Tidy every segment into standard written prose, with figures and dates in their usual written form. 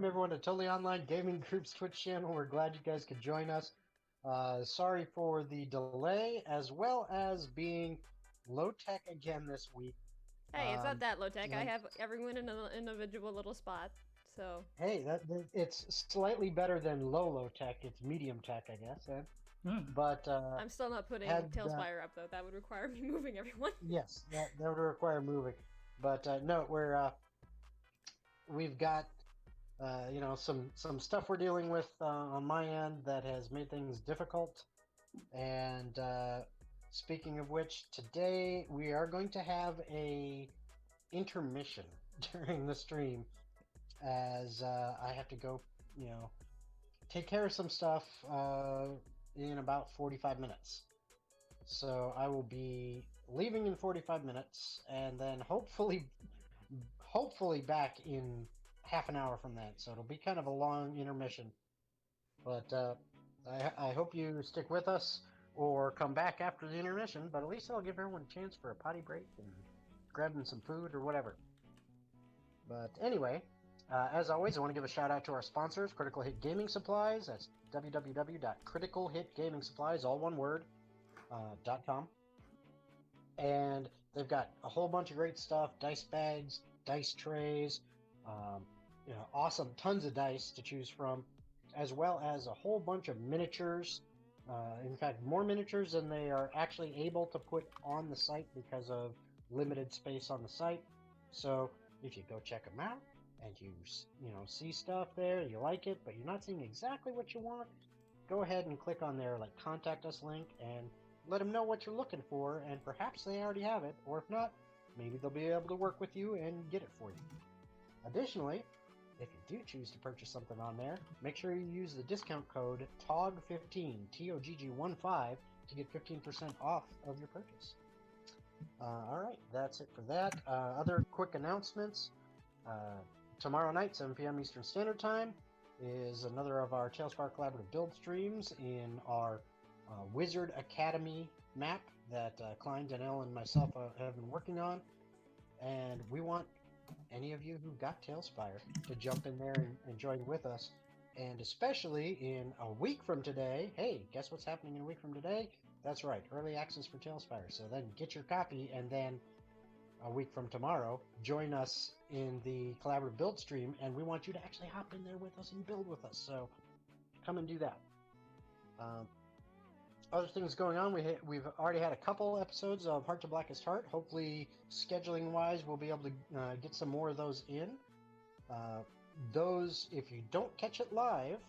welcome everyone to Totally Online Gaming Group's Twitch channel. We're glad you guys could join us. Sorry for the delay, as well as being low tech again this week. Hey, it's not that low tech. I And have everyone in an individual little spot, so. hey, it's slightly better than low tech. It's medium tech, I guess. But I'm still not putting had Tailspire up though. That would require me moving everyone. yes, that would require moving. But no, we've got some stuff we're dealing with on my end that has made things difficult. And speaking of which, today we are going to have a intermission during the stream, as I have to go, take care of some stuff in about 45 minutes. So I will be leaving in 45 minutes, and then hopefully back in half an hour from that. So it'll be kind of a long intermission. But I hope you stick with us or come back after the intermission. But at least I'll give everyone a chance for a potty break and grabbing some food or whatever. But anyway, as always, I want to give a shout out to our sponsors, Critical Hit Gaming Supplies. That's www.criticalhitgamingsupplies, all one word, .com. And they've got a whole bunch of great stuff: dice bags, dice trays, awesome tons of dice to choose from, as well as a whole bunch of miniatures. In fact, more miniatures than they are actually able to put on the site because of limited space on the site. So if you go check them out and you see stuff there, you like it, but you're not seeing exactly what you want, go ahead and click on their contact us link and let them know what you're looking for, and perhaps they already have it, or if not, maybe they'll be able to work with you and get it for you. Additionally, if you do choose to purchase something on there, make sure you use the discount code TOGG15, TOGG15, to get 15% off of your purchase. Alright, that's it for that. Other quick announcements. Tomorrow night, 7 p.m. Eastern Standard Time, is another of our Tailspire Collaborative build streams in our Wizard Academy map that Klein, Danelle, and myself have been working on. And we want any of you who got Tailspire to jump in there and join with us. And especially in a week from today, hey, guess what's happening in a week from today? That's right, early access for Tailspire. So then get your copy, and then a week from tomorrow, join us in the collaborative build stream, and we want you to actually hop in there with us and build with us. So come and do that. Other things going on, we've already had a couple episodes of Heart to Blackest Heart. Hopefully, scheduling wise, we'll be able to get some more of those in. Those, if you don't catch it live,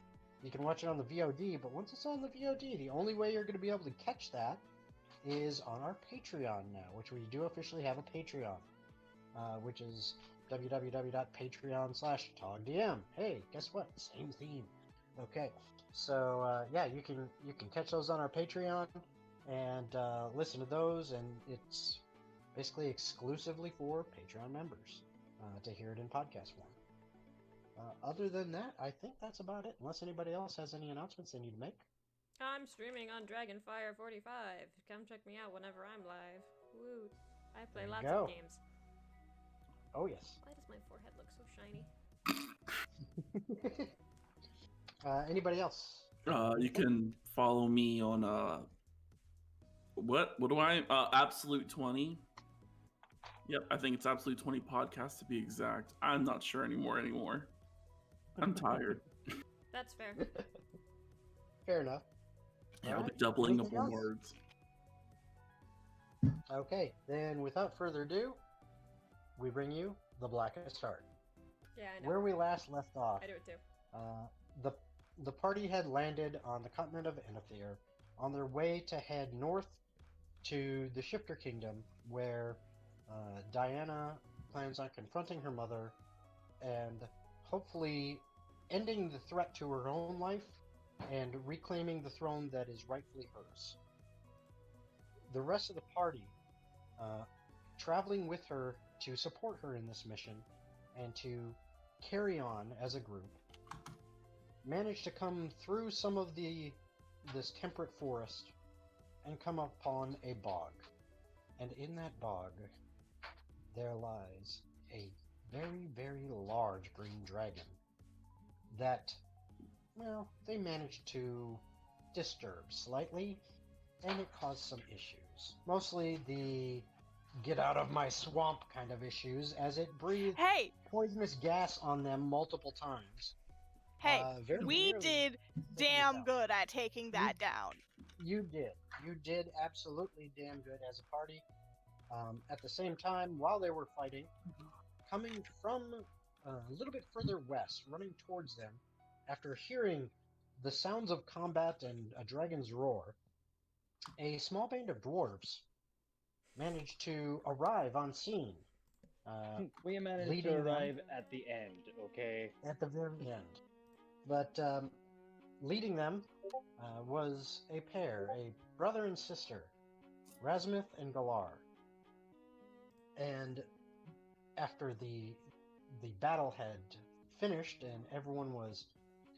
you can watch it on the VOD, but once it's on the VOD, the only way you're going to be able to catch that is on our Patreon now, which we do officially have a Patreon, which is www.patreon.com/TOGGDM. Hey, guess what? Same theme. Okay, so yeah, you can catch those on our Patreon and listen to those, and it's basically exclusively for Patreon members to hear it in podcast form. Other than that, I think that's about it, unless anybody else has any announcements they need to make. I'm streaming on Dragonfire 45. Come check me out whenever I'm live. Woo! I play lots of games. Oh yes. Why does my forehead look so shiny? Anybody else? You can follow me on what do I Absolute 20. Yep, I think it's Absolute 20 podcast to be exact. I'm not sure anymore. I'm tired. That's fair. Fair enough. Yeah, I'll be doubling up on words. Okay, then without further ado, we bring you The Blackest Heart. Yeah, I know. Where we last left off. I do it too. The party had landed on the continent of Enether on their way to head north to the Shifter Kingdom, where Diana plans on confronting her mother and hopefully ending the threat to her own life and reclaiming the throne that is rightfully hers. The rest of the party, traveling with her to support her in this mission and to carry on as a group, managed to come through some of this temperate forest and come upon a bog. And in that bog, there lies a very, very large green dragon that, well, they managed to disturb slightly, and it caused some issues. Mostly the get out of my swamp kind of issues, as it breathed Hey, poisonous gas on them multiple times. hey, Very we nearly did taking it damn down. good at taking that down. You did. You did absolutely damn good as a party. At the same time, while they were fighting, coming from a little bit further west, running towards them, after hearing the sounds of combat and a dragon's roar, a small band of dwarves managed to arrive on scene. We managed to leading them- arrive at the end, okay? At the very end. But leading them was a pair, a brother and sister, Rasmuth and Galar. And after the battle had finished and everyone was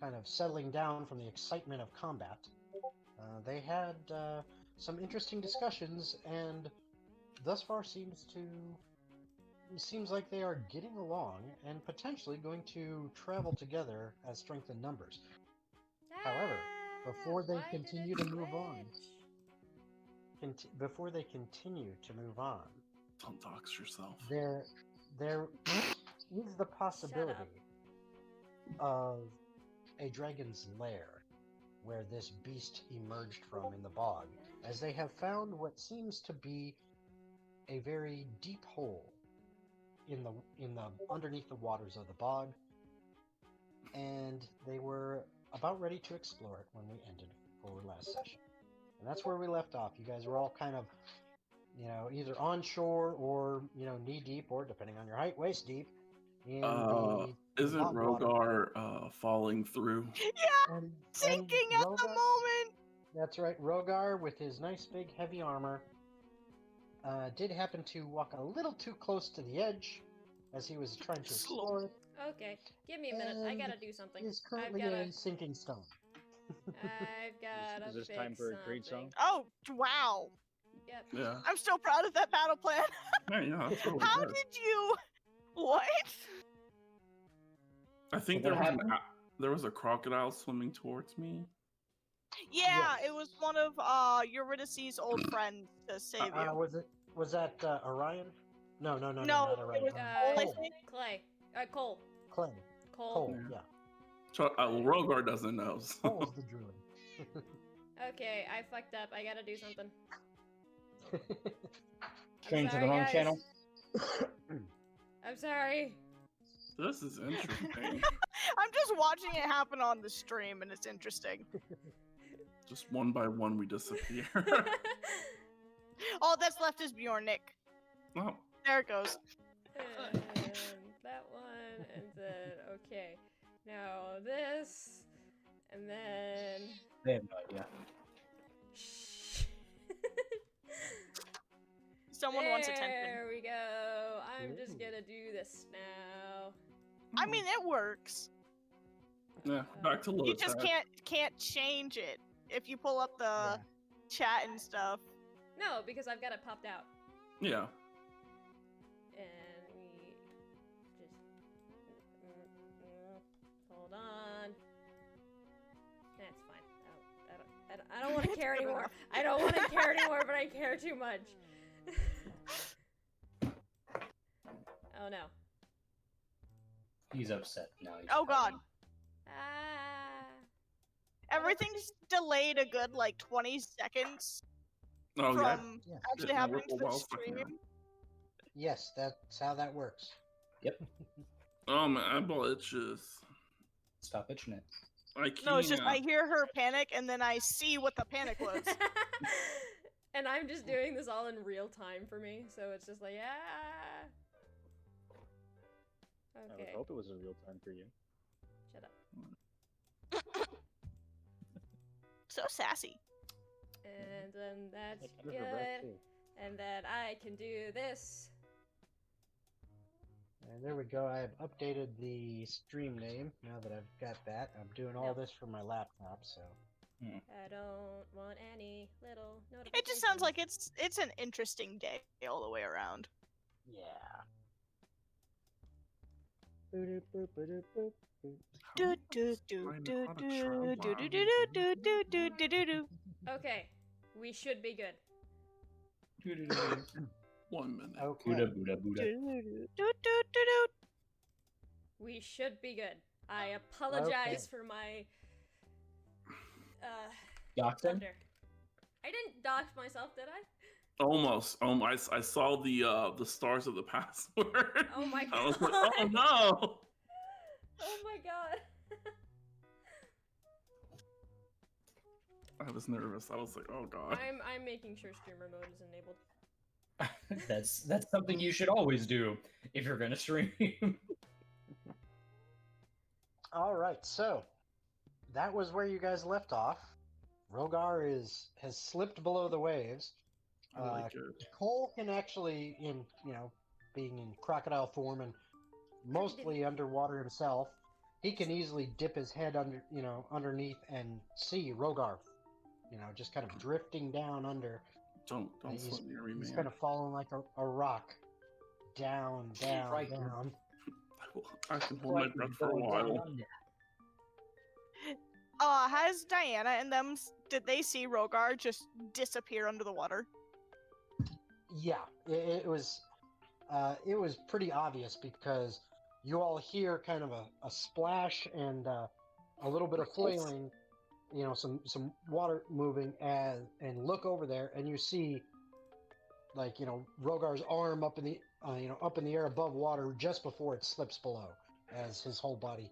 kind of settling down from the excitement of combat, they had some interesting discussions, and thus far seems like they are getting along and potentially going to travel together as strength in numbers. However, before they Why did continue it to move on, switch? before they continue to move on, Don't dox yourself. there is the possibility of a dragon's lair where this beast emerged from in the bog, as they have found what seems to be a very deep hole in the underneath the waters of the bog, and they were about ready to explore it when we ended for last session. And that's where we left off. You guys were all kind of, either on shore or, knee deep, or depending on your height, waist deep in the Isn't hot water. Rhogar falling through? Yeah, And sinking at the Rhogar- moment. That's right. Rhogar, with his nice big heavy armor, did happen to walk a little too close to the edge as he was trying to explore it. Okay, give me a minute. I And gotta do something. He is currently gotta- a sinking stone. I've got Is this time for a creed song? Oh, wow. Yep. Yeah. I'm so proud of that battle plan. Yeah, that's really How good. did you... What? I think So there what was happened? there was a crocodile swimming towards me. Yeah, Yes. it was one of Eurydice's old friends to save you. Was that Orion? No, No, not Orion. it was Uh, Cole, I Cole. think. Clay. Cole. Clay. Cole. Cole, Yeah. yeah. So, well, Rhogar doesn't know. So. Cole's the druid. Okay, I fucked up. I gotta do something. Straying to the sorry, wrong guys. channel. I'm sorry. This is interesting. I'm just watching it happen on the stream, and it's interesting. Just one by one, we disappear. All that's left is Bjornik. Oh, There it goes. And that one, and then, okay. Now this, and then... They have no idea. Shh. Someone wants attention. There we go. I'm just gonna do this now. I mean, it works. yeah. Back to low You just tech. can't change it if you pull up the Yeah. chat and stuff. No, because I've got it popped out. Yeah. And we just... hold on. That's fine. I don't want to care anymore. I don't want to care anymore, but I care too much. Oh no. He's upset now. Oh god. Ah. Everything's delayed a good like 20 seconds Oh yeah. from Yeah. actually Yeah, happening we're to the well stuck now. stream. Yes, that's how that works. Oh, my eyeball itches. Stop itching it. I can't. No, it's just I hear her panic and then I see what the panic was. And I'm just doing this all in real time for me, so it's just like, ah. I would Okay, hope it was a real time for you. shut up. So sassy. And then that's That's kind of a wreck, good. too. And then I can do this. And there we go. I have updated the stream name now that I've got that. I'm doing all this from my laptop, so. I don't want any little notifications. It just sounds like it's an interesting day all the way around. Yeah. Do do do do do do do do do do do do do do do. Okay, we should be good. 1 minute. Okay. Buddha, Buddha, Buddha. Do do do do. We should be good. I apologize for my Doxing? thunder. I didn't dox myself, did I? Almost. I saw the stars of the password. Oh my I was like, God. oh no. Oh my god. I was nervous. I was like, oh god. I'm making sure streamer mode is enabled. That's something you should always do if you're gonna stream. All right, so that was where you guys left off. Rhogar has slipped below the waves. I like it. Cole can actually, being in crocodile form and mostly underwater himself, he can easily dip his head underneath and see Rhogar, just kind of drifting down under. Don't swim near me, He's man. kind of falling like a rock, down, down, Right. down. I can hold my breath for a while. Has Diana and them, did they see Rhogar just disappear under the water? Yeah, it was pretty obvious because you all hear kind of a splash and a little bit of flailing, some water moving, and look over there and you see, Rhogar's arm up in the air above water just before it slips below, as his whole body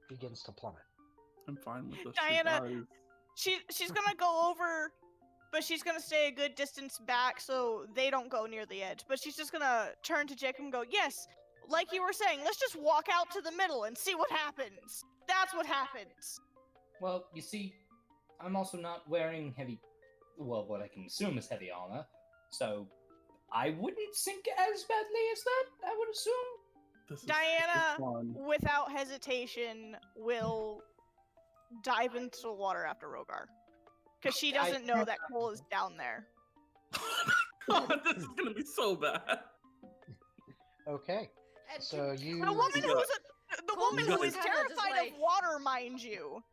begins to plummet. I'm fine with this. Diana- guys. She's gonna go over, but she's gonna stay a good distance back so they don't go near the edge. But she's just gonna turn to Jacob and go, "Yes, like you were saying, let's just walk out to the middle and see what happens. That's what happens." Well, you see, I'm also not wearing what I can assume is heavy armor, so I wouldn't sink as badly as that, I would assume. This is Diana, fun. without hesitation, will dive into the water after Rhogar. Because she doesn't know that Cole is down there. God, this is gonna be so bad. Okay, And so you. The woman You who gotta- is terrified of water, mind you,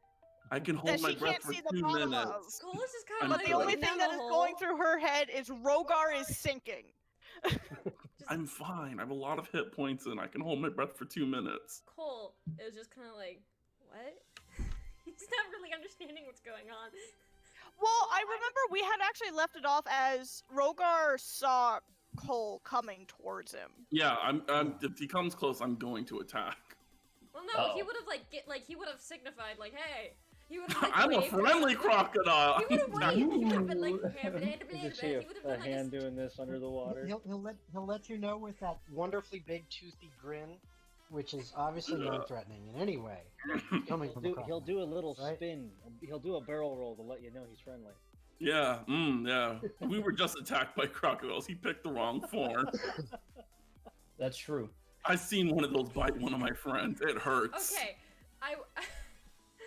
I can that hold my she breath can't for see the 2 bottom minutes. of. Cole is just kind I'm of But like the only looking thing down that the is hole. going through her head is Rhogar is sinking. Just- I'm fine. I have a lot of hit points and I can hold my breath for 2 minutes. Cole is just kind of like, what? He's not really understanding what's going on. Well, I remember we had actually left it off as Rhogar saw Cole coming towards him. Yeah, if he comes close, I'm going to attack. Well, no, he Oh. would have he would have signified like, hey. He would have I'm a friendly crocodile. He would have waved. He would have been like, You can see he a, would have a been like hand doing this under the water. He'll let you know with that wonderfully big toothy grin, which is obviously non-threatening in any way. Coming from a He'll crocodile, do a little right? spin. He'll do a barrel roll to let you know he's friendly. Yeah, yeah. We were just attacked by crocodiles. He picked the wrong form. That's true. I seen one of those bite one of my friends. It hurts. Okay,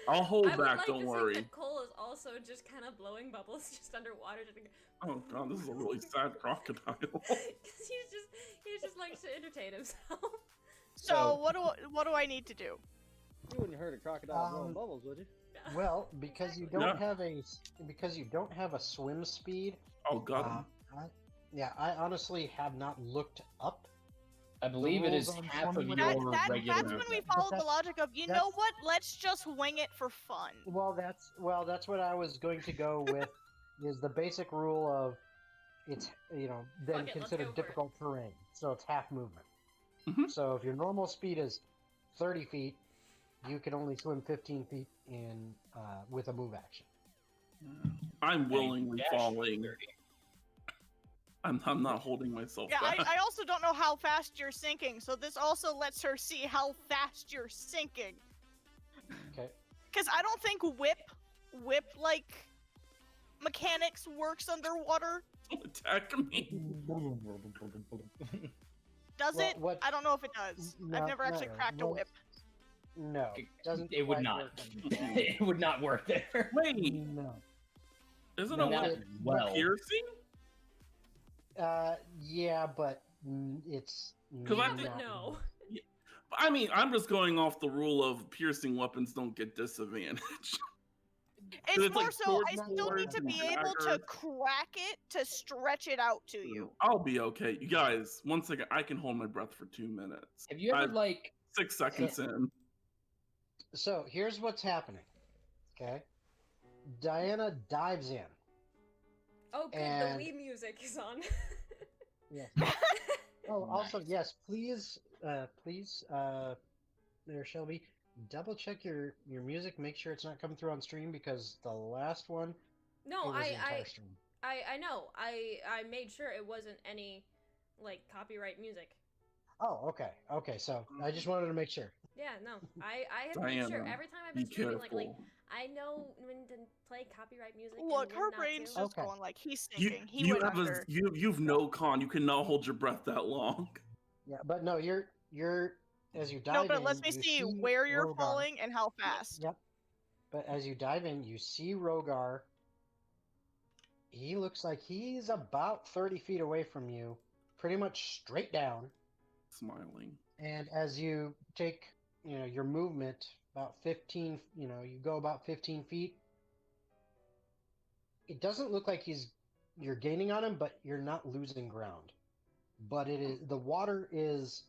I'll hold I would back. like Don't to worry. think that Cole is also just kind of blowing bubbles just underwater, just Oh god, this is a really sad crocodile. because he just likes to entertain himself. So what do I need to do? You wouldn't hurt a crocodile blowing Um, bubbles, would you? Well, because you don't Yeah. have a swim speed. Oh god. I honestly have not looked up. I believe it is rules on half of swimming your with That's regular. when we But followed the that's- logic of, you know that's- what? Let's just wing it for fun. Well, that's what I was going to go with. Is the basic rule of it's then Fuck it, let's considered go for it. difficult terrain, so it's half movement. Mhm. So if your normal speed is 30 feet, you can only swim 15 feet in with a move action. I'm willingly Dash falling. 30. I'm not holding myself Yeah, back. I also don't know how fast you're sinking, so this also lets her see how fast you're sinking. Okay. Because I don't think whip like mechanics works underwater. Don't attack me. Does Well, it? what- I don't know if it does. No, I've never actually no, cracked a no. whip. No, doesn't It would quite not. work on- It would not work there. Wait, No. isn't No, a Not whip well. piercing? Yeah, but it's 'Cause I not- think- No. I mean, I'm just going off the rule of piercing weapons don't get disadvantage. It's it's more like so sword I still need swords to and be able to daggers. crack it to stretch it out to you. I'll be okay. You guys, one second. I can hold my breath for 2 minutes. Have you ever I'm like 6 seconds in. So here's what's happening. Okay, Diana dives in. Oh, good. And- The Wii music is on. Yes. Oh, also, Nice. yes, please, there, Shelby, double check your music. Make sure it's not coming through on stream because the last one, No, it was the entire stream. I know. I made sure it wasn't any like copyright music. Oh, okay. So I just wanted to make sure. Yeah, no. I have made sure Diana, every time I've Be been streaming careful. like I know when to play copyright music. Look, and her when not brain's to. just Okay. going like he's You, thinking. He you went have under. you've no con. You cannot hold your breath that long. Yeah, but no, you're as you dive No, but in, it lets me you see where you're Rhogar. falling and how fast. Yep. But as you dive in, you see Rhogar. He looks like he's about 30 feet away from you, pretty much straight down. Smiling. And as you take, your movement about 15, you go about 15 feet. It doesn't look like you're gaining on him, but you're not losing ground. But the water is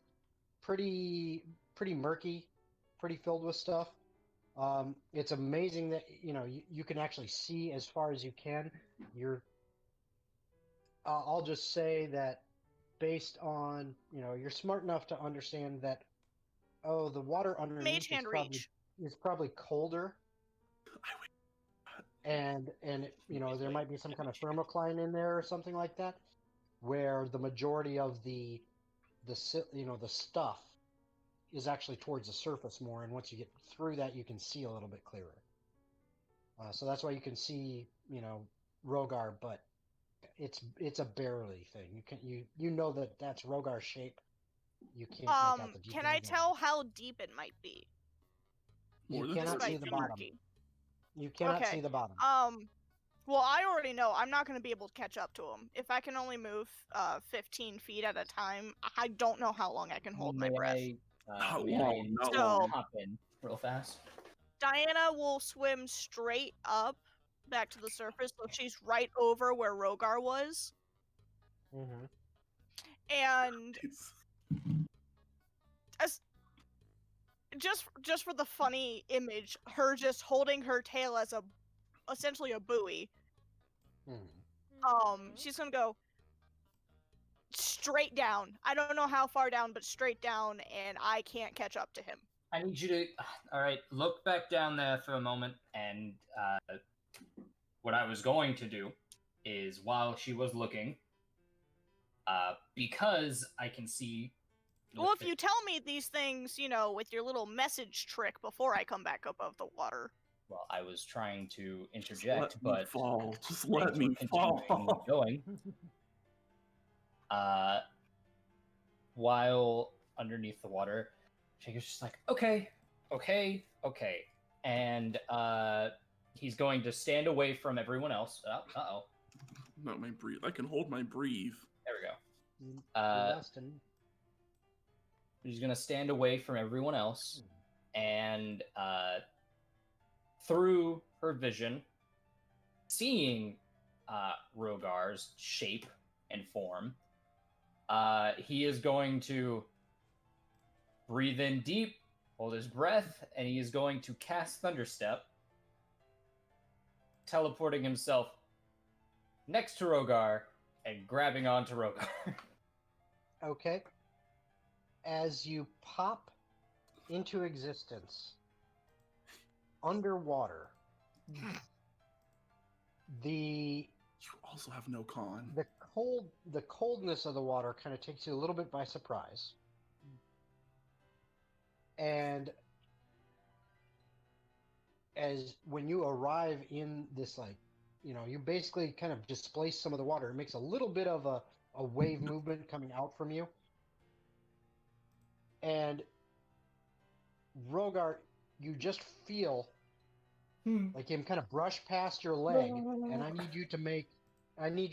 pretty murky, pretty filled with stuff. It's amazing that you can actually see as far as you can. I'll just say that based on you're smart enough to understand that the water underneath Mage hand reach. is probably colder, and there might be some kind of thermocline in there or something like that, where the majority of the stuff is actually towards the surface more, and once you get through that, you can see a little bit clearer. So that's why you can see, Rhogar, but it's a barely thing. You know that's Rhogar's shape. You can't make out the details. Can I tell how deep it might be? More You than cannot This see might the be bottom. murky. You cannot Okay. see the bottom. Well, I already know I'm not going to be able to catch up to him. If I can only move 15 feet at a time, I don't know how long I can hold my breath. Not May long, not So- long. hop in real fast? Diana will swim straight up back to the surface, so she's right over where Rhogar was. Mm-hmm. And as just for the funny image, her just holding her tail as essentially a buoy. She's gonna go straight down. I don't know how far down, but straight down, and I can't catch up to him. I need you to. All right, look back down there for a moment, and what I was going to do is while she was looking, because I can see. Well, if you tell me these things, with your little message trick before I come back above the water. Well, I was trying to Just interject, let me but fall. Just things let were me continuing fall. going. While underneath the water, Shaker's just like, okay, and he's going to stand away from everyone else. Uh-oh. No, my breathe. I can hold my breathe. There we go. You're Dustin. He's gonna stand away from everyone else, and through her vision, seeing Rhogar's shape and form, he is going to breathe in deep, hold his breath, and he is going to cast Thunderstep, teleporting himself next to Rhogar and grabbing onto Rhogar. Okay. As you pop into existence underwater, the You also have no con. the coldness of the water kind of takes you a little bit by surprise. And as when you arrive in this, you basically kind of displace some of the water. It makes a little bit of a wave movement coming out from you. And Rhogar, you just feel like him kind of brush past your leg, and I need you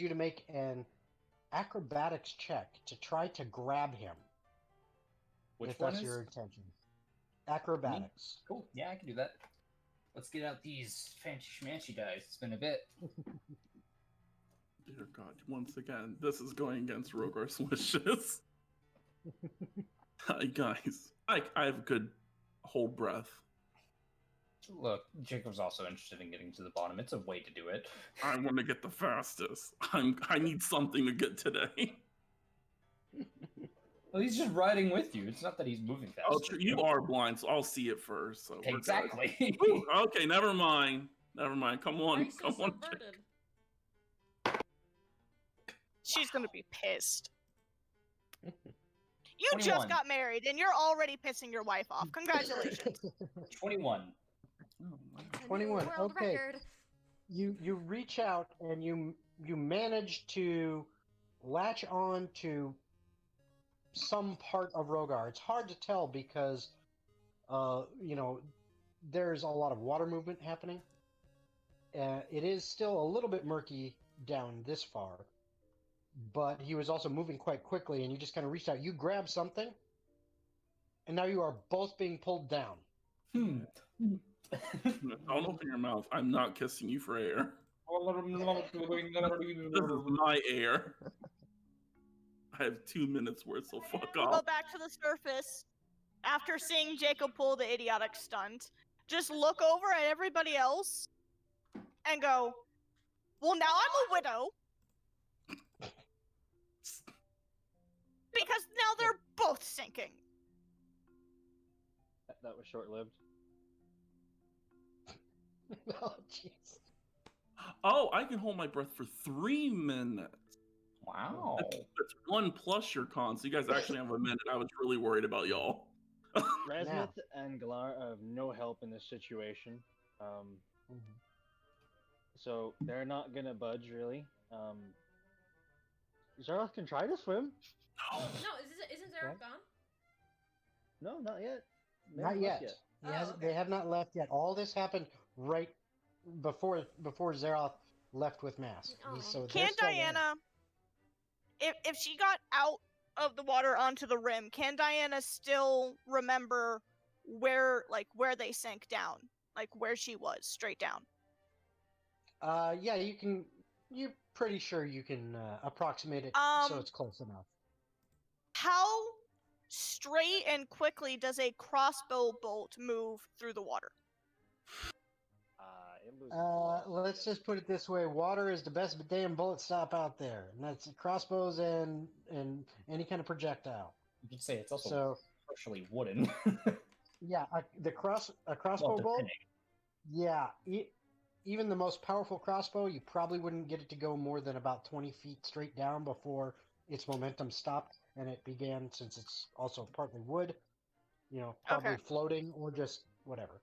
to make an acrobatics check to try to grab him. Which if one that's is? your intention. Acrobatics. Cool. Yeah, I can do that. Let's get out these fancy schmancy dice. It's been a bit. Dear God, once again, this is going against Rhogar's wishes. Hi, guys. I have a good hold breath. Look, Jacob's also interested in getting to the bottom. It's a way to do it. I want to get the fastest. I need something to get today. Well, he's just riding with you. It's not that he's moving fast. Oh, true. You are blind, so I'll see it first. So we're good. Exactly. Whew, okay, never mind. Never mind. Come Why are on, you so come on. subverted? She's gonna be pissed. You 21. just got married and you're already pissing your wife off. Congratulations. 21. Oh, wow. It's a new 21, world okay. record. You reach out and you manage to latch on to some part of Rhogar. It's hard to tell because there's a lot of water movement happening. It is still a little bit murky down this far, but he was also moving quite quickly, and you just kind of reached out. You grabbed something, and now you are both being pulled down. Don't open your mouth. I'm not kissing you for air. This is my air. I have 2 minutes worth, so fuck We'll go off. back to the surface after seeing Jacob pull the idiotic stunt. Just look over at everybody else and go, well, now I'm a widow. Because now they're both sinking. That was short-lived. Oh, jeez. Oh, I can hold my breath for 3 minutes. Wow. That's 1 plus your con, so you guys actually have a minute. I was really worried about y'all. Razmith and Galar are of no help in this situation. So they're not gonna budge really. Zaroth can try to swim. No. No, isn't Zareth Okay. gone? No, not yet. They Not haven't left yet. Oh, okay. They have not left yet. All this happened right before Zeroth left with Mass. Oh. So they're Can still there. Diana, if she got out of the water onto the rim, can Diana still remember where they sank down? Like where she was, straight down? Yeah, you can. You're pretty sure you can approximate it, so it's close enough. How straight and quickly does a crossbow bolt move through the water? It loses velocity. Let's just put it this way: water is the best damn bullet stop out there, and that's crossbows and any kind of projectile. You could say it's also So partially wooden. yeah, a crossbow Well, bolt. depending. Yeah, even the most powerful crossbow, you probably wouldn't get it to go more than about 20 feet straight down before its momentum stopped and it began, since it's also partly wood, probably Okay. floating or just whatever.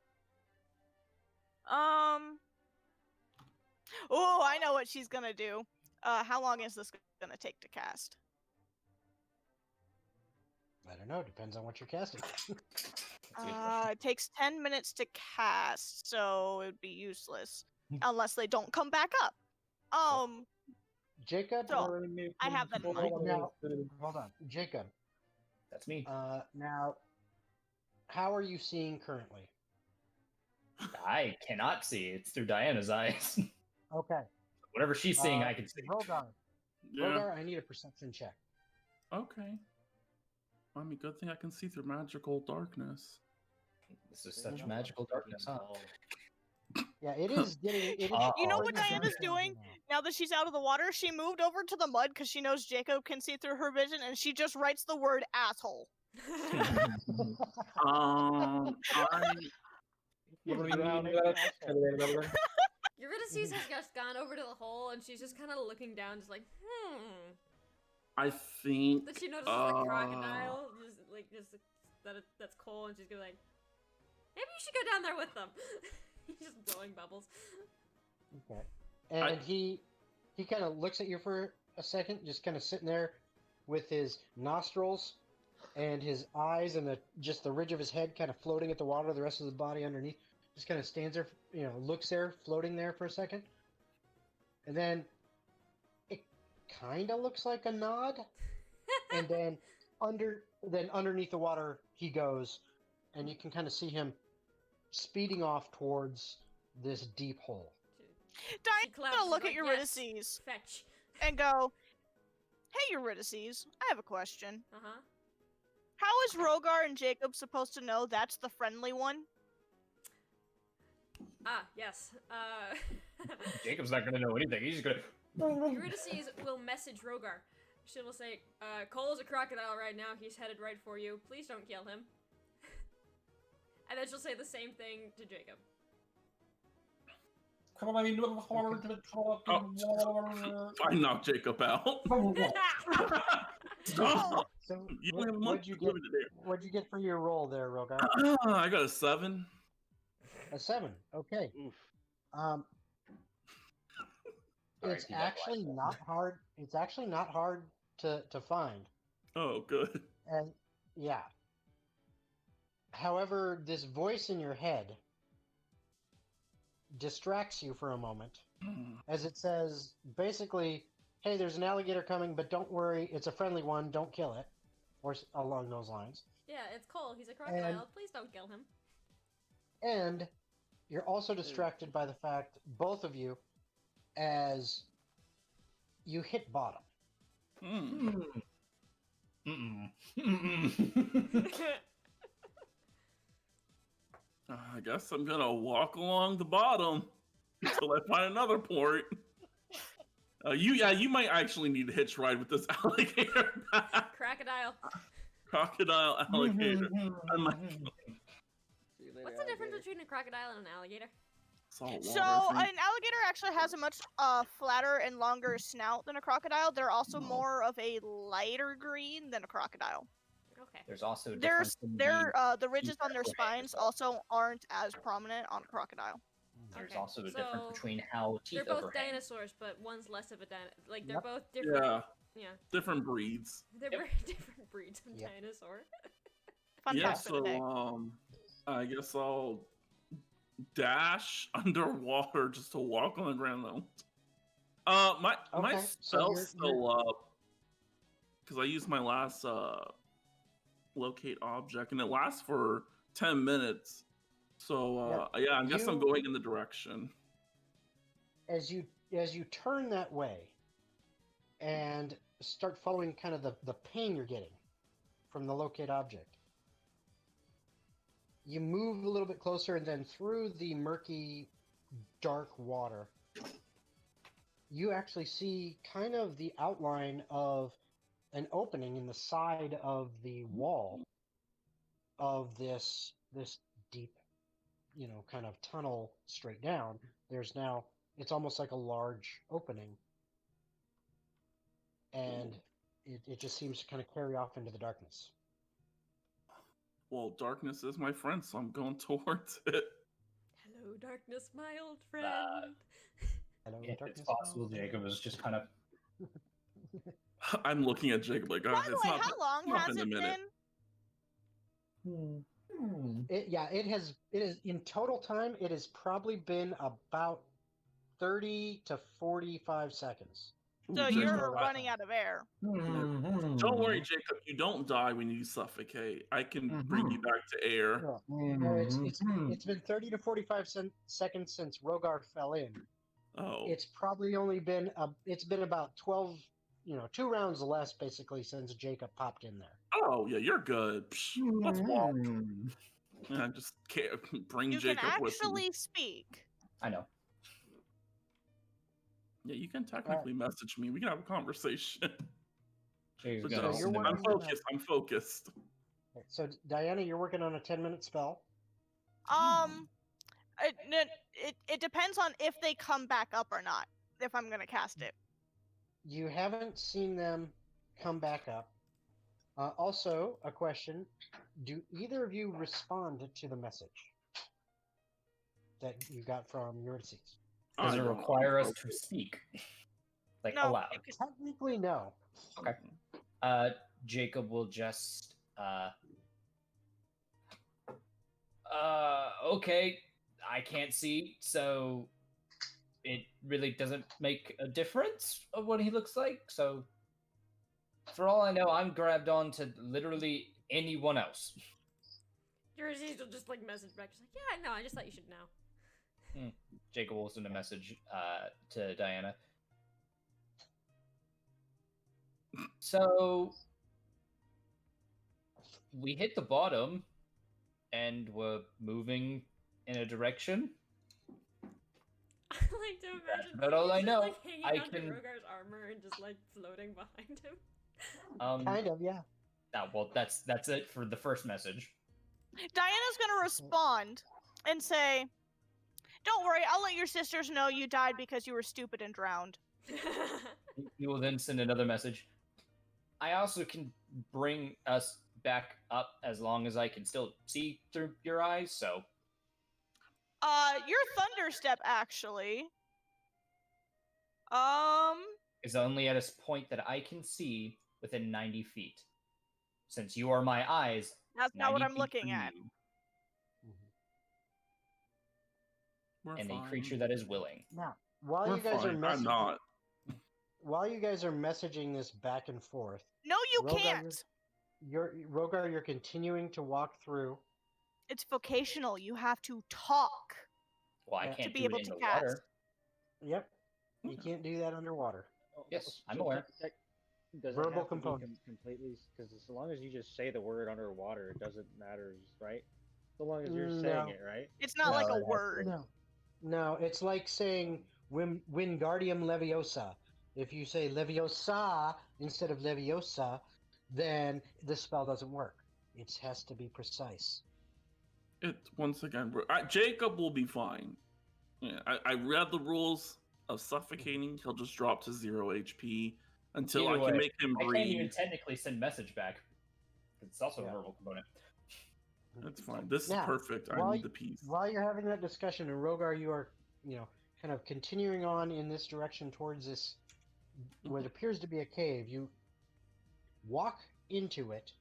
Oh, I know what she's gonna do. How long is this gonna take to cast? I don't know, depends on what you're casting. That's a good question. It takes 10 minutes to cast, so it would be useless unless they don't come back up. Jacob, So, I have that in mind. now, hold on. Jacob, That's me. now, how are you seeing currently? I cannot see. It's through Diana's eyes. Okay. Whatever she's seeing, I can see. Rhogar, Yeah. I need a perception check. Okay. I mean, good thing I can see through magical darkness. This is such magical darkness, huh? Yeah, it is getting. It is You know what getting Diana's dark doing? now. Now that she's out of the water, she moved over to the mud because she knows Jacob can see through her vision, and she just writes the word asshole. I Eurydice has just gone over to the hole, and she's just kind of looking down, just like, I think. Then she notices the crocodile, just that's Cole, and she's gonna be like, maybe you should go down there with them. He's just blowing bubbles. Okay. And he kind of looks at you for a second, just kind of sitting there with his nostrils and his eyes and just the ridge of his head kind of floating at the water, the rest of his body underneath. Just kind of stands there, looks there, floating there for a second. And then it kind of looks like a nod. And then then underneath the water he goes, and you can kind of see him speeding off towards this deep hole. She Diane's claps, gonna she's look like, at yes, Eurydice fetch. and go, "Hey, Eurydice, I have a question. Uh-huh. How is Rhogar and Jacob supposed to know that's the friendly one?" Ah, yes. Jacob's not gonna know anything. He's just gonna. Eurydice will message Rhogar. She will say, Cole's a crocodile right now. He's headed right for you. Please don't kill him. And then she'll say the same thing to Jacob. I knocked Jacob out. Stop. So You only have a month what'd you to get? live in there. What'd you get for your roll there, Rhogar? I got a 7. A 7. Okay. Oof. Sorry, It's keep that actually quiet. not hard. It's actually not hard to find. Oh, good. And yeah. However, this voice in your head distracts you for a moment, as it says basically, "Hey, there's an alligator coming, but don't worry, it's a friendly one. Don't kill it," or along those lines. Yeah, it's Cole. He's a crocodile. Please don't kill him. And you're also distracted by the fact, both of you, as you hit bottom. I guess I'm gonna walk along the bottom until I find another port. You might actually need a hitch ride with this alligator. Crocodile. Crocodile alligator. I might- What's the difference between a crocodile and an alligator? Salt So, water, I an alligator actually has a much flatter and longer snout than a crocodile. They're also Oh. more of a lighter green than a crocodile. Okay. There's also a There's difference in the ridges on their teeth spines as well. also aren't as prominent on a crocodile. There's Okay, also a so difference between how They're teeth both overhang. dinosaurs, but one's less of a like they're Yep. both different. Yeah, Yeah. different breeds. They're Yep. very different breeds of Yep. dinosaur. Fun Yeah, fact for the day. so I guess I'll dash underwater just to walk on the ground though. My Okay, so spell's you're- still up because I used my last locate object and it lasts for 10 minutes. So yeah, I guess I'm You- going in the direction. As you turn that way, and start following kind of the pain you're getting from the locate object, you move a little bit closer, and then through the murky, dark water, you actually see kind of the outline of an opening in the side of the wall of this deep, kind of tunnel straight down. There's now, it's almost like a large opening, and it just seems to kind of carry off into the darkness. Well, darkness is my friend, so I'm going towards it. Hello, darkness, my old friend. Hello, If it's darkness. possible, Jacob is just kind of. I'm looking at Jacob like, By the it's way, not. how long not has been a it minute. been? It is in total time. It has probably been about 30 to 45 seconds. So Jacob, you're I- running out of air. Don't worry, Jacob. You don't die when you suffocate. I can bring you back to air. No, it's been 30 to 45 seconds since Rhogar fell in. Oh, It's probably only been it's been about 12, 2 rounds less basically since Jacob popped in there. oh yeah, you're good. Psh, let's walk. I just can't bring You can Jacob with me. actually speak. I know. Yeah, you can technically message me. We can have a conversation. He's But gonna no, you're send working I'm on a- focused. I'm focused. Okay, so Diana, you're working on a 10-minute spell. It depends on if they come back up or not. If I'm gonna cast it. You haven't seen them come back up. Also, a question: do either of you respond to the message that you got from Eurydice? Does I it don't require know. us to speak? Like No. aloud? Technically, no. Jacob will just okay, I can't see, so it really doesn't make a difference of what he looks like. So for all I know, I'm grabbed on to literally anyone else? Jersey will just like message back. She's like, yeah, no, I just thought you should know. Jacob will send a message to Diana. So we hit the bottom, and we're moving in a direction. I like to imagine. That's all I just, know. Like, hanging I onto can- Rhogar's armor and just like floating behind him. Kind of, yeah. Well, that's it for the first message. Diana's gonna respond and say, "Don't worry, I'll let your sisters know you died because you were stupid and drowned." You will then send another message. I also can bring us back up as long as I can still see through your eyes, so... Your thunderstep actually. Is only at a point that I can see within 90 feet. Since you are my eyes, That's not what 90 I'm feet looking from at. you, We're and fine. a creature that is willing. Now, while We're you guys fine. are I'm not. while you guys are messaging this back and forth, No, you Rhogar, can't. Rhogar, you're continuing to walk through. It's vocational. You have to talk. Well, I Yeah. can't To be do able it in to the cast. water. Yep, you Okay. can't do that underwater. Yes, I'm So aware. Does Verbal it have component. to be completely? Because as long as you just say the word underwater, it doesn't matter, right? So long as you're saying No. it, right? It's not No, like it a has to- word. No, it's like saying Wingardium Leviosa. If you say Leviosa instead of Leviosa, then the spell doesn't work. It has to be precise. It once again. Jacob will be fine. Yeah, I read the rules of suffocating. He'll just drop to 0 HP until Either I can way, make him I can't even breathe. technically send message back. It's also Yeah. a verbal component. That's fine. This Now, is perfect. I while need the peace. While you're having that discussion, and Rhogar, you are, kind of continuing on in this direction towards this, what appears to be a cave. You walk into it,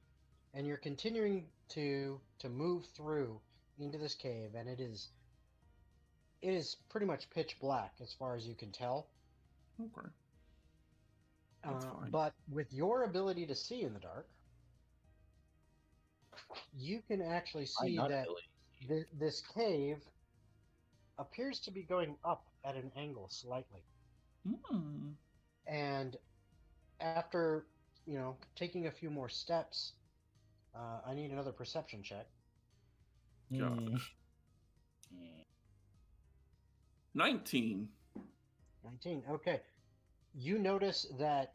and you're continuing to move through into this cave, and it is pretty much pitch black as far as you can tell. Okay. That's fine. But with your ability to see in the dark, you can actually see that this cave appears to be going up at an angle slightly. Hmm. And after, taking a few more steps, I need another perception check. God. 19. 19. Okay. You notice that,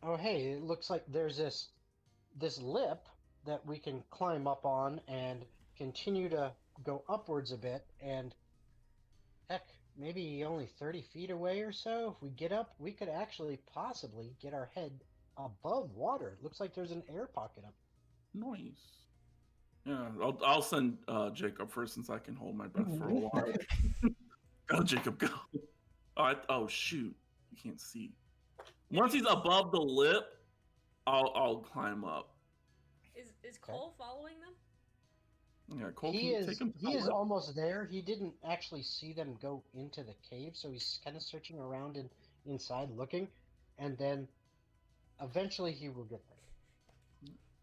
oh, hey, it looks like there's this lip that we can climb up on and continue to go upwards a bit. And heck, maybe only 30 feet away or so, if we get up, we could actually possibly get our head above water. It looks like there's an air pocket up. Nice. Yeah, I'll send Jacob first since I can hold my breath for a while. Go, Jacob, go. Oh, shoot. You can't see. Once he's above the lip, I'll climb up. Is Cole following them? Yeah, Cole, He can you is take him to the he is lip? almost there. He didn't actually see them go into the cave, so he's kind of searching around inside looking, and then eventually he will get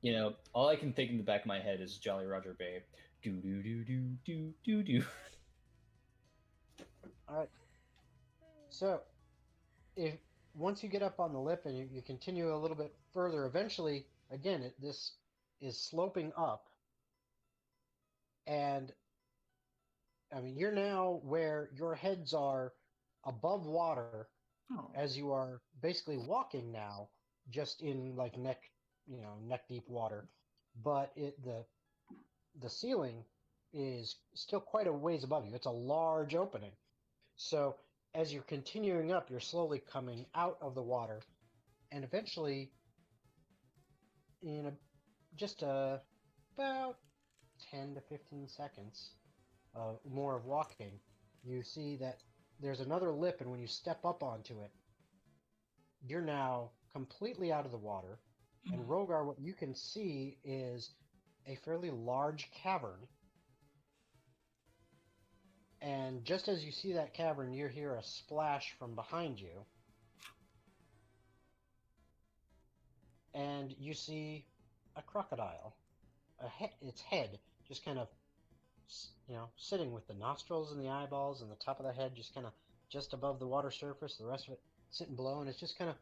there. All I can think in the back of my head is Jolly Roger Bay. Do do do do do do do. All right. So, if once you get up on the lip and you continue a little bit further, eventually, again, this is sloping up, and I mean you're now where your heads are above water Oh. as you are basically walking now, just in like neck deep water, but the ceiling is still quite a ways above you. It's a large opening. So as you're continuing up, you're slowly coming out of the water, and eventually, in about 10 to 15 seconds more of walking, you see that there's another lip, and when you step up onto it, you're now completely out of the water. And Rhogar, what you can see is a fairly large cavern. And just as you see that cavern, you hear a splash from behind you. And you see a crocodile. Its head just kind of, sitting with the nostrils and the eyeballs and the top of the head just kind of just above the water surface. The rest of it sitting below, and it's just kind of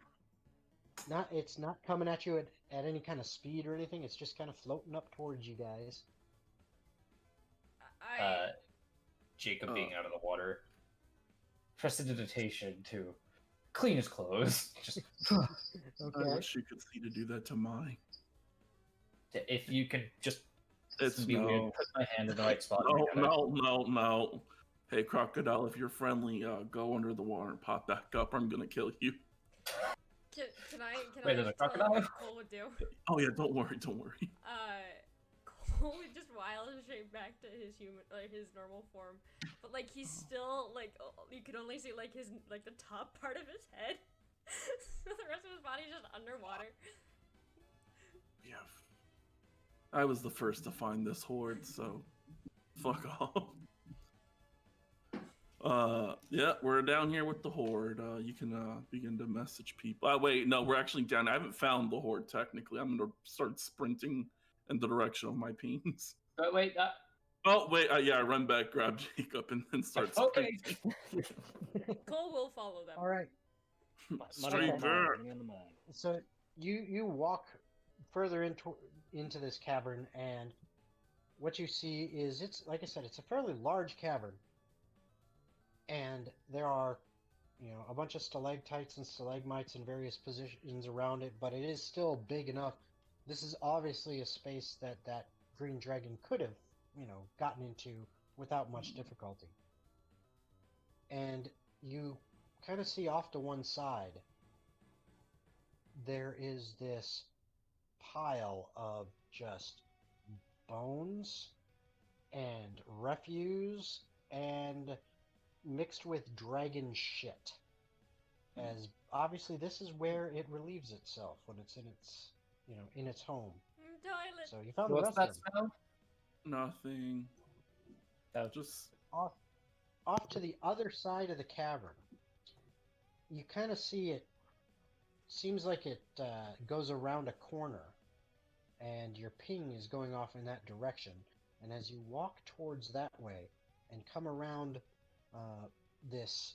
not. It's not coming at you at any kind of speed or anything. It's just kind of floating up towards you guys. Jacob being out of the water. Prestidigitation to clean his clothes. Just I Okay. wish you could see to do that to mine. if you could just It's be weird, no. put my hand in the right spot. No. Hey, crocodile, if you're friendly, go under the water and pop back up. Or I'm gonna kill you. Can I Wait, there's a tell crocodile? what Cole would do? Oh yeah, don't worry. Cole would just wild shape back to his his normal form, but like he's still like you could only see like his the top part of his head, so the rest of his body is just underwater. Yeah. I was the first to find this horde, so fuck off. Yeah, we're down here with the horde. You can begin to message people. Wait, no, we're actually down. I haven't found the horde technically. I'm gonna start sprinting in the direction of my pings. But wait, Oh wait, yeah, I run back, grab Jacob, and then start okay. sprinting. Cole will follow them. All right. Straight Money there. on the mind. So you walk further into this cavern, and what you see is, it's like I said, it's a fairly large cavern, and there are a bunch of stalactites and stalagmites in various positions around it, but it is still big enough. This is obviously a space that green dragon could have gotten into without much difficulty. And you kind of see off to one side there is this pile of just bones and refuse and mixed with dragon shit. As obviously this is where it relieves itself when it's in its in its home. Toilet. So you found the What's rest that of them. smell? Nothing. Oh, Just Off to the other side of the cavern. You kind of see it. Seems like it goes around a corner, and your ping is going off in that direction. And as you walk towards that way and come around this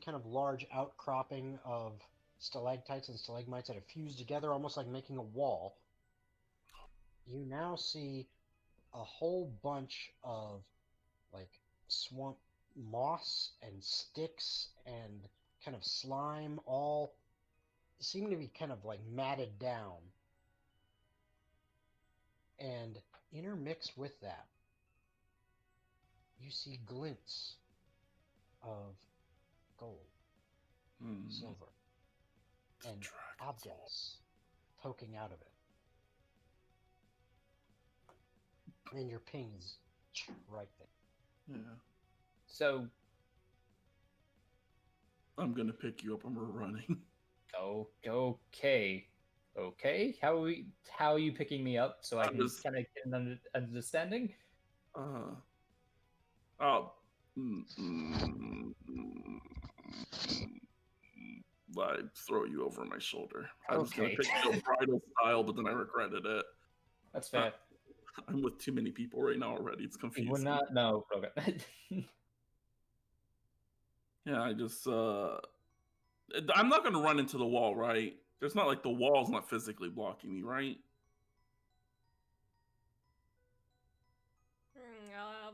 kind of large outcropping of stalactites and stalagmites that have fused together, almost like making a wall, you now see a whole bunch of like swamp moss and sticks and kind of slime, all seem to be kind of like matted down. And intermixed with that, you see glints of gold, silver, and objects poking out of it. And your ping is right there. yeah. so I'm gonna pick you up and we're running. okay. How are you picking me up so I I'm can just- kind of get an understanding? I throw you over my shoulder. I was gonna Okay. pick you up bridal style, but then I regretted it. That's fair. I'm with too many people right now already. It's We confusing. would not know. Okay. Yeah, I just I'm not gonna run into the wall, right? There's not like the wall's not physically blocking me, right?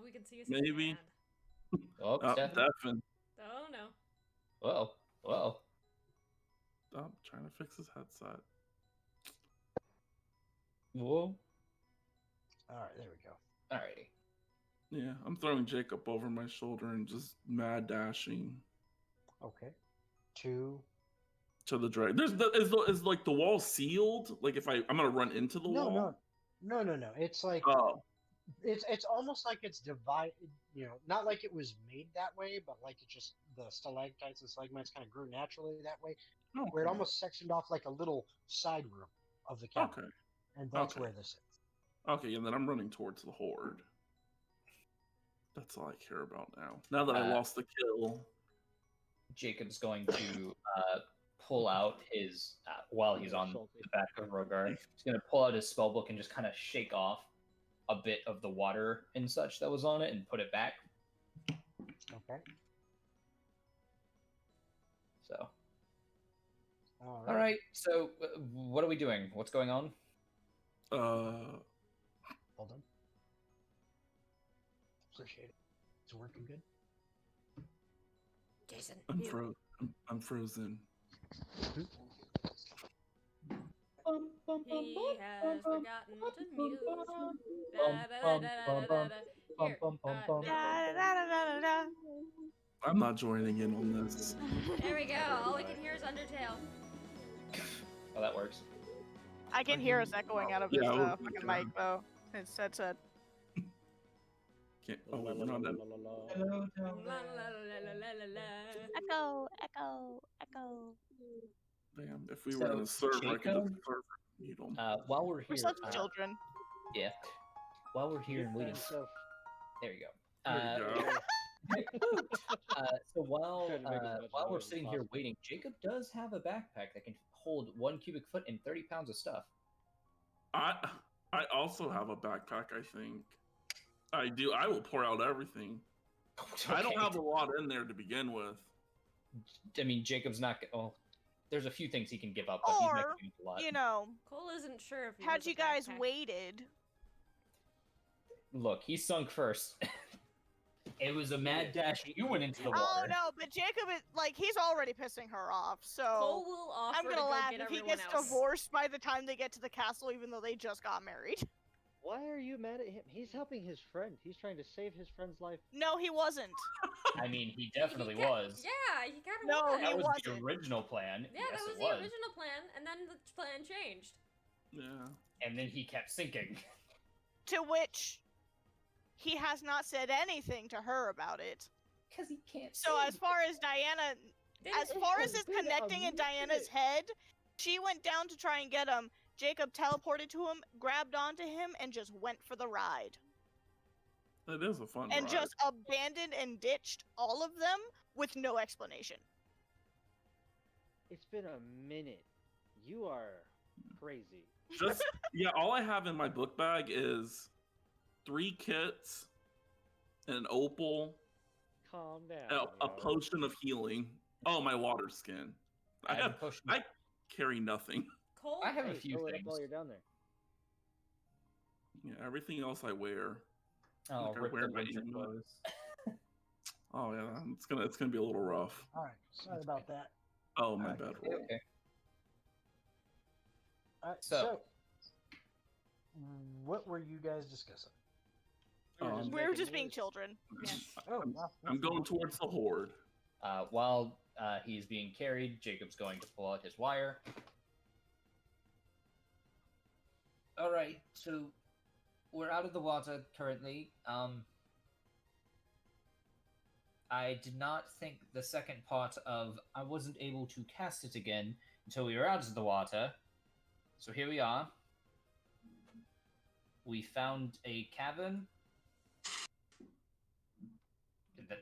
We can see his Maybe. hand. Oh, Stefan. Stefan. Oh no. Well. Stop trying to fix his headset. Whoa. All right, there we go. Alrighty. Yeah, I'm throwing Jacob over my shoulder and just mad dashing Okay. Two. to the dragon. Is like the wall sealed? Like if I'm gonna run into the wall? No. It's like Oh, it's almost like it's divided. Not like it was made that way, but like it just the stalactites and stalagmites kind of grew naturally that way, okay. where it almost sectioned off like a little side room of the cavern, Okay. and that's Okay. where this is. Okay, and then I'm running towards the horde. That's all I care about now. Now that I lost the kill. Jacob's going to pull out his while he's on the back of Rhogar. He's gonna pull out his spell book and just kind of shake off a bit of the water and such that was on it and put it back. Okay. So, All all right. So, what are we doing? What's going on? Hold on. Appreciate it. It's working good. Jason. I'm frozen. He has forgotten to mute. Here. Da-da-da-da-da-da. I'm not joining in on this. There we go. All we can hear is Undertale. Oh, that works. I can hear us echoing out of his Yeah, fucking mic though. His headset. Can't. Oh, wait, we're not done. La, la, la, la, la, la, la. Echo, echo, echo. Damn, if we were in a server, I could Jacob? just server mute 'em. While we're We're here, such children. yeah. While we're here and waiting, So, there you go. There you go. So while Trying to make as much while we're noise as sitting here possible. waiting, Jacob does have a backpack that can hold 1 cubic foot and 30 pounds of stuff. I also have a backpack. I think I do. I will pour out everything. I don't Okay. have a lot in there to begin with. I mean, Jacob's not. Oh, there's a few things he can give up, but he's not Or, giving up a lot. You know, Cole isn't sure if he had has a you guys backpack. waited, Look, he sunk first. It was a mad dash. You went into the water. oh no, but Jacob is like he's already pissing her off. Cole So will offer I'm to gonna go laugh get if he everyone gets else. divorced by the time they get to the castle, even though they just got married. why are you mad at him? He's helping his friend. He's trying to save his friend's life. No, he wasn't. I mean, he definitely He ca- was. Yeah, he kind of No, was. he That was the wasn't. original plan. Yeah, Yes, that was it the was. original plan, and then the plan changed. Yeah. And then he kept sinking. To which he has not said anything to her about it. Because he can't. So as far as Diana, as far as has it's been a connecting in Diana's minute. head, she went down to try and get him. Jacob teleported to him, grabbed onto him, and just went for the ride. It is a fun And ride. just abandoned and ditched all of them with no explanation. It's been a minute. You are crazy. Just yeah, all I have in my book bag is 3 kits, an opal, Calm down. a yo. potion of healing. Oh, my water skin. I have. I carry nothing. Cole, I have a Hey, few fill it up things. while you're down there. Yeah, everything else I wear. Oh, Like I rip wear the my winter emo- clothes. Oh yeah, it's gonna be a little rough. All right. Sorry about that. Oh my Alright. bad. Okay, okay. All right. So- So, what were you guys discussing? We were just being children. Oh, I'm, wow, I'm that's going cool. towards the horde. While he's being carried, Jacob's going to pull out his wire. All right, so we're out of the water currently. I did not think the second part of I wasn't able to cast it again until we were out of the water. So here we are. We found a cavern.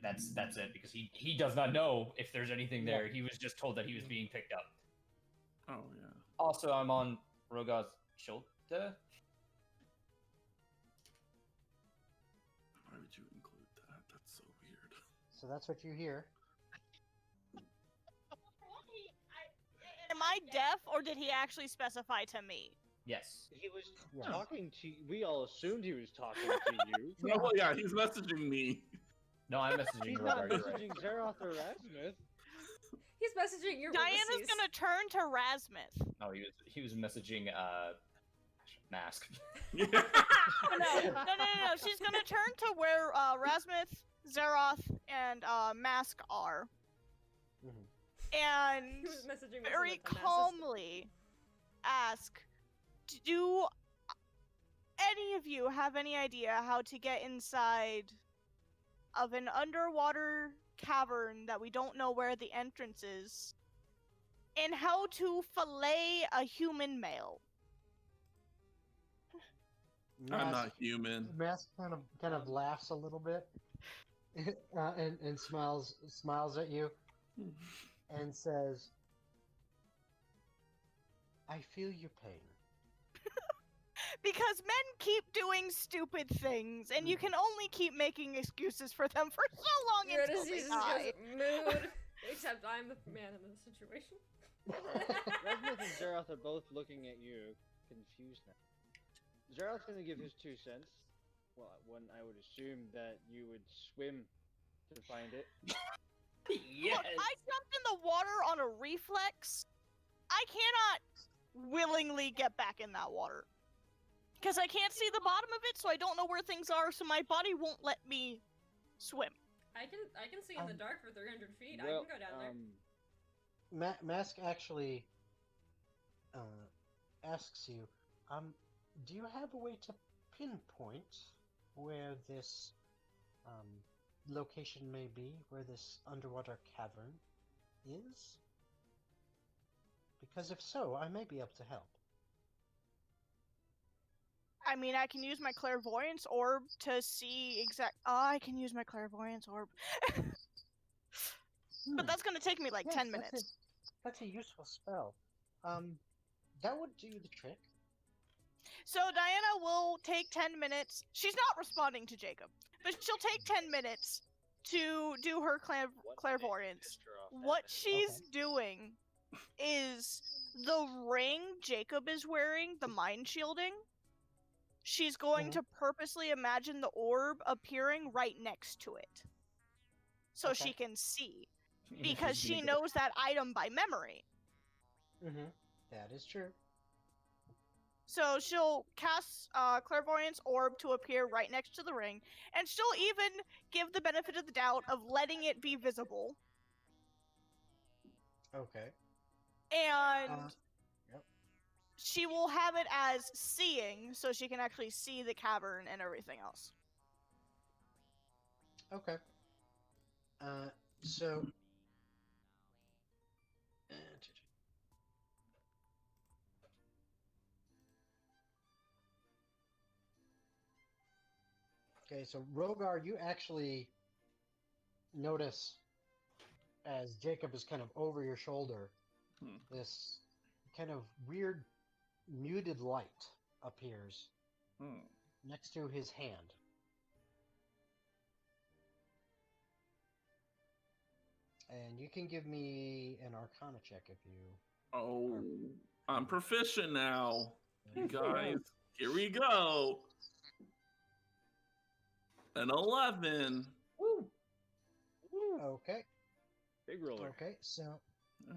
That's it, because he does not know if there's anything there. He was just told that he was being picked up. Oh yeah. Also, I'm on Rhogar's shoulder. Why would you include that? That's so weird. So that's what you hear. Am I deaf, or did he actually specify to me? Yes. He was Yeah. talking to you. We all assumed he was talking to you. Oh well, yeah, he's messaging me. No, I'm messaging He's not Rhogar. You're right. messaging Zeroth or Rasmuth. he's messaging your Diana's Ulysses. gonna turn to Rasmuth. Oh, he was messaging Mask. Yeah. No. She's gonna turn to where Rasmuth, Zeroth, and Mask are, Mhm. and He was messaging very with the masses. calmly ask, do any of you have any idea how to get inside of an underwater cavern that we don't know where the entrance is, and how to fillet a human male? I'm Mask- not human. Mask kind of laughs a little bit, and smiles at you, and says, I feel your pain. Because men keep doing stupid things, and you can only keep making excuses for them for so long until they Eurydice die. goes, mood. Except I'm the man in this situation. Resmith and Zeroth are both looking at you, confused now. Zeroth's gonna give his 2 cents. Well, when I would assume that you would swim to find it. Yes. Look, I jumped in the water on a reflex. I cannot willingly get back in that water. Because I can't see the bottom of it, so I don't know where things are, so my body won't let me swim. I can see in the dark for 300 feet. Well, I can go down there. Mask actually asks you, do you have a way to pinpoint where this location may be, where this underwater cavern is? Because if so, I may be able to help. I mean, I can use my clairvoyance orb to see exact. I can use my clairvoyance orb. But that's gonna take me like Yes, 10 minutes. That's a useful spell. That would do the trick. So Diana will take 10 minutes. She's not responding to Jacob, but she'll take 10 minutes to do her clairvoyance. What she's doing is the ring Jacob is wearing, the mind shielding. She's going to purposely imagine the orb appearing right next to it. So she can see. Because she knows that item by memory. That is true. So she'll cast Clairvoyance Orb to appear right next to the ring, and she'll even give the benefit of the doubt of letting it be visible. Okay. And Yep. she will have it as seeing, so she can actually see the cavern and everything else. Okay. So... Okay, so Rhogar, you actually notice as Jacob is kind of over your shoulder, this kind of weird muted light appears next to his hand. And you can give me an Arcana check if you... Oh, I'm proficient now. You guys, here we go. An 11. Woo. Okay. Big roller. Okay, so Yeah,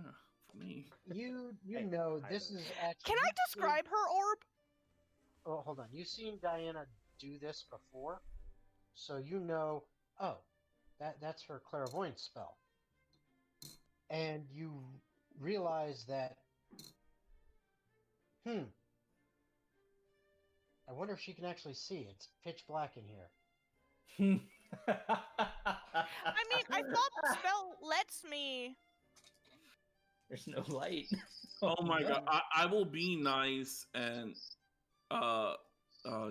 for me. you Hey, know hi this there. is actually... Can I describe her orb? Oh, hold on. You've seen Diana do this before, so you know. Oh, that's her clairvoyance spell, and you realize that. I wonder if she can actually see. It's pitch black in here. I mean, I thought the spell lets me. There's no light. Oh my god. I will be nice and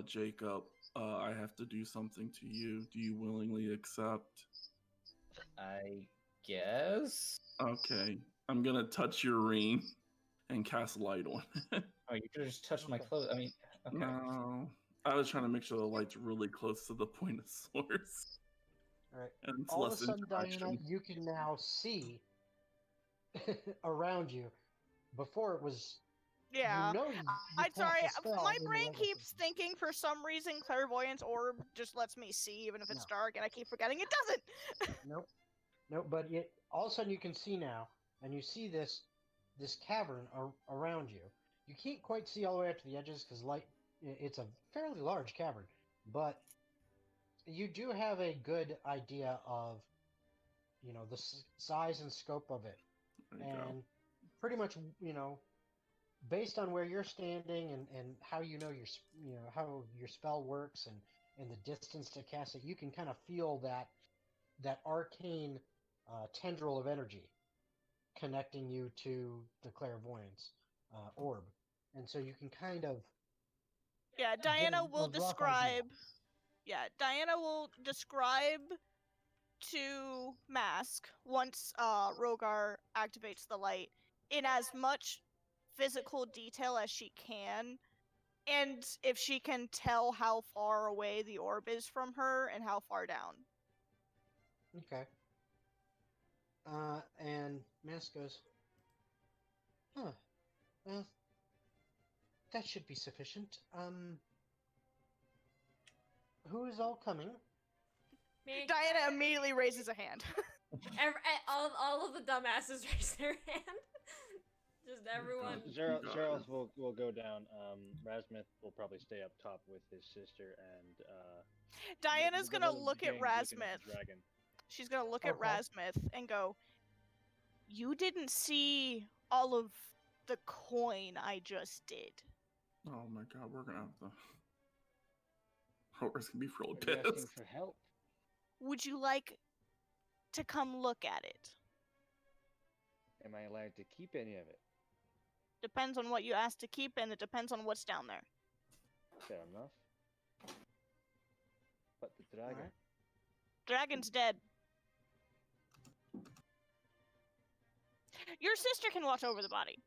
Jacob, I have to do something to you. Do you willingly accept? I guess. Okay. I'm gonna touch your ring and cast light on it. Oh, you could have just touched my clothes. I mean, okay. No. I was trying to make sure the light's really close to the point of source. All right. And it's All of a less sudden, Diana, interaction. you can now see around you. Before it was... Yeah. You know I'm sorry, cast a spell my in the brain level keeps system. thinking for some reason clairvoyance orb just lets me see even if it's No. dark, and I keep forgetting it doesn't. Nope, but all of a sudden you can see now, and you see this cavern around you. You can't quite see all the way up to the edges because it's a fairly large cavern, but you do have a good idea of, the size and scope of it, There you go. and pretty much, based on where you're standing and how how your spell works and the distance to cast it, you can kind of feel that arcane tendril of energy connecting you to the clairvoyance orb, and so you can kind of Yeah, get Diana a will rough idea. describe. Yeah, Diana will describe to Mask once Rhogar activates the light in as much physical detail as she can. And if she can tell how far away the orb is from her and how far down. Okay. And Mask goes, huh, well, that should be sufficient. Who is all coming? Me. Diana immediately raises a hand. All of the dumbasses raise their hand. Just everyone. Zeroth will go down. Razmith will probably stay up top with his sister, and Diana's the gonna little look at gang looking at Razmith. the dragon. She's gonna look at Okay. Razmith and go, "You didn't see all of the coin I just did." Oh my god, we're gonna have to. Rogar's gonna be really Are you asking pissed. for help? Would you like to come look at it? Am I allowed to keep any of it? Depends on what you ask to keep, and it depends on what's down there. Fair enough. But the dragon. Alright. Dragon's dead. Your sister can watch over the body.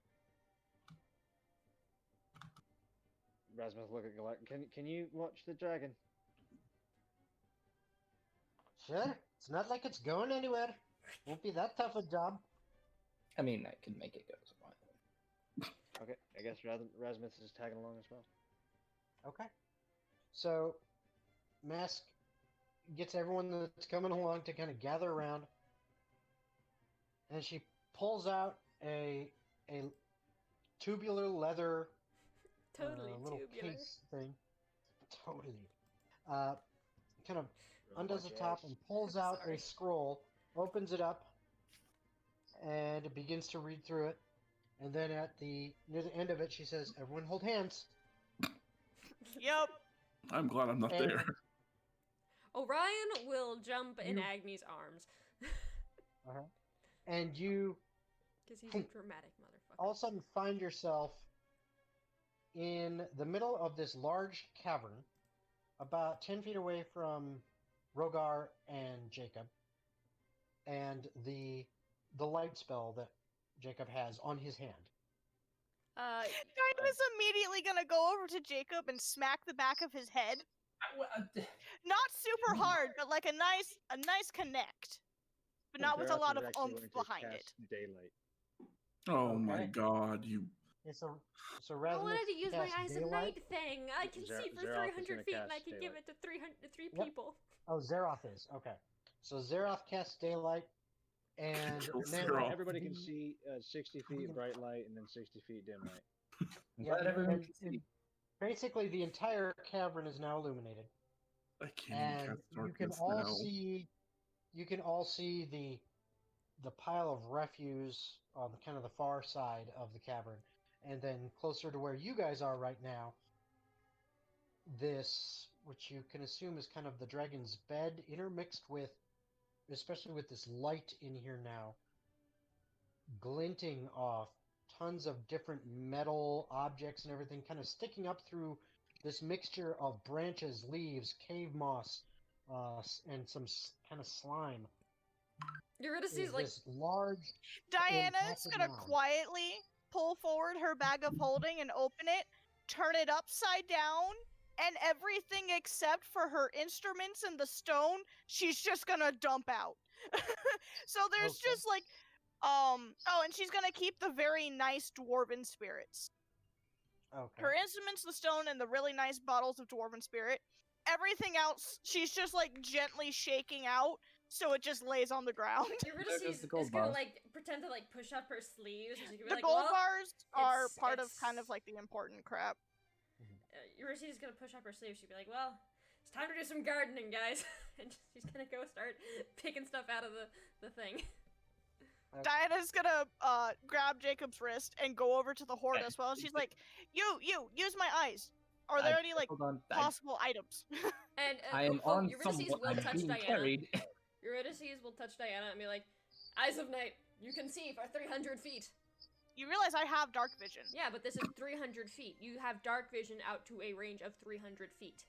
Razmith look at Galak. Can you watch the dragon? Sure. It's not like it's going anywhere. Won't be that tough a job. I mean, I can make it go. So fine. Okay, I guess Razmith is tagging along as well. Okay. So, Mask gets everyone that's coming along to kind of gather around, and she pulls out a tubular leather Totally little tubular. case thing. Totally. Kind of undoes the top and pulls out Sorry. a scroll, opens it up, and it begins to read through it. And then near the end of it, she says, "Everyone hold hands." Yep. I'm glad I'm not And- there. Orion will jump in You- Agni's arms. And you Because he's a dramatic motherfucker. all of a sudden find yourself in the middle of this large cavern, about 10 feet away from Rhogar and Jacob, and the light spell that Jacob has on his hand. Diana's immediately gonna go over to Jacob and smack the back of his head. Not super hard, but like a nice connect. But not with a Zeroth lot is of actually oomph going to behind it. cast Daylight. Oh my Okay. god, you. Yeah, so I Rasmus wanted to use my casts eyes of daylight. night thing. I can see for Zeroth is 300 gonna feet and I cast can give daylight. it to three Yep. people. Oh, Zeroth is. Okay. So Zeroth casts daylight, and Kill now Zeroth. Everybody can the- see 60 feet bright light and then 60 feet dim light. I'm Yeah, glad everyone and- can see. and basically the entire cavern is now illuminated, I can't even and cast you can darkness all now. see the pile of refuse on the kind of the far side of the cavern, and then closer to where you guys are right now, this, which you can assume is kind of the dragon's bed, intermixed with, especially with this light in here now, glinting off tons of different metal objects and everything, kind of sticking up through this mixture of branches, leaves, cave moss, and some kind of slime. Eurydice Is like, this large? Diana's Impacted gonna mound. quietly pull forward her bag of holding and open it, turn it upside down, and everything except for her instruments and the stone, she's just gonna dump out. So there's Okay. just like, and she's gonna keep the very nice dwarven spirits. Okay. Her instruments, the stone, and the really nice bottles of dwarven spirit. Everything else, she's just like gently shaking out, so it just lays on the ground. Eurydice goes is the gold gonna bars. like pretend to like push up her sleeves. And she can be The like, gold well, bars are it's- part of it's- kind of like the important crap. Eurydice is gonna push up her sleeves. She'd be like, well, it's time to do some gardening, guys. And she's gonna go start picking stuff out of the thing. Diana's gonna grab Jacob's wrist and go over to the horde as well. She's like, "You, use my eyes. Are there any like Hold on. possible items?" And I am on Eurydice someone. will I'm touch being Diana. carried. Eurydice will touch Diana and be like, eyes of night, you can see for 300 feet. You realize I have dark vision. Yeah, but this is 300 feet. You have dark vision out to a range of 300 feet.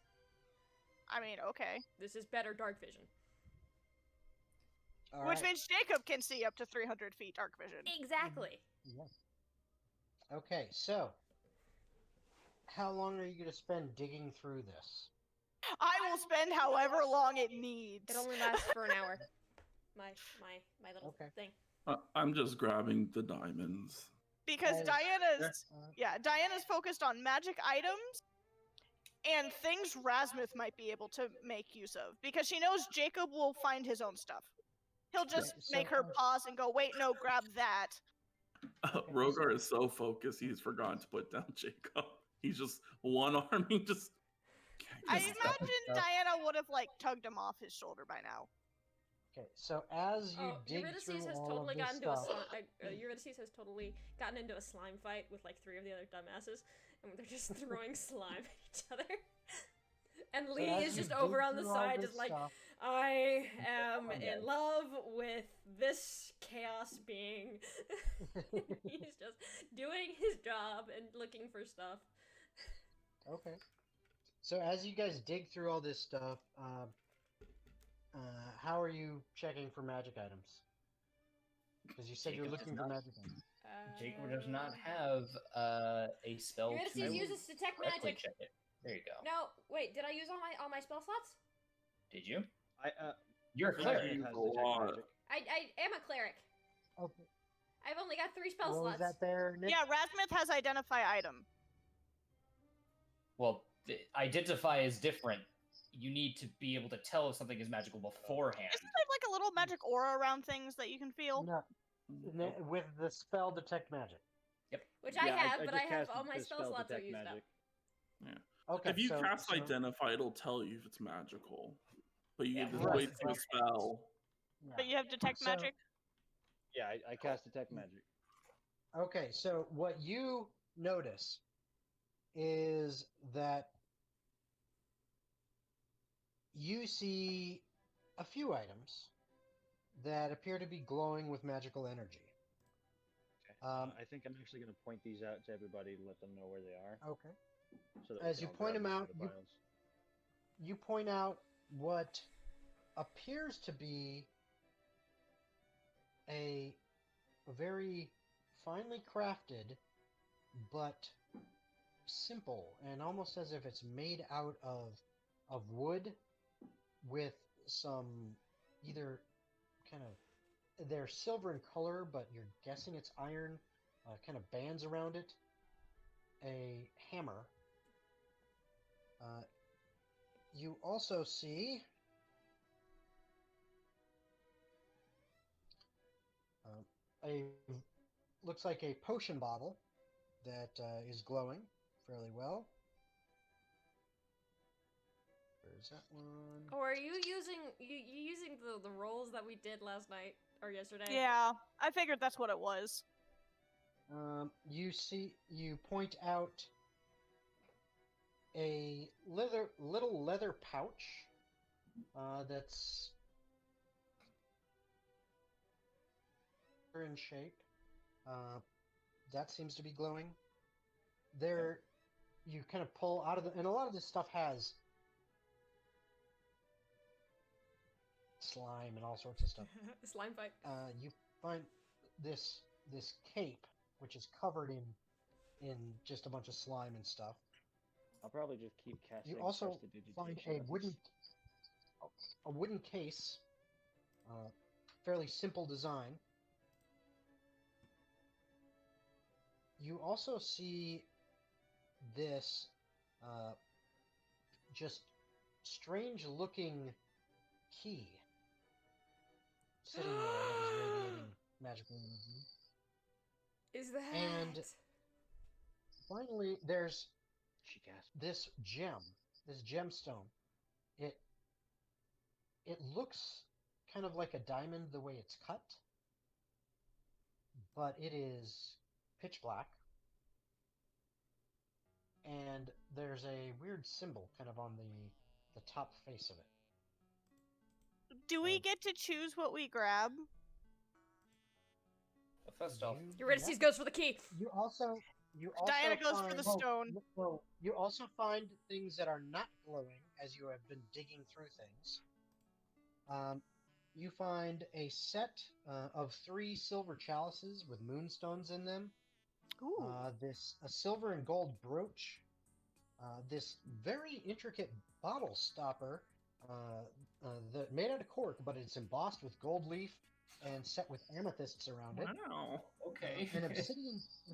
I mean, okay. This is better dark vision. All Which right. means Jacob can see up to 300 feet dark vision. Exactly. Yes. Okay, so how long are you going to spend digging through this? I will spend however long it needs. It only lasts for an hour. My little Okay. thing. I'm just grabbing the diamonds. Because As- Diana's focused on magic items and things Rasmuth might be able to make use of. Because she knows Jacob will find his own stuff. He'll just Okay, so make her as- pause and go, wait, no, grab that. Okay, Rhogar is so focused, he's forgotten to put down Jacob. He's just one arming, just. I Just imagine stuff. Diana would have like tugged him off his shoulder by now. Okay, so as you dig Eurydice through has all totally of this gotten into a stuff, Eurydice has totally gotten into a slime fight with like 3 of the other dumbasses, and they're just throwing slime at each other. And so Lee as is you just dig over on the through all side, this just like, stuff- I am Okay. in love with this chaos being. He's just doing his job and looking for stuff. Okay. So as you guys dig through all this stuff, how are you checking for magic items? Because you said you're Jacob looking does for not- magic items. Jacob does not have a spell Eurydice to uses detect correctly magic. check it. There you go. No, wait, did I use all my spell slots? Did you? I You're a cleric. Rasmuth has A detect lot. magic. I am a cleric. Okay. I've only got 3 spell What was slots. that there, Nick? Yeah, Rasmuth has identify item. Well, identify is different. You need to be able to tell if something is magical beforehand. Isn't there like a little magic aura around things that you can feel? No, with the spell detect magic. Which I have, but I just have casted all my the spell slots are detect used magic. Okay. If you so, cast so, Identify, it'll tell you if it's magical. But you Yeah, have to right. wait for the spell. yeah. But you have detect So- magic? Yeah, I cast detect magic. Okay, so what you notice is that you see a few items that appear to be glowing with magical energy. Okay. Um, I think I'm actually going to point these out to everybody to let them know where they are. Okay. So that As we you can all point grab them them out, from the piles. You point out what appears to be a very finely crafted but simple and almost as if it's made out of wood with some either kind of they're silver in color but you're guessing it's iron kind of bands around it, a hammer. You also see a looks like a potion bottle that is glowing fairly well. Where's that one? Oh, are you using the rolls that we did last night or yesterday? Yeah, I figured that's what it was. You point out a little leather pouch that's in shape. That seems to be glowing. There, you kind of pull out of the, and a lot of this stuff has slime and all sorts of stuff. Slime fight. You find this cape, which is covered in just a bunch of slime and stuff. I'll probably just keep casting. You also find prestidigitation a wooden case, fairly simple design. You also see this just strange looking key sitting there that is radiating magical energy. Is that? And finally, there's She gasped. this gemstone. It looks kind of like a diamond the way it's cut, but it is pitch black. And there's a weird symbol kind of on the top face of it. Do we get to choose what we grab? First off, Eurydice yeah. goes for the key. You also Diana goes for find, the stone. Well, you also find things that are not glowing as you have been digging through things. You find a set of 3 silver chalices with moonstones in them, Ooh. This a silver and gold brooch, this very intricate bottle stopper that made out of cork, but it's embossed with gold leaf and set with amethysts around it. Wow. Okay. An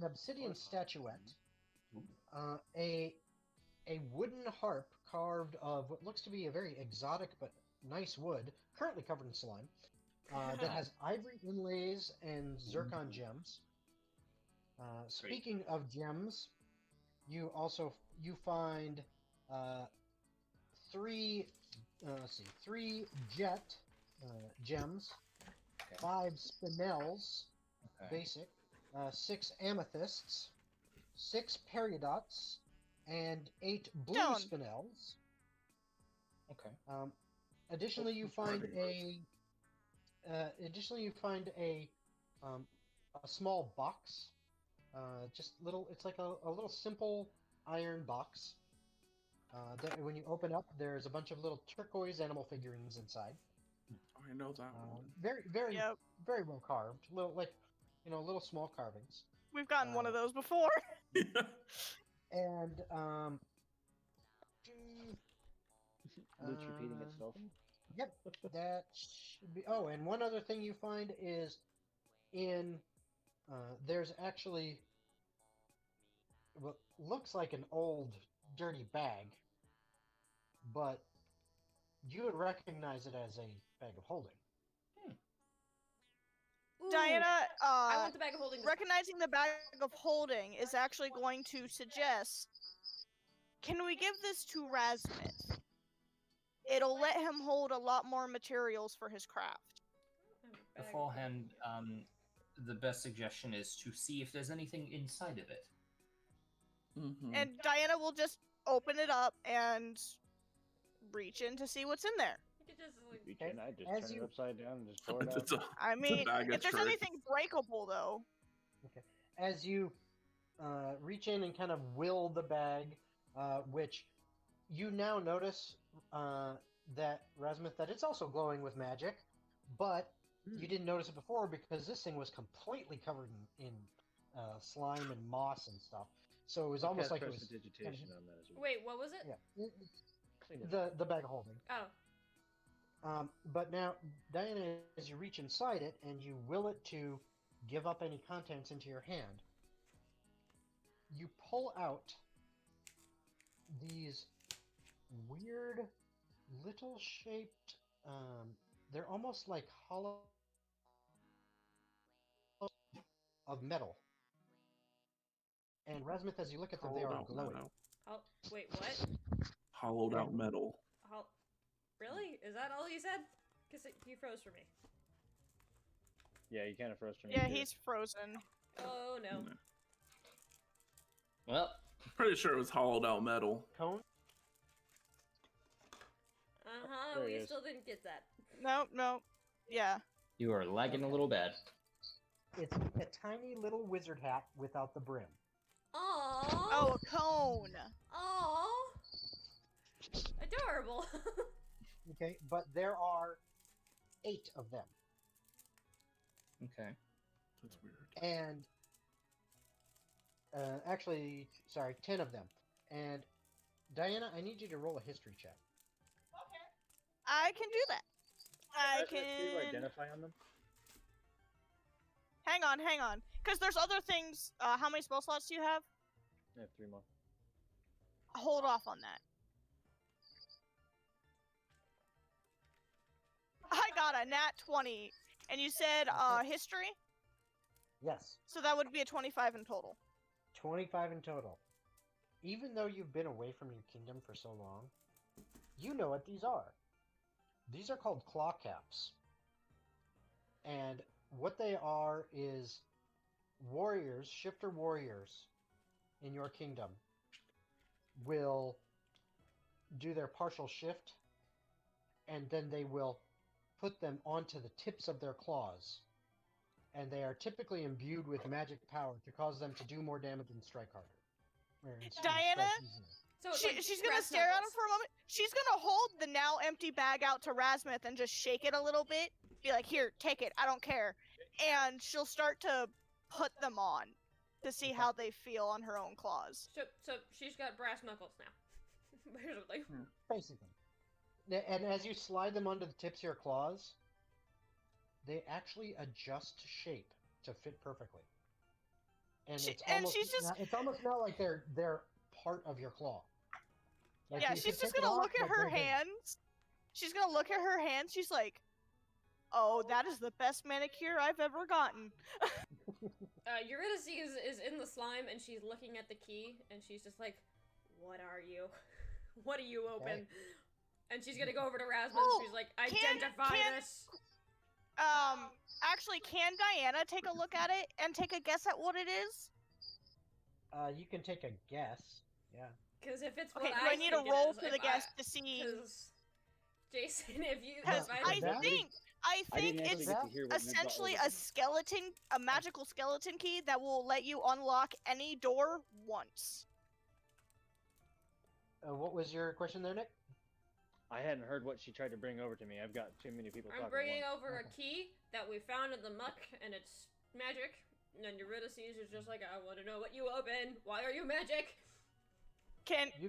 obsidian statuette, a wooden harp carved of what looks to be a very exotic but nice wood, currently covered in slime, that has ivory inlays and zircon gems. Speaking of gems, you find three three jet gems, Okay. 5 spinels, Okay. basic, 6 amethysts, 6 peridots, and 8 blue Stone. spinels. Okay. Additionally, you find a small box, just little. It's like a little simple iron box. That when you open up, there's a bunch of little turquoise animal figurines inside. I know that one. Very Yep. very well carved. Little small carvings. We've gotten one of those before. And Loot repeating itself. Yep, that should be. Oh, and one other thing you find is there's actually what looks like an old dirty bag, but you would recognize it as a bag of holding. Ooh, Diana, I want the bag of holding. recognizing the bag of holding is actually going to suggest, can we give this to Razmith? It'll let him hold a lot more materials for his craft. Beforehand, the best suggestion is to see if there's anything inside of it. Mm-hmm. And Diana will just open it up and reach in to see what's in there. You could just like, You can I just As turn you- it upside down and just pour it out. It's a, I mean, bag of if there's tricks. anything breakable, though. Okay. As you reach in and kind of will the bag, which you now notice that Razmith, that it's also glowing with magic, but you didn't notice it before because this thing was completely covered in slime and moss and stuff. So it was almost like it was prestidigitation on that as well. wait, what was it? yeah, Clean it up. the bag of holding. Oh, But now, Diana, as you reach inside it and you will it to give up any contents into your hand, you pull out these weird little shaped, they're almost like hollow of metal. And Razmith, as you look at them, they hollowed are out glowing. metal. oh, wait, what? Hollowed out metal. How? Really? Is that all you said? Because he froze for me. Yeah, you kind of froze from Yeah, me, too. he's frozen. Oh no. Well, Pretty sure it was hollowed out metal. Cone? There he We is. still didn't get that. No. Yeah. you are lagging a little bad. It's a tiny little wizard hat without the brim. Aww. Oh, a cone. Aww. Adorable. Okay, but there are 8 of them. Okay. That's weird. And actually, sorry, 10 of them. And Diana, I need you to roll a history check. I can do that. I Does it do can. identify on them? Hang on. Because there's other things. How many spell slots do you have? I have 3 more. Hold off on that. I got a nat 20. And you said history? Yes, So that would be a 25 in total. 25 in total. Even though you've been away from your kingdom for so long, you know what these are. These are called claw caps. And what they are is warriors, shifter warriors in your kingdom will do their partial shift, and then they will put them onto the tips of their claws. And they are typically imbued with magic power to cause them to do more damage and strike harder. Diana? So it's like She's gonna brass stare at him knuckles. for a moment. She's gonna hold the now empty bag out to Razmith and just shake it a little bit. Be like, here, take it. I don't care. And she'll start to put them on. to see how they feel on her own claws. So she's got brass knuckles now. Basically. Basically. And as you slide them onto the tips of your claws, they actually adjust to shape to fit perfectly. And it's almost not like they're part of your claw. Like Yeah, you she's can just take it gonna off, look at but her they're there. hands. She's gonna look at her hands. She's like, "Oh, that is the best manicure I've ever gotten." Eurydice is in the slime and she's looking at the key and she's just like, "What are you? What do you open?" Okay. And she's gonna go over to Rasmus Oh, and she's like, "Identify this." Actually, can Diana take a look at it and take a guess at what it is? You can take a guess. Yeah. Because if it's Okay, what do I need to think it roll is, for the if guess I- to see? Because Jason, if you, Because if I that- think I didn't actually it's get to hear what you brought essentially over a to me. skeleton, a magical skeleton key that will let you unlock any door once. What was your question there, Nick? I hadn't heard what she tried to bring over to me. I've got too many people I'm talking bringing at once. over a key that we found in the muck, and it's magic. And Eurydice is just like, "I want to know what you open. Why are you magic?" You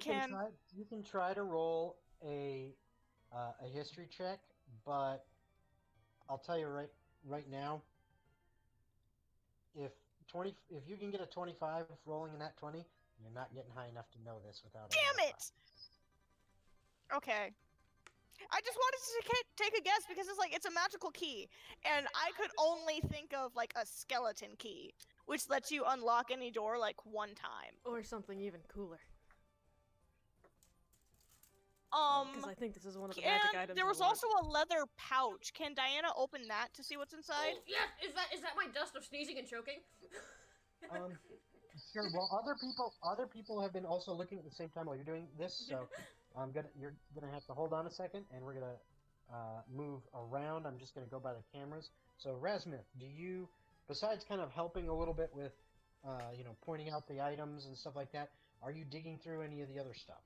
can try to roll a history check, but I'll tell you right now, if you can get a 25 rolling in that 20, you're not getting high enough to know this without. Damn it! Okay. I just wanted to take a guess because it's like it's a magical key, and I could only think of like a skeleton key, which lets you unlock any door like one time. Or something even cooler. Because I think this is one of the magic And items. there was I want. also a leather pouch. Can Diana open that to see what's inside? Oh, yeah, is that my dust of sneezing and choking? Sure. Well, other people have been also looking at the same time while you're doing this, so you're gonna have to hold on a second, and we're gonna move around. I'm just gonna go by the cameras. So, Rasmith, do you, besides kind of helping a little bit with, pointing out the items and stuff like that, are you digging through any of the other stuff?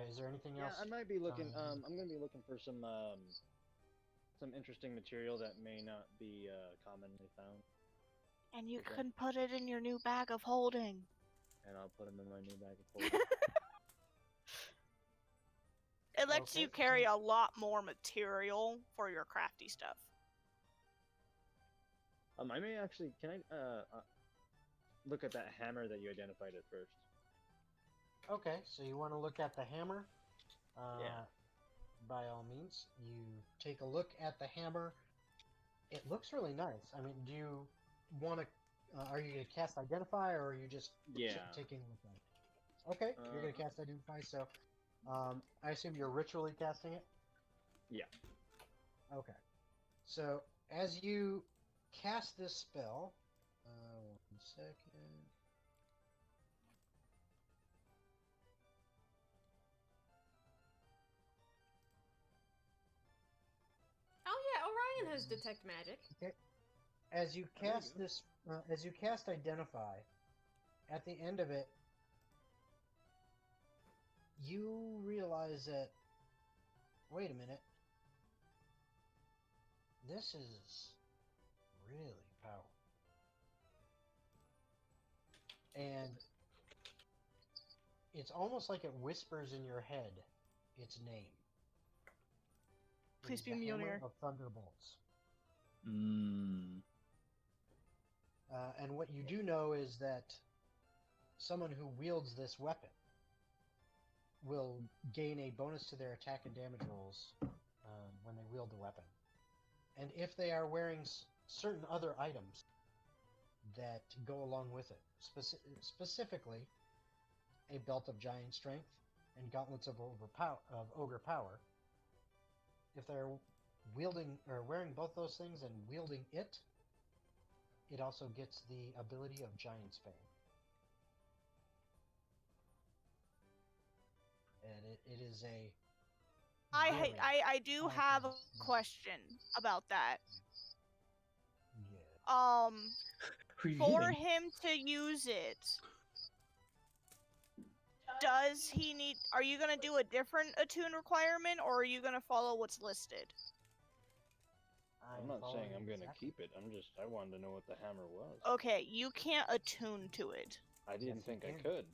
Is there anything Yeah, else? I might be looking. I'm going to be looking for some interesting material that may not be commonly found, And you Okay. can put it in your new bag of holding. and I'll put them in my new bag of holding. It lets you Okay. carry a lot more material for your crafty stuff. I may actually. Can I look at that hammer that you identified at first? Okay, so you want to look at the hammer? Yeah. By all means, you take a look at the hammer. It looks really nice. I mean, do you want to? Are you going to cast Identify, or are you just Yeah. taking a look at it? Okay, you're going to cast Identify. So, I assume you're ritually casting it. Yeah. Okay. So as you cast this spell, 1 second. Oh yeah, Orion has detect magic. As you There you cast go. this, as you cast Identify, at the end of it, you realize that, wait a minute, this is really powerful. And it's almost like it whispers in your head its name. It Please is be the Hammer Mjolnir. of Thunderbolts. And what you do know is that someone who wields this weapon will gain a bonus to their attack and damage rolls when they wield the weapon. And if they are wearing certain other items that go along with it, specifically a belt of giant strength and gauntlets of ogre power, if they're wielding or wearing both those things and wielding it, it also gets the ability of Giant's Bane. And it is a very I do have a powerful weapon. question about that. Yeah. For him to use it, does he need? Are you gonna do a different attune requirement, or are you gonna follow what's listed? I I'm not saying following I'm gonna exactly. keep it. I wanted to know what the hammer was. Okay, you can't attune to it. I didn't Yes, you think I can. could.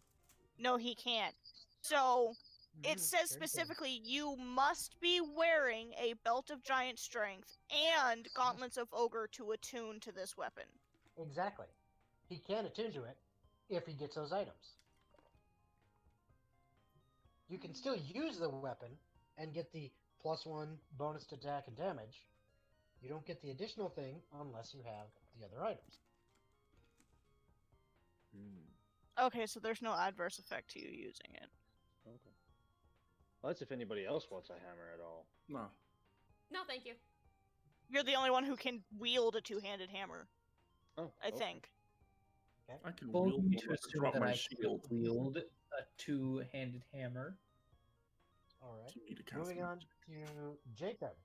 No, he can't. So it Mhm, says sure you can. specifically you must be wearing a belt of giant strength and gauntlets of ogre to attune to this weapon. Exactly. He can attune to it if he gets those items. You can still use the weapon and get the +1 bonus to attack and damage. You don't get the additional thing unless you have the other items. Okay, so there's no adverse effect to you using it. Okay. Well, that's if anybody else wants a hammer at all. No. No, thank you. You're the only one who can wield a two-handed hammer, Oh, I okay. think. I can Bold wield me one to with assume drop that my I shield. can wield a two-handed hammer. All right. You need to cast Moving on magic. to Jacob.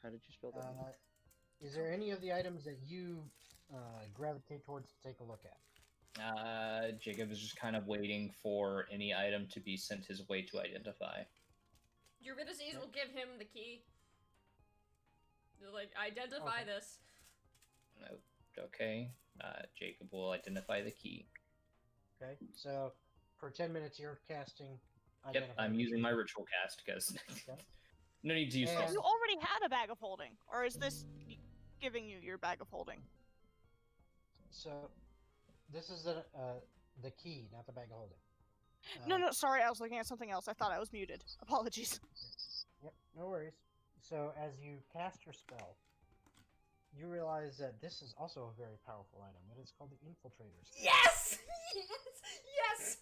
How did you spell that? Is there any of the items that you gravitate towards to take a look at? Jacob is just kind of waiting for any item to be sent his way to identify. Eurydice will give him the key. They're like, identify Okay. this. Nope. Okay. Jacob will identify the key. Okay. So for 10 minutes, you're casting. Yep, Identify I'm Ritual. using my ritual cast because Okay. no need to use And- spells. You already had a bag of holding, or is this giving you your bag of holding? So this is the key, not the bag of holding. No, sorry, I was looking at something else. I thought I was muted. Apologies. Yep, no worries. So as you cast your spell, you realize that this is also a very powerful item. It is called the Infiltrator's Key. Yes! Yes!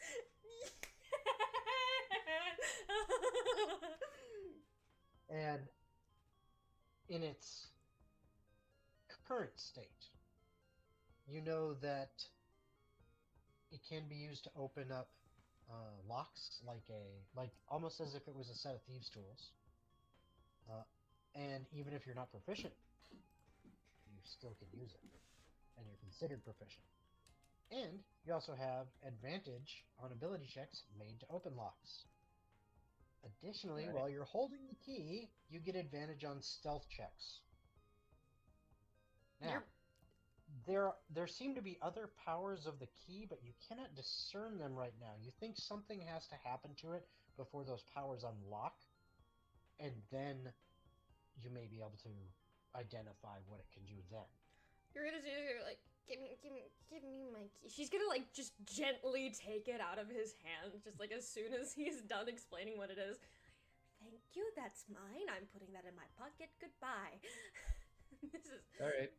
And in its current state, you know that it can be used to open up locks, like almost as if it was a set of thieves' tools. And even if you're not proficient, you still can use it, and you're considered proficient. And you also have advantage on ability checks made to open locks. Additionally, Right. while you're holding the key, you get advantage on stealth checks. Now, there seem to be other powers of the key, but you cannot discern them right now. You think something has to happen to it before those powers unlock, and then you may be able to identify what it can do then. Eurydice is like, give me my key. She's gonna like just gently take it out of his hand, just like as soon as he's done explaining what it is. Thank you, that's mine. I'm putting that in my pocket. Goodbye. This is. All right.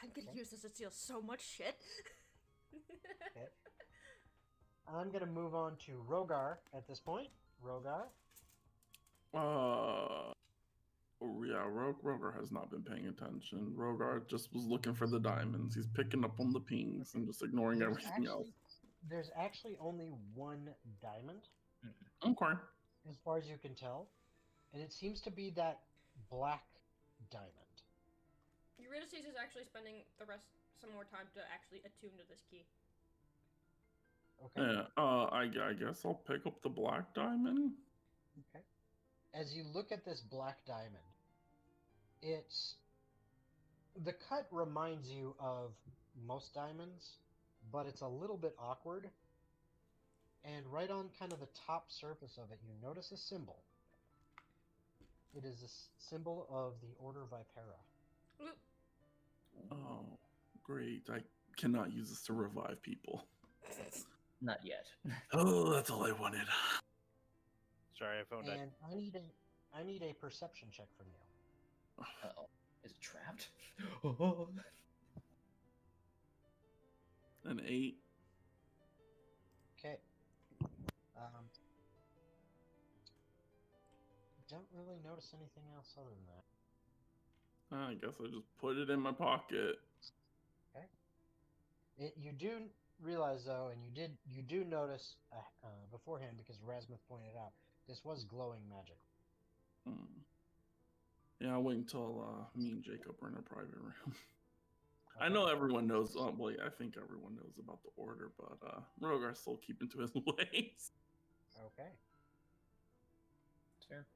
I'm gonna use this to steal so much shit. Okay. I'm gonna move on to Rhogar at this point. Rhogar. Yeah, Rhogar has not been paying attention. Rhogar just was looking for the diamonds. He's picking up on the pings and just ignoring everything else. There's actually only one diamond, Okay. as far as you can tell, and it seems to be that black diamond. Eurydice is actually spending some more time to actually attune to this key. Okay. Yeah. I guess I'll pick up the black diamond. Okay. As you look at this black diamond, the cut reminds you of most diamonds, but it's a little bit awkward. And right on kind of the top surface of it, you notice a symbol. It is a symbol of the Order Vipera. Oop. Oh, great. I cannot use this to revive people. Not yet. Oh, that's all I wanted. Sorry, I phoned And I need a perception check from you. Uh-oh. Is it trapped? An 8. Okay. Don't really notice anything else other than that. I guess I just put it in my pocket. You do realize though, and you do notice beforehand because Rasmuth pointed out this was glowing magic. Yeah, I'll wait until me and Jacob are in a private room. I know everyone knows. Well, I think everyone knows about the order, but Rhogar's still keeping to his ways. Okay. It's fair.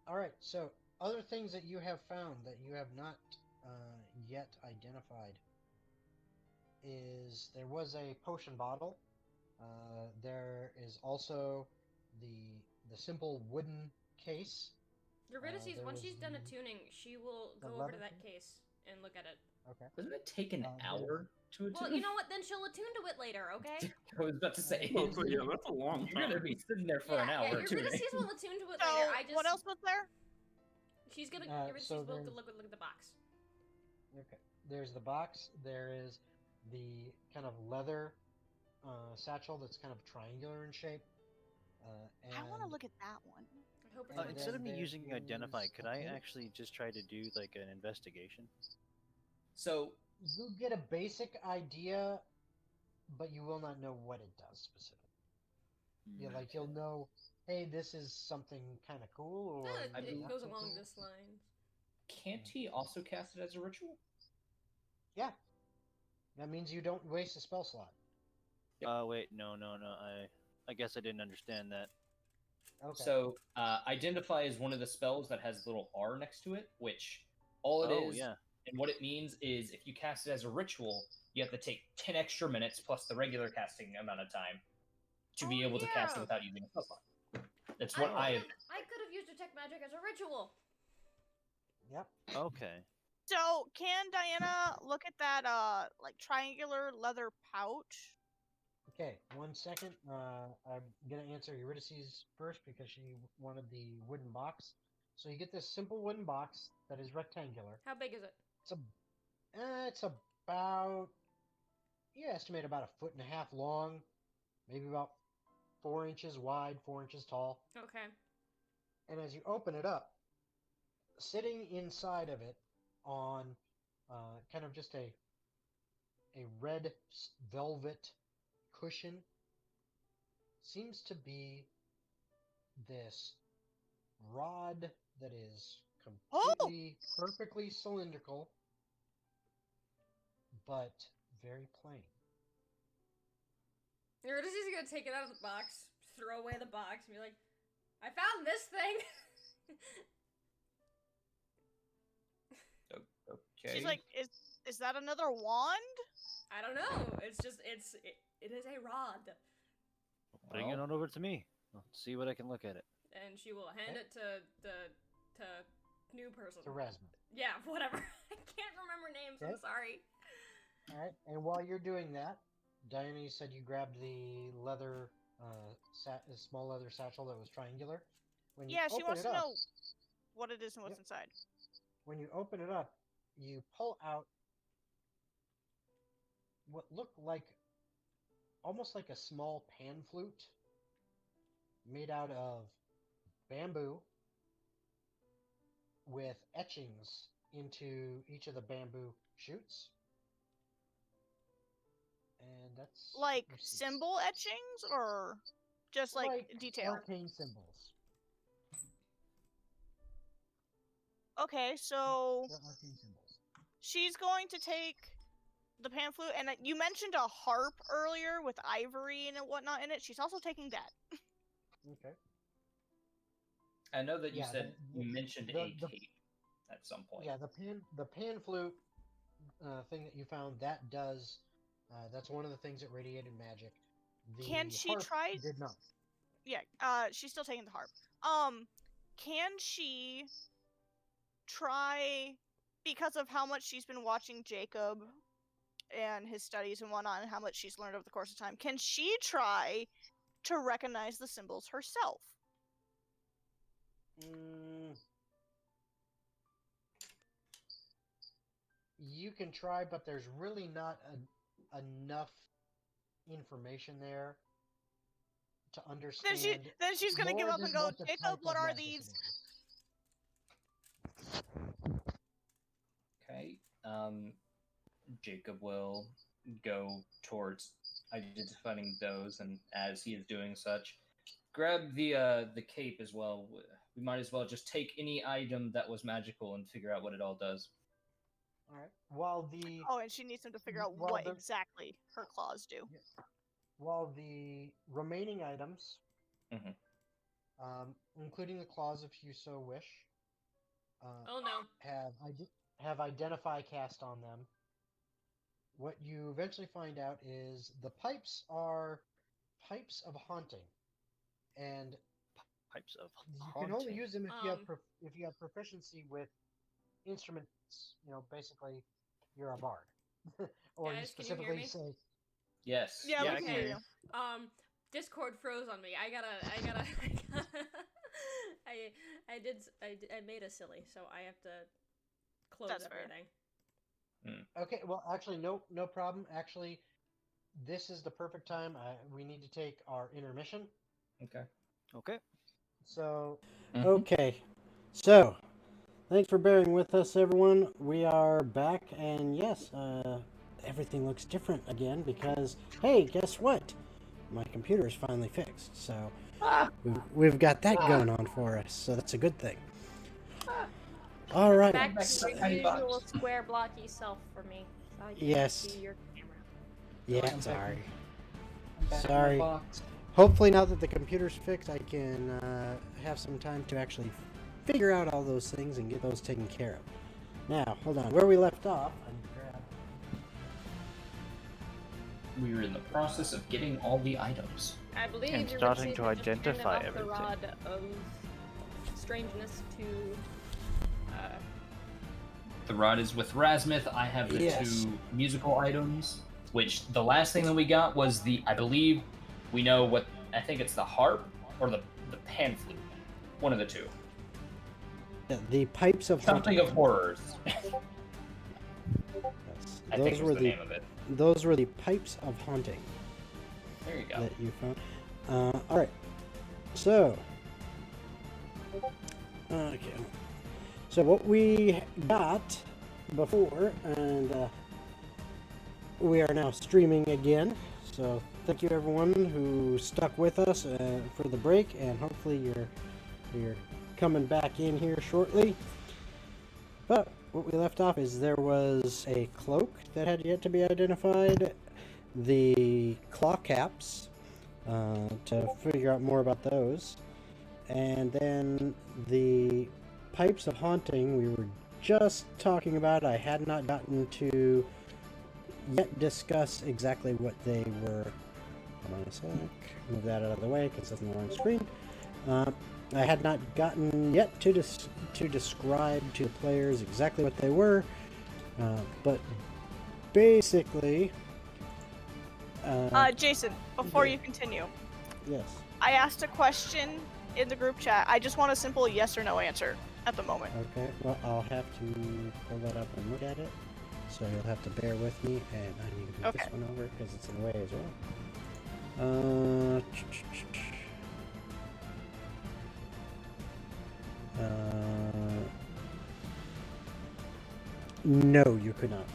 All right. So other things that you have found that you have not yet identified is there was a potion bottle. There is also the simple wooden case. Eurydice, there once was she's done attuning, she will the go over to leather that case? case and look at it. Okay. Doesn't it take an there's- hour to attune? Well, you know what? Then she'll attune to it later, okay? I was about to say, Oh, so yeah, that's a long you're gonna time. be sitting there for an hour yeah, tuning. Eurydice will attune to it So, later. I just what else was there? She's gonna Eurydice so will go there's- look at the box. Okay. There's the box. There is the kind of leather satchel that's kind of triangular in shape. I want to and look at that one. I hope it's And like Instead of me there using identify, is could a I tape. actually just try to do like an investigation? So, You'll get a basic idea, but you will not know what it does specifically. Yeah, like you'll know, hey, this is something kind of cool, or Yeah, maybe it not goes so along cool. this line. can't he also cast it as a ritual? Yeah, that means you don't waste a spell slot. Yep. Wait, no. I guess I didn't understand that. Okay. So, identify is one of the spells that has a little R next to it, which all it is, yeah. and what it means is if you cast it as a ritual, you have to take 10 extra minutes plus the regular casting amount of time to be Oh, able to cast it yeah. without using a spell slot. That's what I have. I could have used detect magic as a ritual. Yep. Okay. So, can Diana look at that like triangular leather pouch? Okay, 1 second. I'm gonna answer Eurydice's first because she wanted the wooden box. So you get this simple wooden box that is rectangular. How big is it? It's about, you estimate about 1.5 feet long, maybe about 4 inches wide, 4 inches tall. Okay. And as you open it up, sitting inside of it on kind of just a red velvet cushion seems to be this rod that is completely perfectly cylindrical but very plain. Eurydice is gonna take it out of the box, throw away the box, and be like, I found this thing! Okay. She's like, is that another wand? I don't know. It is a rod. Bring it on over to me. I'll see what I can look at it. And she will hand it to new person. To Rasmus. Yeah, whatever. I can't remember names, I'm Okay. sorry. All right, and while you're doing that, Diana, you said you grabbed the leather, small leather satchel that was triangular. When you Yeah, she open wants it to up, know what it is and what's Yep. inside. when you open it up, you pull out what looked like almost like a small pan flute made out of bamboo with etchings into each of the bamboo shoots. And that's what Like you see. symbol etchings or just like detail? Arcane symbols. Okay, so They're arcane symbols. she's going to take the pan flute, and you mentioned a harp earlier with ivory and whatnot in it. She's also taking that. Okay. I know that you Yeah, said the- you mentioned the- a the- cape at some point. Yeah, the pan flute thing that you found that does that's one of the things that radiated magic. The Can she harp try- Did not. Yeah, she's still taking the harp. Can she try, because of how much she's been watching Jacob and his studies and whatnot, and how much she's learned over the course of time, can she try to recognize the symbols herself? You can try, but there's really not enough information there to understand. Then she's gonna give more up and than go, what the Jacob, type what of are necklace these? it is. Okay. Jacob will go towards identifying those, and as he is doing such, grab the cape as well. We might as well just take any item that was magical and figure out what it all does. All right. While the Oh, and she needs him to figure out Well, what the- exactly her claws do. remaining items, Mhm. including the claws if you so wish, Oh no. have identify cast on them. What you eventually find out is the pipes are pipes of haunting, and Pipes of you can only haunting. use them Um, if you have proficiency with instruments. Basically, you're a bard, or you Guys, can you hear specifically me? say Yes. Yeah, Yeah, we I can can hear hear you. Um, Discord froze on me. I gotta, I made a silly, so I have to close That's fair. everything. Okay, well, actually, no problem. Actually, this is the perfect time. We need to take our intermission. Okay. Okay. So, Mhm. okay. So, thanks for bearing with us, everyone. We are back, and yes, everything looks different again because, hey, guess what? My computer is finally fixed. So, we've got that going on for us. So, that's a good thing. All right. Back to Back your to usual box. square blocky self for me. So I can Yes. see your camera. Yeah, I'm sorry. back in Sorry. the box. Hopefully, now that the computer's fixed, I can have some time to actually figure out all those things and get those taken care of. Now, hold on. Where we left off, I need to grab. We were in the process of getting all the items. I believe And you're starting gonna to say that just identify handed off the everything. rod of strangeness to. The rod is with Razmith. I have the Yes. 2 musical items, which the last thing that we got was I believe we know what, I think it's the harp or the pan flute. One of the 2. The pipes of Something haunting. of horrors. Yes. I think was the name of it. Those were the pipes of haunting There you go. that you found. All right. So, okay. So what we got before, and we are now streaming again. So thank you everyone who stuck with us for the break, and hopefully you're coming back in here shortly. But what we left off is there was a cloak that had yet to be identified, the claw caps, to figure out more about those, and then the pipes of haunting we were just talking about. I had not gotten to yet discuss exactly what they were. Hold on a sec. Move that out of the way because it's on the wrong screen. I had not gotten yet to describe to the players exactly what they were, but basically, Jason, before okay. you continue, yes. I asked a question in the group chat. I just want a simple yes or no answer at the moment. Okay, well, I'll have to pull that up and look at it, so you'll have to bear with me, and I need to move this Okay. one over because it's in the way as well. No, you could not.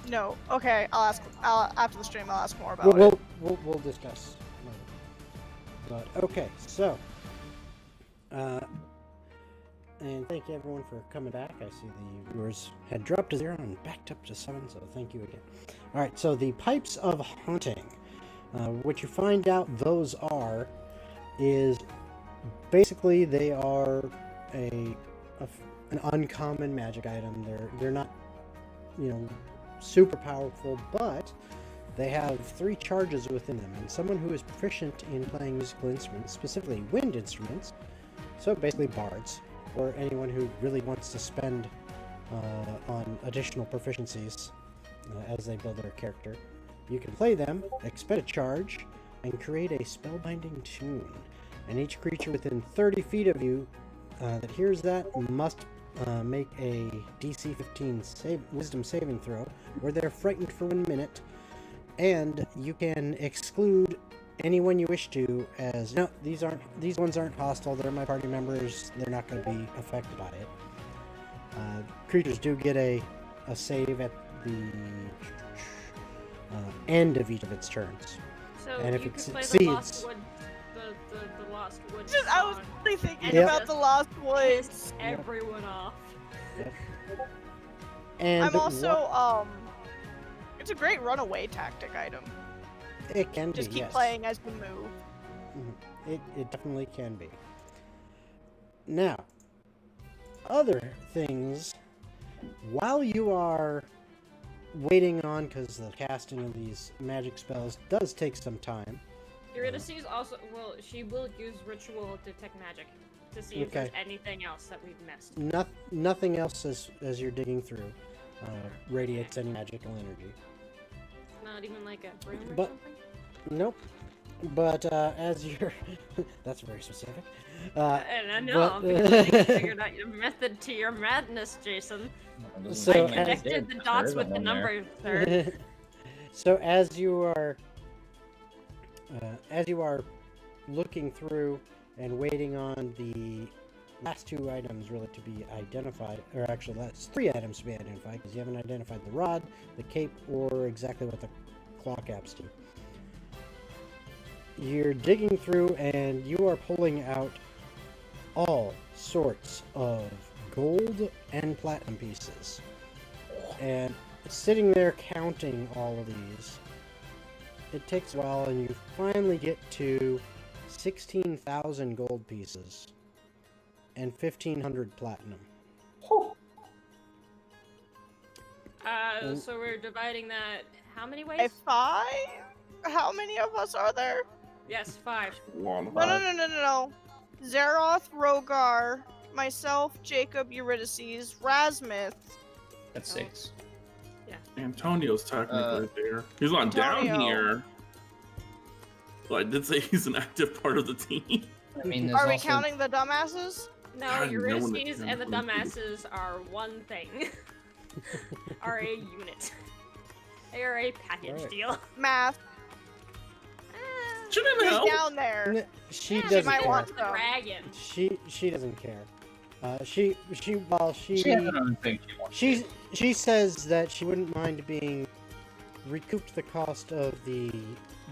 No. Okay, I'll ask. After the stream, I'll ask more about it. We'll discuss later. But okay, so and thank you everyone for coming back. I see the viewers had dropped to 0 and backed up to 7, so thank you again. All right, so the pipes of haunting. What you find out those are is basically they are an uncommon magic item. They're not, super powerful, but they have 3 charges within them, and someone who is proficient in playing musical instruments, specifically wind instruments, so basically bards, or anyone who really wants to spend on additional proficiencies as they build their character, you can play them, expend a charge, and create a spellbinding tune. And each creature within 30 feet of you that hears that must make a DC 15 wisdom saving throw, where they're frightened for 1 minute, and you can exclude anyone you wish to as no, these ones aren't hostile, they're my party members, they're not going to be affected by it. Creatures do get a save at the end of each of its turns. So And if you it could play the succeeds- Lost Wood, the Lost Wood I was song. really thinking Yep. about the Lost Woods. Piss everyone off. And I'm also it's a great runaway tactic item. it can Just be, keep yes. playing as you move. It definitely can be. Now, other things, while you are waiting on, because the casting of these magic spells does take some time. Eurydice also she will use ritual detect magic to see if there's anything else that we've missed. Nothing else as you're digging through radiates any magical energy. Not even like a broom or But- something? Nope. But as you're... That's very specific. And I know, but- because I think you figured out your method to your madness, Jason. So, I as- connected the dots with the numbers, sir. So as you are looking through and waiting on the last two items really to be identified, or actually last three items to be identified, because you haven't identified the rod, the cape, or exactly what the claw caps do. You're digging through and you are pulling out all sorts of gold and platinum pieces. And sitting there counting all of these, it takes a while, and you finally get to 16,000 gold pieces and 1,500 platinum. So we're dividing that how many ways? A 5? How many of us are there? Yes, 5. No. Zeroth, Rhogar, myself, Jacob, Eurydice, Rasmuth. That's 6. Antonio's technically there. He's not down Antonio. here. But I did say he's an active part of the team. I mean, there's Are we also... counting the dumbasses? No, God, no one Eurydice that and the can- dumbasses are one thing. Are a unit. They are a package Alright. deal. Math. She didn't Who's help. down there? N- She Yeah, doesn't might care. want the some. dragon. She doesn't care. She She has another thing she wants. she says that she wouldn't mind being recouped the cost of the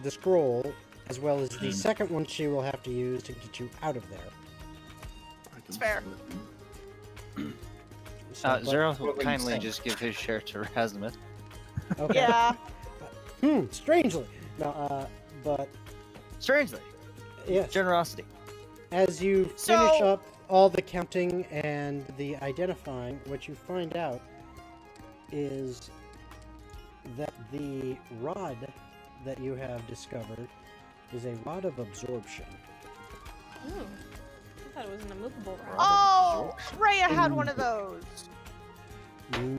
scroll, as well as the second one she will have to use to get you out of there. It's fair. So, but- Zeroth will what were you kindly saying? just give his share to Rasmuth. okay. Yeah. Strangely. No, but Strangely, yes. generosity. As you So- finish up all the counting and the identifying, what you find out is that the rod that you have discovered is a rod of absorption. Ooh. I thought it was an immovable rock. Oh, Rhea had one of those.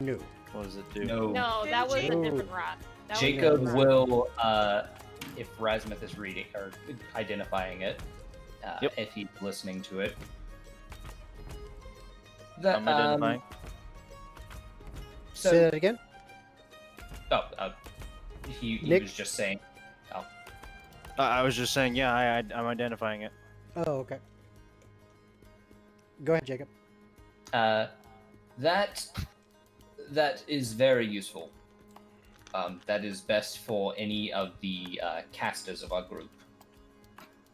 No. What does it do? No. No, that was a Jacob- different rod. That was a Jacob different rod. will, if Rasmuth is reading or identifying it, Yep. if he's listening to it. I'm identifying. Say So, that again? he Nick? was just saying. I was just saying, yeah, I'm identifying it. Oh, okay. Go ahead, Jacob. That is very useful. That is best for any of the casters of our group.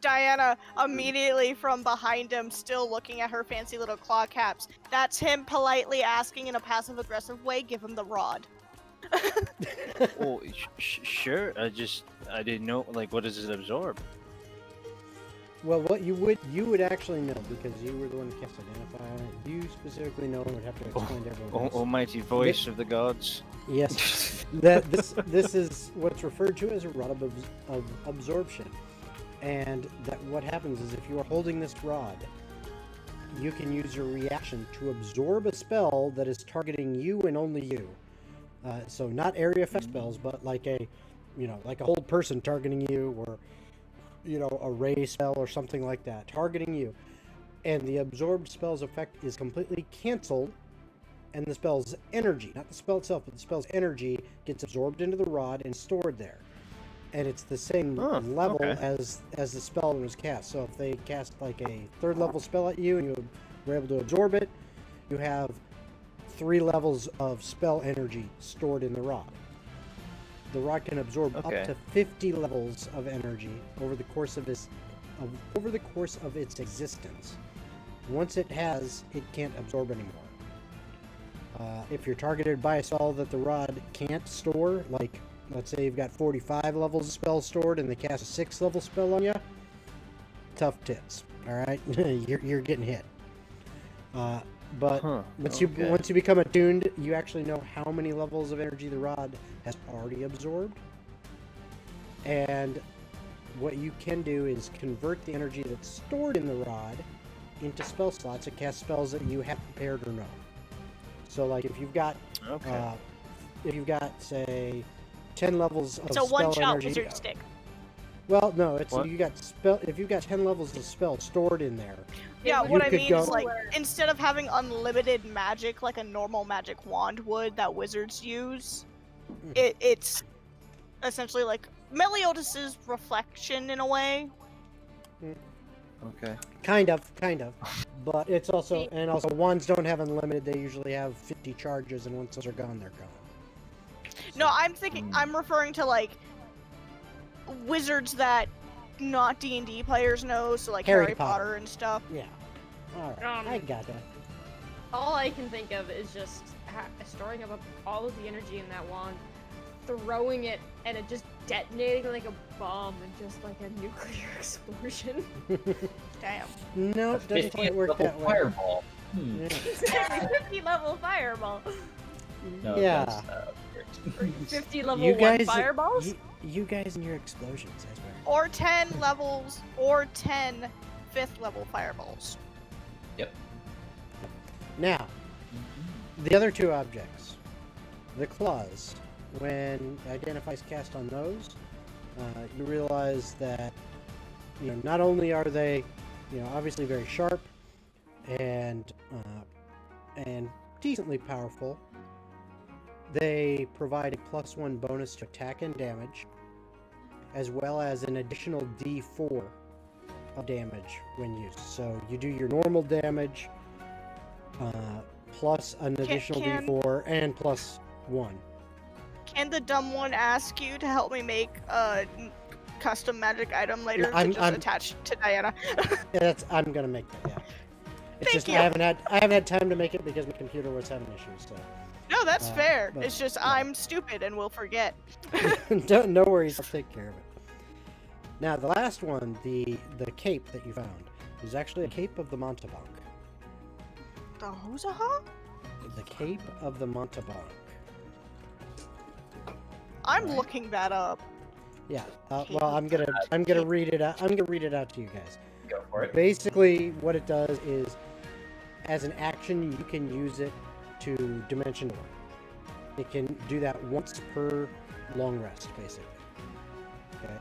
Diana immediately from behind him, still looking at her fancy little claw caps. That's him politely asking in a passive aggressive way, give him the rod. Oh, sure. I didn't know. Like, what does it absorb? Well, what you would actually know, because you were the one who cast identify on it. You specifically know and would have to explain to everyone else. Almighty voice of the gods. Yes, that this is what's referred to as a rod of absorption, and that what happens is if you are holding this rod, you can use your reaction to absorb a spell that is targeting you and only you. So not area effect spells, but like a hold person targeting you, or a ray spell or something like that targeting you, and the absorbed spell's effect is completely canceled. And the spell's energy, not the spell itself, but the spell's energy gets absorbed into the rod and stored there. And it's the same level okay. as the spell when it was cast. So if they cast like a 3rd level spell at you and you were able to absorb it, you have 3 levels of spell energy stored in the rod. The rod can absorb Okay. up to 50 levels of energy over the course of its existence. Once it has, it can't absorb anymore. If you're targeted by a spell that the rod can't store, like let's say you've got 45 levels of spell stored and they cast a 6th level spell on you, tough tits. All right, you're getting hit. But Huh, once okay. you become attuned, you actually know how many levels of energy the rod has already absorbed. And what you can do is convert the energy that's stored in the rod into spell slots and cast spells that you have prepared or know. So, like if you've got Okay. say 10 levels of So spell one shot energy. wizard stick. Well, no, it's What? you got spell. If you've got 10 levels of spell stored in there, Yeah, You what I could mean go- is like instead of having unlimited magic like a normal magic wand would that wizards use, it's essentially like Meliodas' reflection in a way. Okay. kind of, but it's also wands don't have unlimited. They usually have 50 charges, and once those are gone, they're gone. No, I'm thinking I'm referring to like wizards that not D&D players know, so like Harry Harry Potter. Potter and stuff. Yeah. All right, I got that. All I can think of is just storing up all of the energy in that wand, throwing it, and it just detonating like a bomb and just like a nuclear explosion. Damn. No, it doesn't 50th quite work level that way. fireball. Yeah. Exactly, 50 level fireball. No, Yeah. that's, weird. 50 level You 1 guys, fireballs? you guys and your explosions, I swear. Or 10 levels, or 10 5th level fireballs. Now, the other two objects, the claws. When identifies cast on those, you realize that not only are they, obviously very sharp and decently powerful, they provide a +1 bonus to attack and damage, as well as an additional D4 of damage when used. So you do your normal damage, plus an additional D4 and +1. Can the dumb one ask you to help me make a custom magic item later No, I'm- attach to Diana? Yeah, I'm gonna make that. Yeah. It's Thank just you. I haven't had time to make it because my computer was having issues. So No, that's fair. but- It's just yeah. I'm stupid and will forget. no worries, I'll take care of it. Now the last one, the cape that you found, is actually a cape of the Montebank. The Hozaha? The cape of the Montebank. I'm Right. looking that up. Yeah. Well, I'm gonna read it out. I'm gonna read it out to you guys. Go for it. Basically, what it does is, as an action, you can use it to dimension door. It can do that once per long rest, basically. Okay.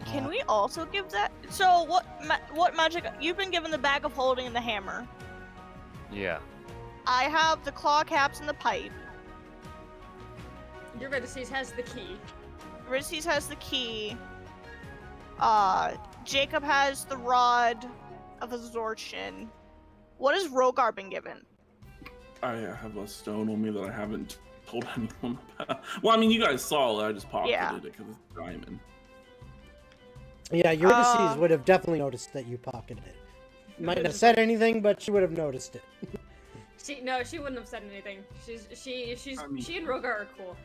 Can we also give that? So what magic? You've been given the bag of holding and the hammer. Yeah. I have the claw caps and the pipe. Eurydice has the key. Rizzi's has the key. Jacob has the rod of absorption. What has Rhogar been given? I have a stone on me that I haven't told anyone about. Well, I mean, you guys saw it. I just pocketed Yeah. it because it's diamond. Yeah, Eurydice would have definitely noticed that you pocketed it. Might not have said anything, but she would have noticed it. She wouldn't have said anything. She and Rhogar are cool.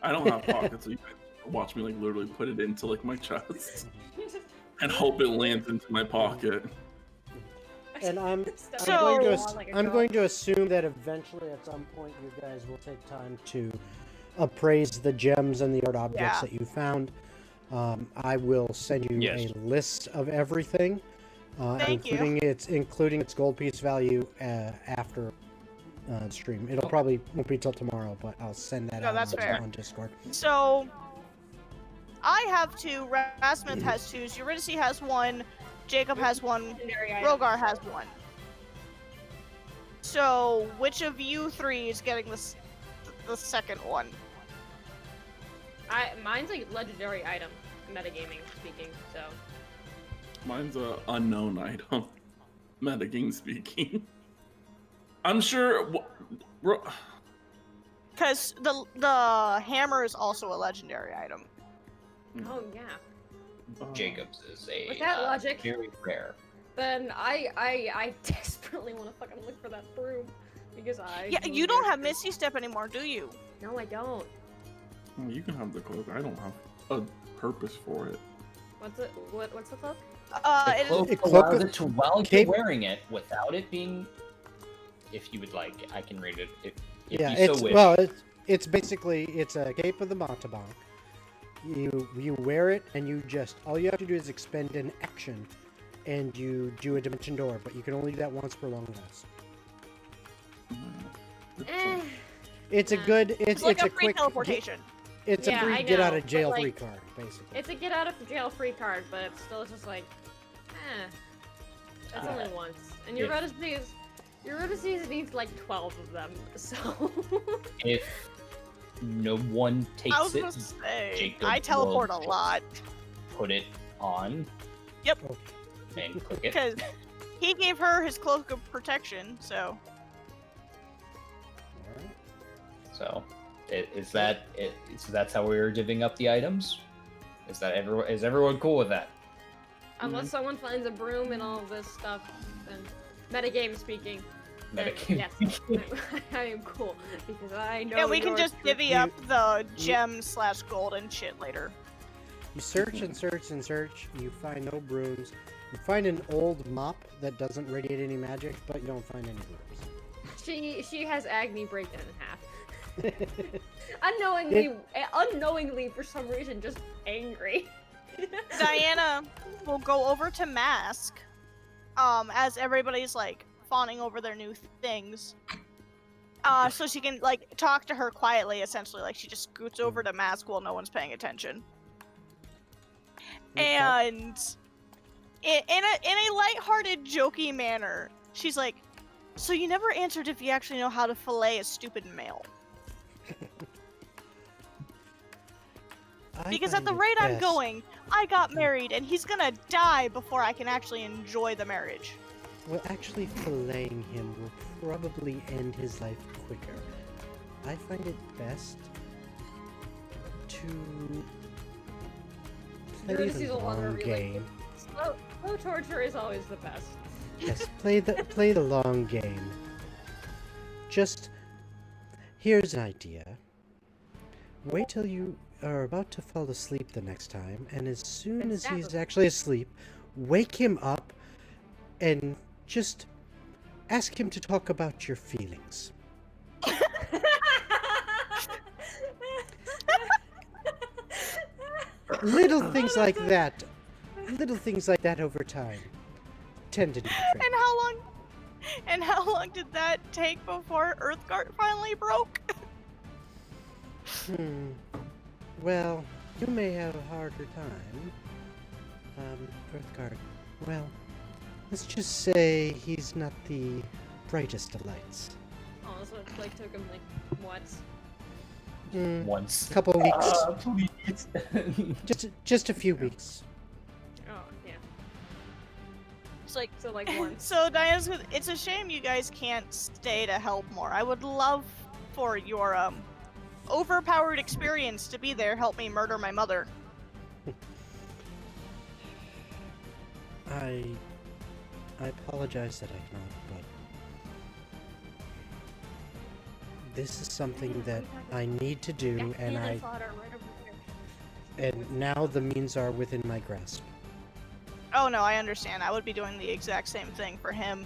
I don't have pockets, so you guys watch me like literally put it into like my chest and hope it lands into my pocket. And I'm So- going to assume that eventually, at some point, you guys will take time to appraise the gems and the art objects Yeah. that you found. I will send you Yes. a list of everything, Thank you. including its gold piece value after the stream. It'll probably won't be till tomorrow, but I'll send that No, out that's fair. on Discord. So I have 2. Rasmuth has 2. Eurydice has 1. Jacob has 1. Legendary item. Rhogar has 1. So which of you 3 is getting the second one? Mine's like legendary item, metagaming speaking. So Mine's a unknown item. Metagame speaking. I'm sure. Because the hammer is also a legendary item. oh yeah. Jacob's is a With that logic- very rare. Then I desperately want to fucking look for that broom because Yeah, you don't have Misty Step anymore, do you? No, I don't. You can have the cloak. I don't have a purpose for it. What's the cloak? The It is cloak it- allows cloak- it to, while cape- you're wearing it, without it being if you would like, I can read it. If Yeah, you it's so wish. well, it's basically it's a cape of the mountebank. You wear it, and you just all you have to do is expend an action, and you do a dimension door. But you can only do that once per long rest. Eh. It's a Nah. good. It's like it's a free quick. teleportation. It's Yeah, a free I get out know, of jail but, free like, card, basically. It's a get out of jail free card, but it's still just like, that's Uh, only once. And your if- Rhodes needs like 12 of them, so. If no one takes I was it, gonna say, Jacob I teleport a will lot put it on. Yep. And click it. because he gave her his cloak of protection. So Alright. So, is that it? So that's how we were divvying up the items. Is everyone cool with that? Unless someone finds a broom and all this stuff, then metagame speaking. then Metagame. Yes, I am cool because I know. yeah, we can your just script- divvy up the gem/gold and shit later. You search and search and search. You find no brooms. You find an old mop that doesn't radiate any magic, but you don't find any brooms. She has Agni break it in half. Unknowingly for some reason, just angry. Diana will go over to Mask, as everybody's like fawning over their new things. So she can like talk to her quietly, essentially. Like she just scoots over to Mask while no one's paying attention. Okay. And in a lighthearted, jokey manner, she's like, "So you never answered if you actually know how to fillet a stupid male? I Because at find the it rate I'm best- going, I got married, and he's gonna die before I can actually enjoy the marriage." Well, actually, filleting him will probably end his life quicker. I find it best to play You're gonna see the the one where long we, like, game. Slow torture is always the best. Yes, play the long game. Just here's an idea. Wait till you are about to fall asleep the next time, and as soon And as stab he's him. actually asleep, wake him up and just ask him to talk about your feelings. Little things like that. Little things like that over time tend to do the trick. And how long did that take before Earthguard finally broke? Well, you may have a harder time. Earthguard. Well, let's just say he's not the brightest of lights. Oh, so it like took him like what? Once. Couple of weeks. Please. Just a few weeks. Oh yeah. It's like, So like once. so Diana's good. It's a shame you guys can't stay to help more. I would love for your overpowered experience to be there. Help me murder my mother. I apologize that I cannot, but this is something that I need to do, and now the means are within my grasp. Oh no, I understand. I would be doing the exact same thing for him.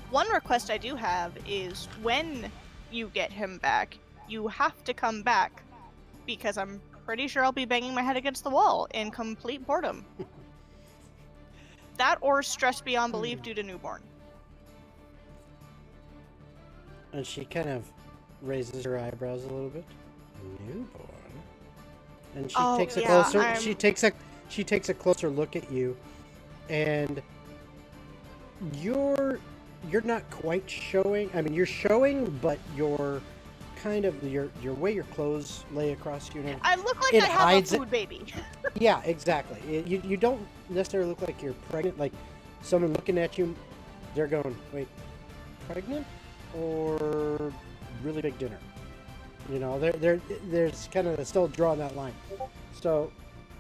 One request I do have is when you get him back, you have to come back, because I'm pretty sure I'll be banging my head against the wall in complete boredom. That or stress beyond belief due to newborn. And she kind of raises her eyebrows a little bit. Newborn. And she Oh, takes a yeah, closer. I'm- She takes a closer look at you, and you're not quite showing. I mean, you're showing, but you're kind of your way your clothes lay across you. And everything. I look like It I have a hides it. food baby. Yeah, exactly. You don't necessarily look like you're pregnant. Like someone looking at you, they're going, "Wait, pregnant or really big dinner?" You know, there's kind of still drawing that line. So,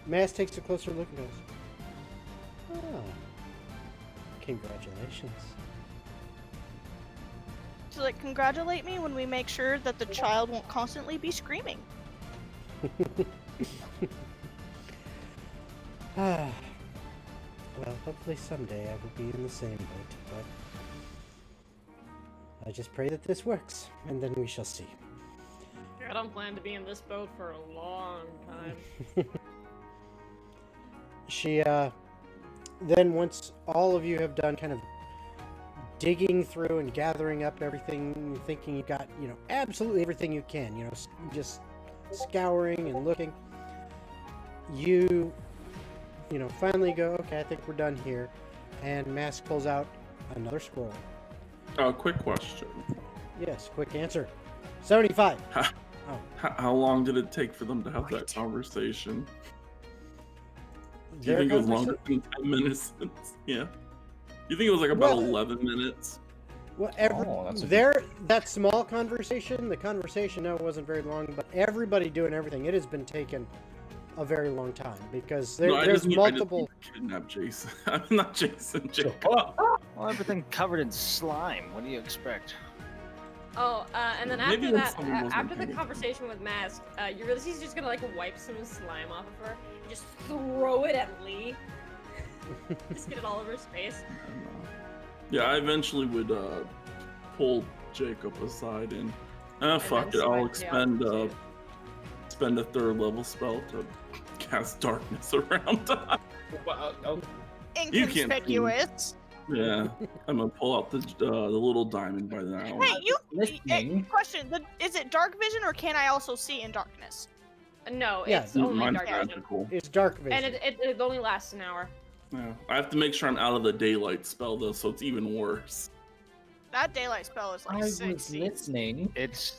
Mass takes a closer look and goes, "Oh, congratulations." So like, congratulate me when we make sure that the child won't constantly be screaming. Well, hopefully someday I will be in the same boat, but I just pray that this works, and then we shall see. I don't plan to be in this boat for a long time. She, then once all of you have done kind of digging through and gathering up everything, thinking you got, absolutely everything you can, just scouring and looking, you finally go, okay, I think we're done here. And Mask pulls out another scroll. Quick question. Yes, quick answer. 75. How long did it take for them to have that conversation? Do you Their think it was longer than 10 minutes? Yeah. You think it was like about 11 minutes? Well, that small conversation, the conversation, no, it wasn't very long, but everybody doing everything, it has been taken a very long time because there's multiple. I just kidnap Jason. I'm not Jason. Jacob. Well, everything covered in slime. What do you expect? Oh, and then Maybe after when that, someone wasn't after the paying conversation with Mask, you realize he's just gonna like wipe some slime off of her and just throw it at Lee. Just get it all over his face. Yeah, I eventually would pull Jacob aside and fuck then it, I'll swipe the spend a 3rd level spell to cast darkness around. You can't Inconspicuous. Yeah, I'm gonna pull out the little diamond by now. Hey, question: is it dark vision or can I also see in darkness? No, Yeah, it's only Mine's dark vision. magical. It's dark vision. And it only lasts an hour. Yeah, I have to make sure I'm out of the daylight spell though, so it's even worse. That daylight spell is like I was 60. listening. It's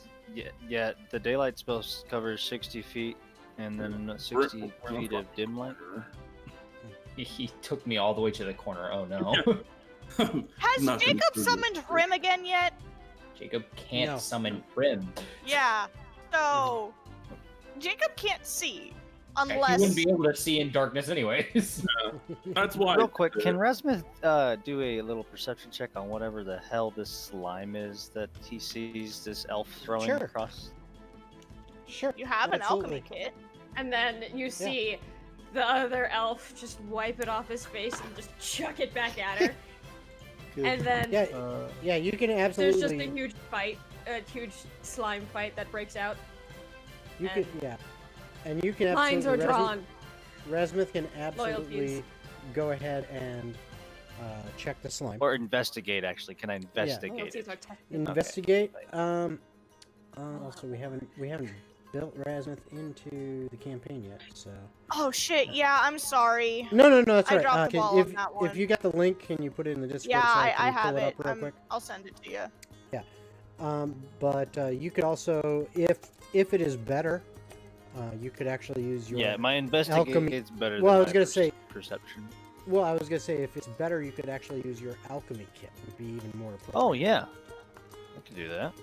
yeah. The daylight spell covers 60 feet, and then 60 feet of dim light. He took me all the way to the corner. Oh no. Has Nothing Jacob to do. summoned Prim again yet? Jacob can't No. summon Prim. Yeah. So Jacob can't see He unless. wouldn't be able to see in darkness anyways. That's why. Real quick, can Rasmuth do a little perception check on whatever the hell this slime is that he sees this elf throwing Sure. across? Sure. You have an absolutely. alchemy kit. And then you see the other elf just wipe it off his face and just chuck it back at her. And then Yeah, you can there's absolutely. just a huge fight, a huge slime fight that breaks out. You can, and you can Lines are absolutely. drawn. Rasmuth can absolutely Loyalties. go ahead and check the slime. Or investigate, actually. Can I investigate Loyalties it? are tested. Investigate. Also, we haven't built Rasmuth into the campaign yet, so. Oh shit! Yeah, I'm sorry. No, that's I right. dropped the ball on that one. If you got the link, can you put it in the Discord? Yeah, so I I can have pull it. up real quick? I'll send it to you. But you could also, if it is better, you could actually use your. Yeah, my investigate alchemy- is better Well, I than was my gonna say- perception. Well, I was gonna say if it's better, you could actually use your alchemy kit. Would be even more appropriate. Oh, yeah. I could do that.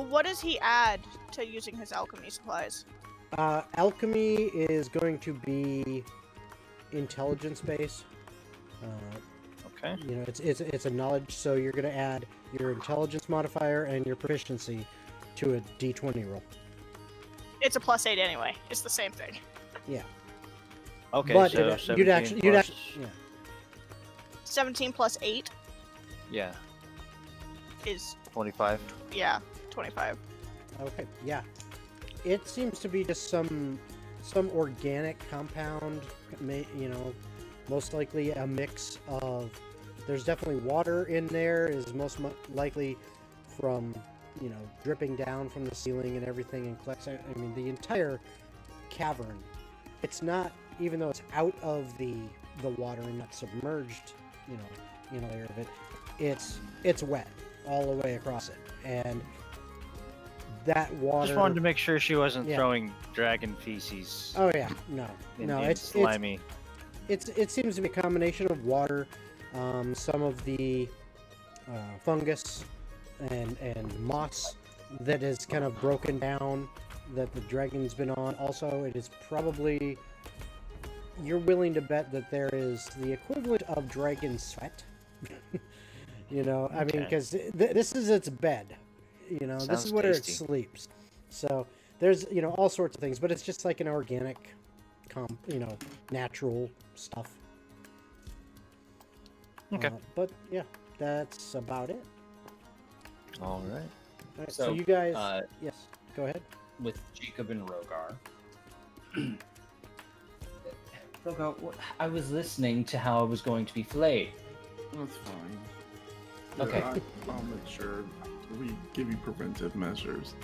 What does he add to using his alchemy supplies? Alchemy is going to be intelligence based. Okay. It's a knowledge, so you're going to add your intelligence modifier and your proficiency to a D20 roll. It's a +8 anyway. It's the same thing. Yeah. Okay, But so you'd 17 actually, plus- yeah. 17 plus 8 Yeah, is 25. 25. Okay. Yeah. It seems to be just some organic compound. Most likely a mix of. There's definitely water in there. Is most likely from dripping down from the ceiling and everything and collects. I mean, the entire cavern. It's not, even though it's out of the water and not submerged, in a layer of it. It's wet all the way across it, and that water. Just wanted to make sure she wasn't Yeah. throwing dragon feces. Oh yeah, no, in, no, in it's slimy. it seems to be a combination of water, some of the fungus and moss that is kind of broken down that the dragon's been on. Also, it is probably, you're willing to bet that there is the equivalent of dragon sweat. I mean, Okay. because this is its bed. This Sounds is where tasty. it sleeps. So there's all sorts of things, but it's just like an organic, natural stuff. Okay. But yeah, that's about it. All right. All right, so So, you guys, yes, go ahead. with Jacob and Rhogar. Rhogar, I was listening to how I was going to be flayed. That's fine. Okay. I'll make sure we give you preventive measures.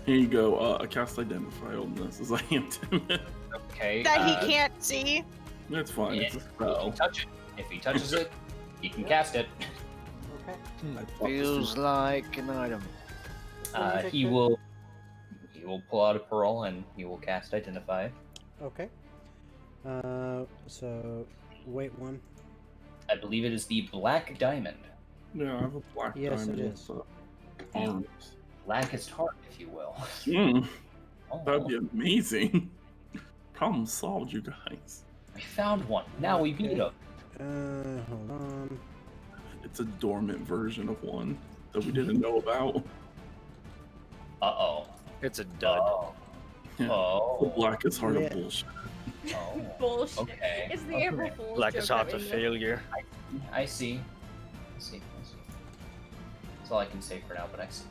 Here you go. I cast Identify on this as I am timid. Okay. That he can't see. That's fine. Yeah, It's a he spell. can touch it. If he touches it, he can cast it. Okay. I thought this Feels was- like an item. He will pull out a pearl and he will cast Identify. Okay. So wait one. I believe it is the Black Diamond. Yeah, I have a black Yes, it diamond is. with arms. Blackest heart, if you will. Mm, that'd be amazing. Problem solved, you guys. We found one. Now we beat him. Hold on. It's a dormant version of one that we didn't know about. Uh-oh. It's a dud. Oh. Yeah. The Oh. blackest heart Yeah. of bullshit. Oh. Bullshit. Okay. It's the Okay. April Fool's Blackest joke heart that of we know. failure. I see. That's all I can say for now, but I see.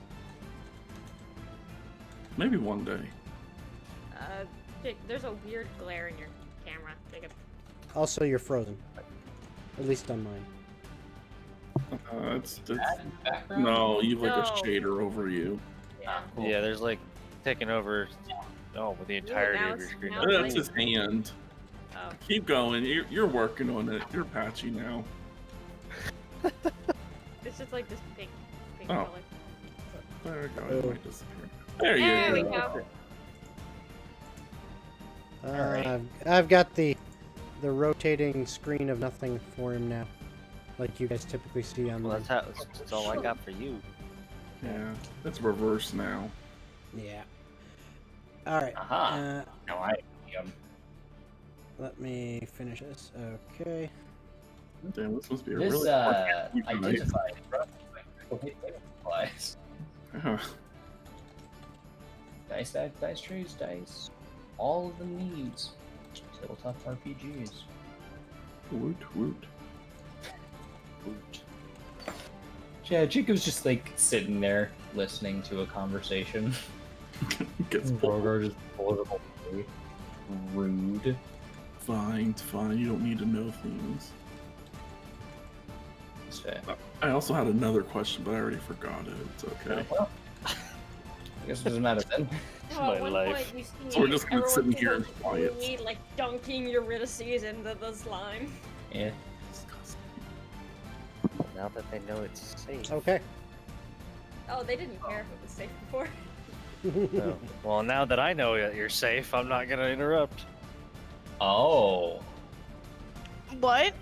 Maybe one day. Jake, there's a weird glare in your camera, Jacob. Also, you're frozen. At least on mine. It's That in the background? no, you've like No. a shader over you. Yeah, cool. Yeah, there's like taking over. Oh, with the entirety now of your it's- screen. now That's it's his hand. Oh. Keep going. You're working on it. You're patchy now. It's just like this pink Oh. color. There we go. Oh. It might disappear. There There you we go. go. Alright. I've got the rotating screen of nothing for him now, like you guys typically see on. Well, that's all I got for you. Yeah, it's reverse now. Yeah. All right. Aha. Now I Let me finish this. Okay. Damn, this must be a This really identified applies. Dice bag, dice trays, dice. All of them needs. Tabletop RPGs. Woot woot. Woot. Yeah, Jacob's just like sitting there listening to a conversation. Gets pulled. Rhogar just pulls it away. Rude. Fine, it's fine. You don't need to know things. So, I also had another question, but I already forgot it. It's okay. well, I guess it doesn't matter then. No, my at one life. point you see So we're just gonna sit everyone here goes and quiet. fully, like dunking Eurydice into the slime. Yeah. Now that they know it's safe. Okay. Oh, they didn't care if it was safe before. No. Well, now that I know that you're safe, I'm not gonna interrupt. Oh. What?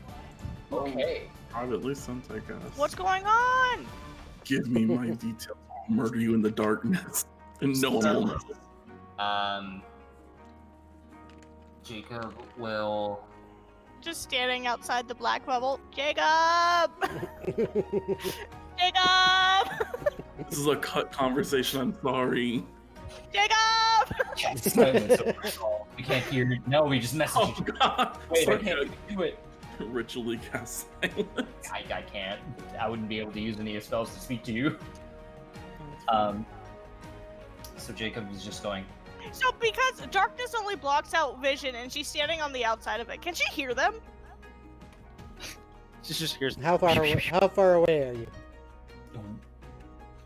Okay. Privately sent, I guess. What's going on? Give me my details. I'll murder you in the darkness, and no one will know. Jacob will. Just standing outside the black bubble. Jacob! Jacob! This is a cut conversation. I'm sorry. Jacob! Silence over the call. We can't hear you. No, we just messaged Oh you. God! Wait, I Sorry, can't do it. ritually cast silence. I can't. I wouldn't be able to use any spells to speak to you. So Jacob is just going. So because darkness only blocks out vision and she's standing on the outside of it, can she hear them? She just hears. How far away? How far away are you?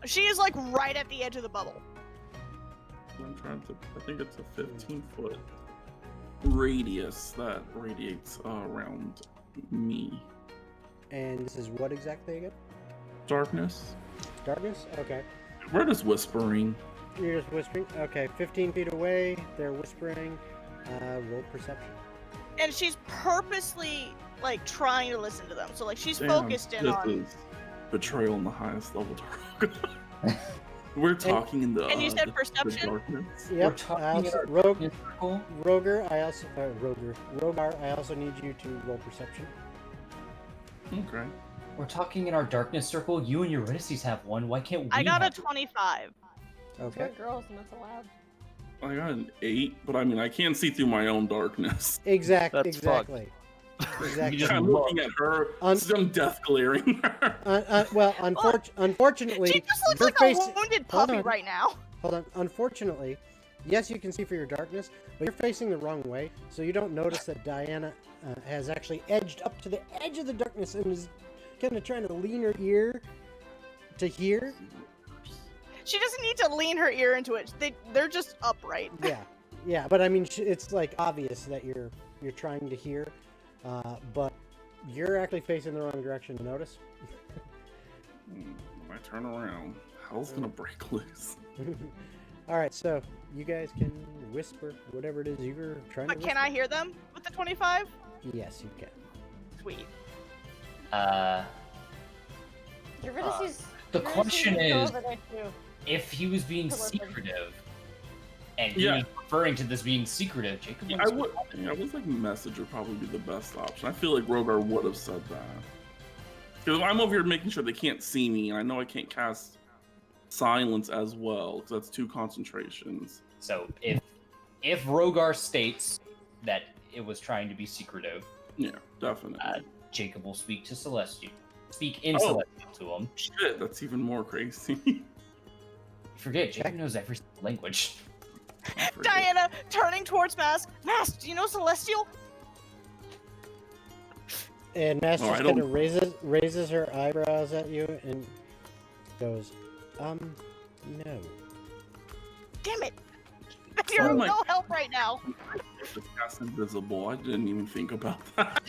She is like right at the edge of the bubble. I'm trying to. I think it's a 15-foot radius that radiates around me. And this is what exactly again? Darkness. Darkness. Okay. We're just whispering. You're just whispering. Okay. 15 feet away. They're whispering. Roll perception. And she's purposely like trying to listen to them. So like she's Damn, focused in this on. is betrayal on the highest level. We're talking in the. And you said the perception? darkness. Yep. talking I also, in our Rogue, circle. Rhogar. I also Rhogar. I also need you to roll perception. Okay. We're talking in our darkness circle. You and Eurydice have one. Why can't we? I got a have 25. Okay. We're girls and that's allowed. I got an 8, but I mean I can't see through my own darkness. Exactly. That's fucked. Exactly. Exactly. just I'm look. looking at her, Un- some death glaring her. Well, unfortunately, She just looks you're like facing- a wounded Hold puppy on. right now. Hold on. Unfortunately, yes, you can see for your darkness, but you're facing the wrong way, so you don't notice that Diana has actually edged up to the edge of the darkness and is kind of trying to lean her ear to hear. She doesn't need to lean her ear into it. They're just upright. Yeah, but I mean, it's like obvious that you're trying to hear, but you're actually facing the wrong direction to notice. When I turn around, hell's gonna break loose. All right, so you guys can whisper whatever it is you're trying to But whisper. can I hear them with the 25? Yes, you can. Sweet. Eurydice's. The Eurydice question needs to go is, over there too. if he was being Listen. secretive, and he Yeah. was referring to this being secretive, Jacob Yeah, I was like message would probably be the best option. I feel like Rhogar would have said that. Because I'm over here making sure they can't see me, and I know I can't cast silence as well, because that's 2 concentrations. So if Rhogar states that it was trying to be secretive, Yeah, definitely. Jacob will speak to Celestial. Speak in Oh. Celestial to him. Shit, that's even more crazy. You forget, Jacob knows every single language. I forget. Diana turning towards Mask. Mask, do you know Celestial? And Master Oh, I just kind don't- of raises her eyebrows at you and goes, no. Damn it. You're Oh my- no help right now. Just cast invisible. I didn't even think about that.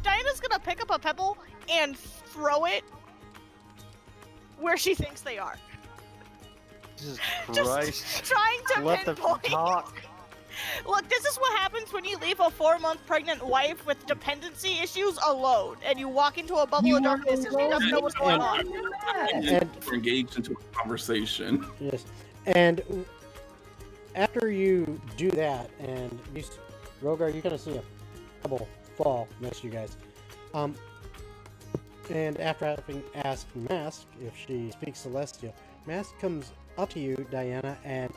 Diana's gonna pick up a pebble and throw it where she thinks they are. Jesus Just Christ. trying to Let them pinpoint. talk. Look, this is what happens when you leave a 4-month pregnant wife with dependency issues alone, and you walk into a bubble You of darkness and she doesn't know what's going on. And- We're engaged into a conversation. Yes. And after you do that, and Rhogar, you're gonna see a pebble fall next to you guys. And after having asked Mask if she speaks Celestial, Mask comes up to you, Diana, and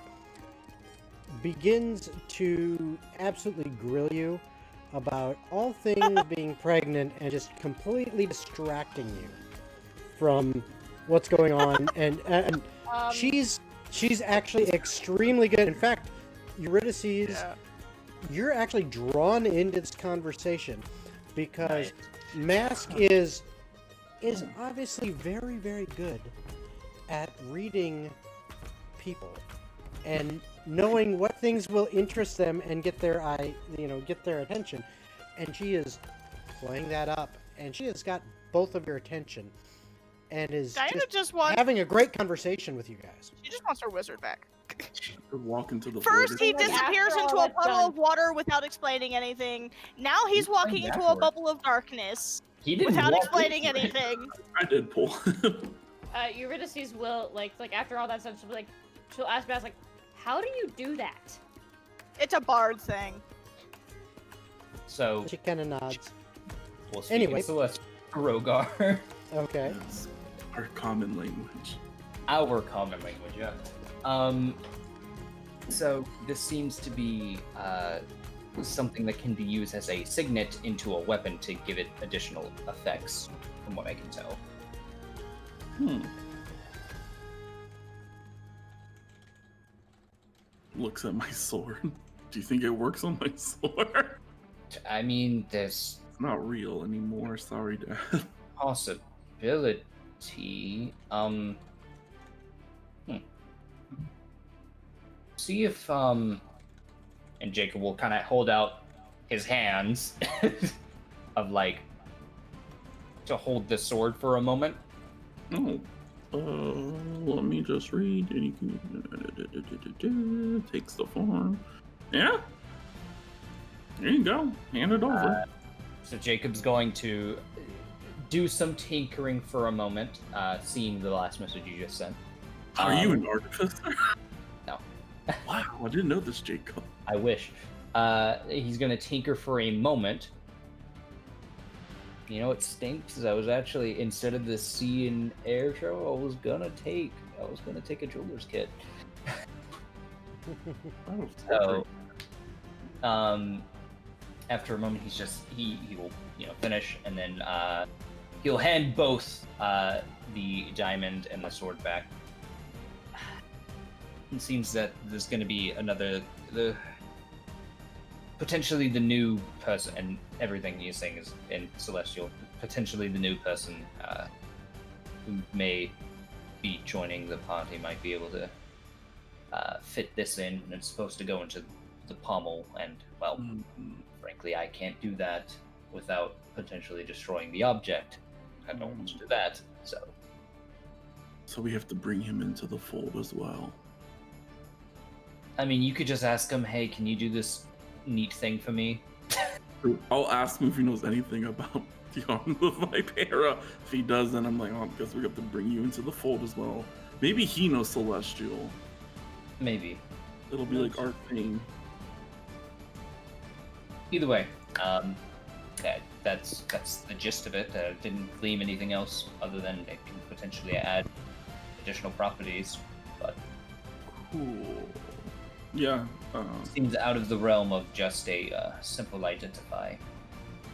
begins to absolutely grill you about all things being pregnant and just completely distracting you from what's going on. And she's actually extremely good. In fact, Eurydice, you're actually drawn into this conversation because Mask is obviously very, very good at reading people and knowing what things will interest them and get their attention. And she is playing that up, and she has got both of your attention, and is Diana just wants. having a great conversation with you guys. She just wants her wizard back. Walk into the First, he vortex. disappears After all into a that's puddle done. of water without explaining anything. Now he's He's walking going into a backward. bubble of darkness He didn't without walk explaining into it. anything. I did pull. Eurydice's will like after all that stuff, she'll ask Mask like, how do you do that? It's a bard thing. So She kind of nods. we'll speak Anyway. in Celestial. Rhogar. Okay. It's our common language. Our common language, yeah. So this seems to be something that can be used as a signet into a weapon to give it additional effects, from what I can tell. Looks at my sword. Do you think it works on my sword? I mean, there's It's not real anymore. Sorry, Dad. possibility. See if and Jacob will kind of hold out his hands of like to hold the sword for a moment. Oh. Let me just read. Takes the form. Yeah. There you go. Hand it over. So Jacob's going to do some tinkering for a moment, seeing the last message you just sent. Are you an artificer? No. Wow, I didn't know this, Jacob. I wish. He's going to tinker for a moment. You know, it stinks. I was actually, instead of the sea and air show, I was gonna take a jeweler's kit. Oh, So, after a moment, he will finish, and then he'll hand both the diamond and the sword back. It seems that there's going to be potentially the new person, and everything you're saying is in Celestial. Potentially the new person who may be joining the party might be able to fit this in, and it's supposed to go into the pommel, and well, frankly, I can't do that without potentially destroying the object. I don't want to do that, so we have to bring him into the fold as well. I mean, you could just ask him, hey, can you do this neat thing for me? I'll ask him if he knows anything about the arm of Vipera. If he does, then I'm like, oh, I guess we have to bring you into the fold as well. Maybe he knows Celestial. Maybe. It'll be like our thing. Either way, that's the gist of it. Didn't glean anything else other than it can potentially add additional properties, but cool. Yeah. Seems out of the realm of just a simple identify.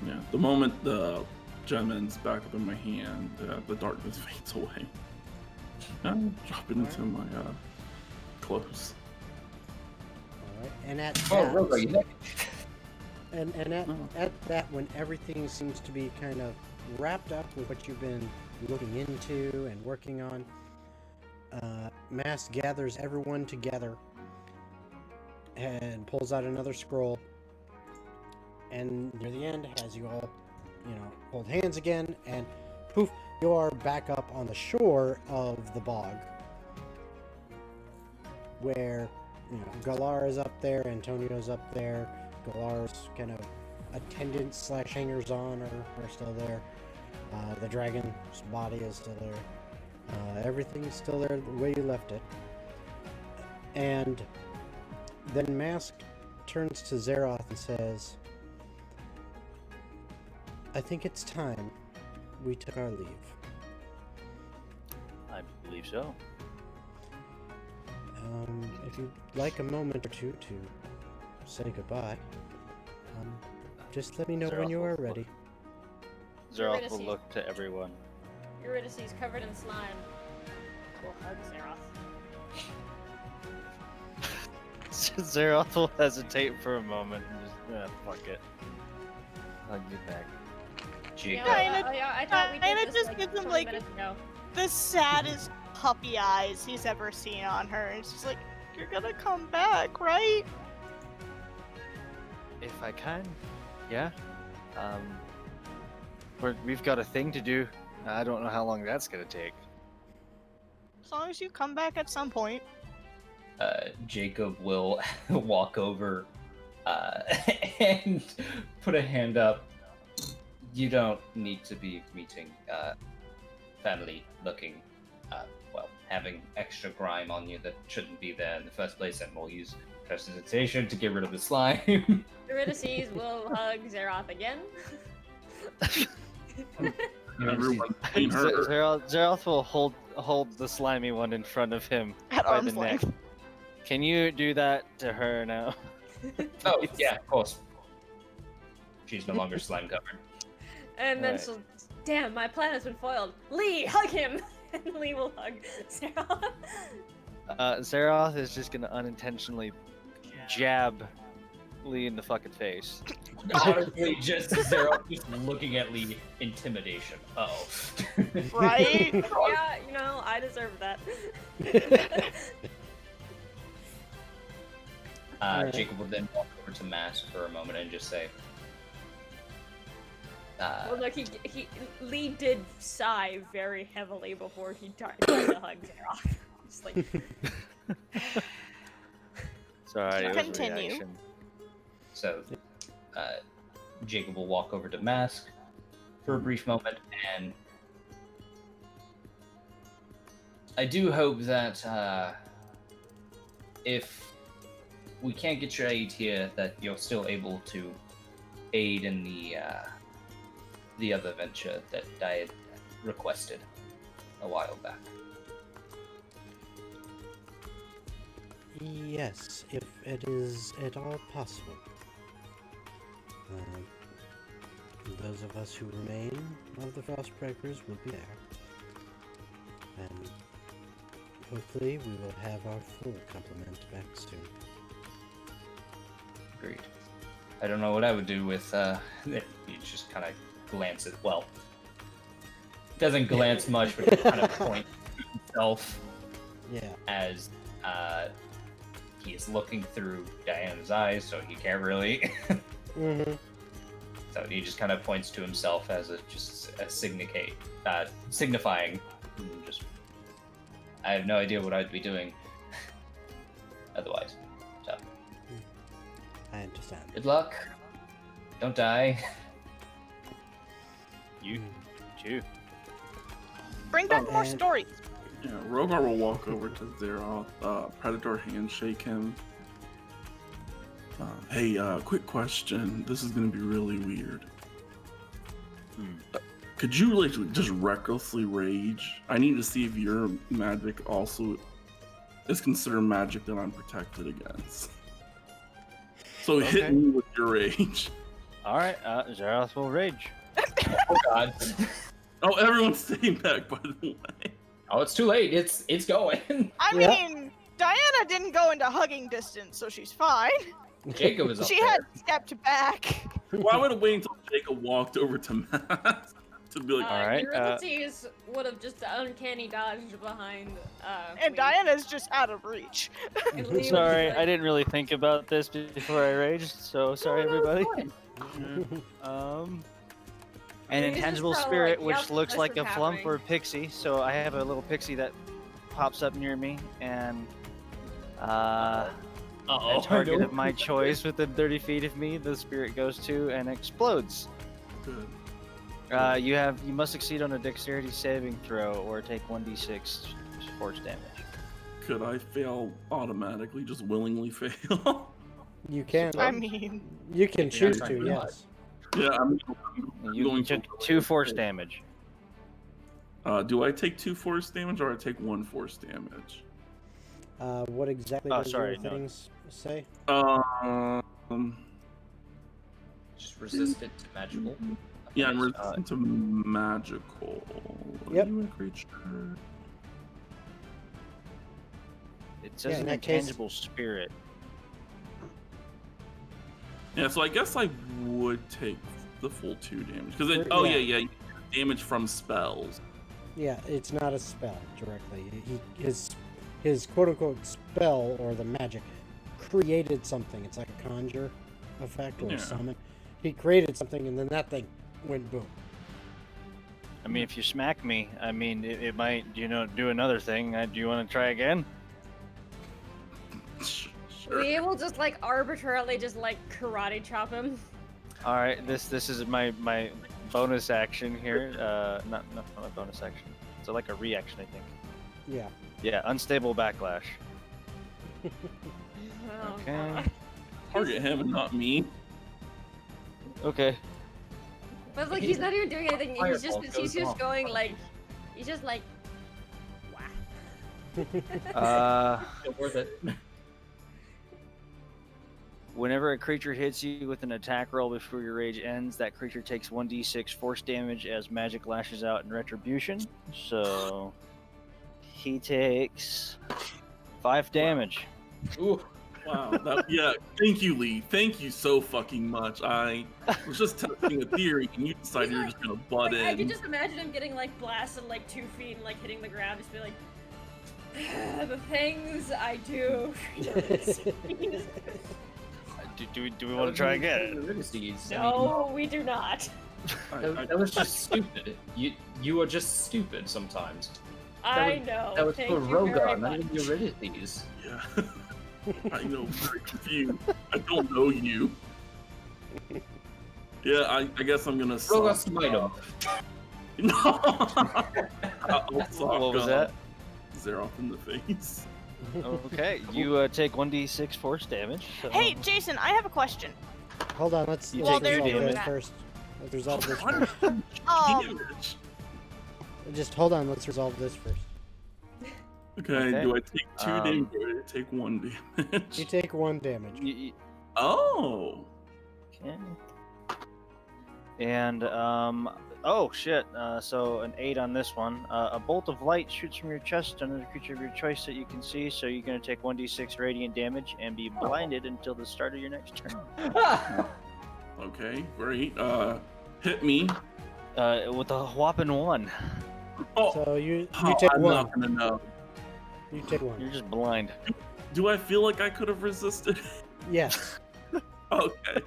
Yeah. The moment the gem ends back up in my hand, the darkness fades away. I'm dropping into my clothes. All right. And at Rhogar, you there? And at that, when everything seems to be kind of wrapped up with what you've been looking into and working on, Mask gathers everyone together and pulls out another scroll. And near the end, has you all, hold hands again, and poof, you are back up on the shore of the bog, where Galar is up there, Antonio's up there. Galar's kind of attendants / hangers-on are still there. The dragon's body is still there. Everything's still there the way you left it. And then Mask turns to Zeroth and says, I think it's time we took our leave. I believe so. If you'd like a moment or two to say goodbye, just let me know when you are ready. Zeroth will look to everyone. Eurydice's covered in slime. We'll hug Zeroth. Zeroth will hesitate for a moment and just, fuck it. I'll get back. Jacob. I thought we did this just like gives him 20 like minutes ago. the saddest puppy eyes he's ever seen on her. And it's just like, you're gonna come back, right? If I can, yeah. We've got a thing to do. I don't know how long that's gonna take. As long as you come back at some point. Jacob will walk over and put a hand up. You don't need to be meeting family looking, having extra grime on you that shouldn't be there in the first place, and we'll use prestidigitation to get rid of the slime. Eurydice will hug Zeroth again. Zeroth will hold the slimy one in front of him At by arm's the neck. length. Can you do that to her now? Oh, yeah, of course. She's no longer slime covered. And then Right. she'll, damn, my plan has been foiled. Lee, hug him! And Lee will hug Zeroth. Zeroth is just gonna unintentionally jab Lee in the fucking face. Honestly, just Zero just looking at Lee, intimidation. Oh. Right? Yeah, I deserve that. Alright. Jacob will then walk over to Mask for a moment and just say, Well, look, Lee did sigh very heavily before he tried to hug Zeroth. Just like, Sorry, it was a Continue. reaction. so, Jacob will walk over to Mask for a brief moment, and I do hope that if we can't get your aid here, that you're still able to aid in the other venture that I had requested a while back. Yes, if it is at all possible. Those of us who remain of the Frostbreakers will be there. And hopefully we will have our full complement back soon. Agreed. I don't know what I would do with, he just kind of glances, well, doesn't glance much, but kind of points to himself as, he is looking through Diana's eyes, so he can't really. So he just kind of points to himself as signifying. Just, I have no idea what I'd be doing otherwise. So. I understand. Good luck. Don't die. You too. Bring back more stories. Yeah, Rhogar will walk over to Zeroth, Predator handshake him. Hey, quick question. This is gonna be really weird. Could you like just recklessly rage? I need to see if your magic also is considered magic that I'm protected against. So hit me with your rage. Alright, Zeroth will rage. Oh god. Oh, everyone's staying back, by the way. Oh, it's too late. It's going. I mean, Diana didn't go into hugging distance, so she's fine. Jacob is up She there. had stepped back. Well, I would have waited until Jacob walked over to Matt to be like, Alright, Eurydice would have just uncanny dodged behind. And Lee. Diana's just out of reach. And Lee was Sorry, like- I didn't really think about this before I raged, so sorry No, everybody. it's An He's just intangible probably spirit like, which "Yep, looks this like is a flump happening." or a pixie, so I have a little pixie that pops up near me, and a target of my choice within 30 feet of me, the spirit goes to and explodes. good. You must succeed on a dexterity saving throw or take 1d6 force damage. Could I fail automatically, just willingly fail? You can. I mean, You can If you're choose not to, trying to yes. Yeah, I'm You going took to 2 force damage. Do I take 2 force damage or I take 1 force damage? What exactly Oh, does sorry, your no. things say? Just resistant to magical. Yeah, I'm resistant to magical. Yep. Are you a creature? It says in an that case- intangible spirit. Yeah, so I guess I would take the full 2 damage because it. Or- Oh yeah. yeah, you get damage from spells. Yeah, it's not a spell directly. His quote unquote spell or the magic created something. It's like a conjure effect or Yeah. a summon. He created something and then that thing went boom. I mean, if you smack me, I mean, it might, do another thing. Do you want to try again? Sure. We will just like arbitrarily just like karate chop him. All right, this is my bonus action here. Not a bonus action. So like a reaction, I think. Yeah. Yeah, unstable backlash. Oh, Okay. God. Target him and not me. Okay. But like he's not even doing anything. Fireball He's goes just off. going like, he's just like, Still worth it. Whenever a creature hits you with an attack roll before your rage ends, that creature takes 1d6 force damage as magic lashes out in retribution. So he takes 5 damage. Ooh. Wow. Yeah. Thank you, Lee. Thank you so fucking much. I was just testing a theory, and you decided you were just gonna butt like, I in. can just imagine him getting like blasted like 2 feet and like hitting the ground, just be like, the things I do. Do we want to try again? No, we do not. That was just stupid. You are just stupid sometimes. I know. That was Thank for you very Rhogar, not much. even Eurydice. Yeah. I know. I'm very confused. I don't know you. Yeah, I guess I'm gonna. Rhogar suck. smite him. No. I'll suck, What was that? Zeroth in the face. Okay, you take 1d6 force damage. So... hey, Jason, I have a question. Hold on, let's While they're resolve doing this that. first. Let's resolve this What? first. Damage. Just hold on, let's resolve this first. Okay, Okay. do I take 2 damage or do I take 1 damage? You take 1 damage. Oh. Okay. And oh shit! So an 8 on this one. A bolt of light shoots from your chest under the creature of your choice that you can see. So you're gonna take 1d6 radiant damage and be blinded until the start of your next turn. Okay, great. Hit me. With a whopping 1. Oh, So you take I'm one. not gonna know. You take one. You're just blind. Do I feel like I could have resisted? Yes. Okay.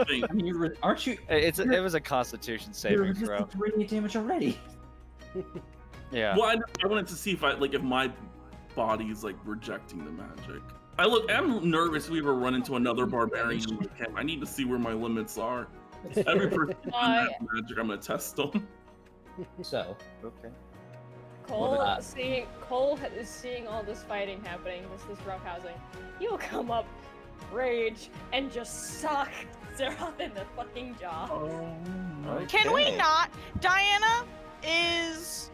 Thank I mean, aren't you? It was a Constitution You're saving resistant throw. to radiant damage already. Yeah. Well, I wanted to see if my body's like rejecting the magic. I'm nervous we ever run into another barbarian like him. I need to see where my limits are. Every person who has magic, I'm gonna test them. So, Okay. Cole is seeing all this fighting happening, this roughhousing. He'll come up, rage, and just sock Zeroth in the fucking jaw. Oh, Can we Okay. not? Diana is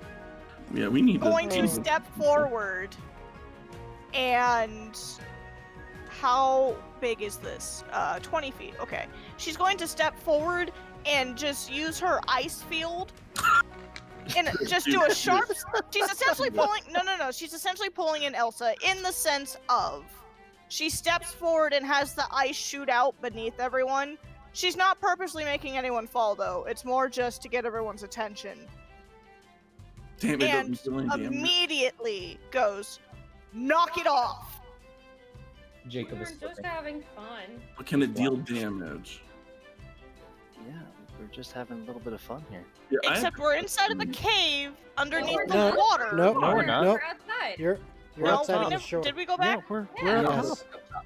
yeah, we need going to step forward, and how big is this? 20 feet. Okay. She's going to step forward and just use her ice field and just do a sharp. She's essentially pulling. No. She's essentially pulling in Elsa in the sense of she steps forward and has the ice shoot out beneath everyone. She's not purposely making anyone fall though. It's more just to get everyone's attention. Damn, it And doesn't do any damage. immediately goes, knock it off. Jacob We're is just flipping. having fun. But can it deal damage? Yeah, we're just having a little bit of fun here. Yeah, Except we're inside of a cave underneath the No, water. no, No, we're not. Nope. We're outside. You're No, outside we of the never- shore. Did we go Yeah, back? we're Yeah. on Yes. top.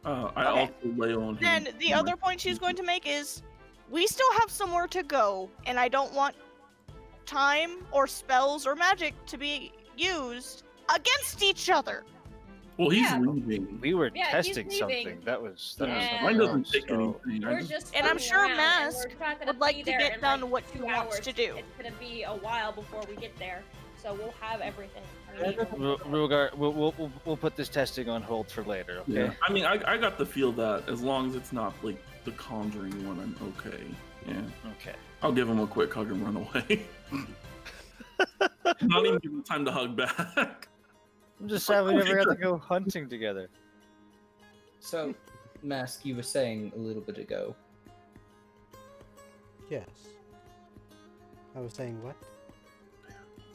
I Okay. also lay on him. Then the other point she's going to make is, we still have somewhere to go, and I don't want time or spells or magic to be used against each other. Well, he's Yeah. leaving. We were Yeah, he's testing leaving. something. That was Yeah. something Mine doesn't else, take so- anything. I We're just, just And I'm fucking sure around, Mask and we're not gonna would like be to there get in, done like, what he 2 wants hours. to do. It's gonna be a while before we get there, so we'll have everything. I mean, Rhogar, we'll put this testing on hold for later, okay? yeah. I mean, I got the feel that as long as it's not like the Conjuring one, I'm okay. Yeah. Okay. I'll give him a quick hug and run away. Not even give him time to hug back. I'm just sad we never got to go hunting together. So, Mask, you were saying a little bit ago. Yes. I was saying what?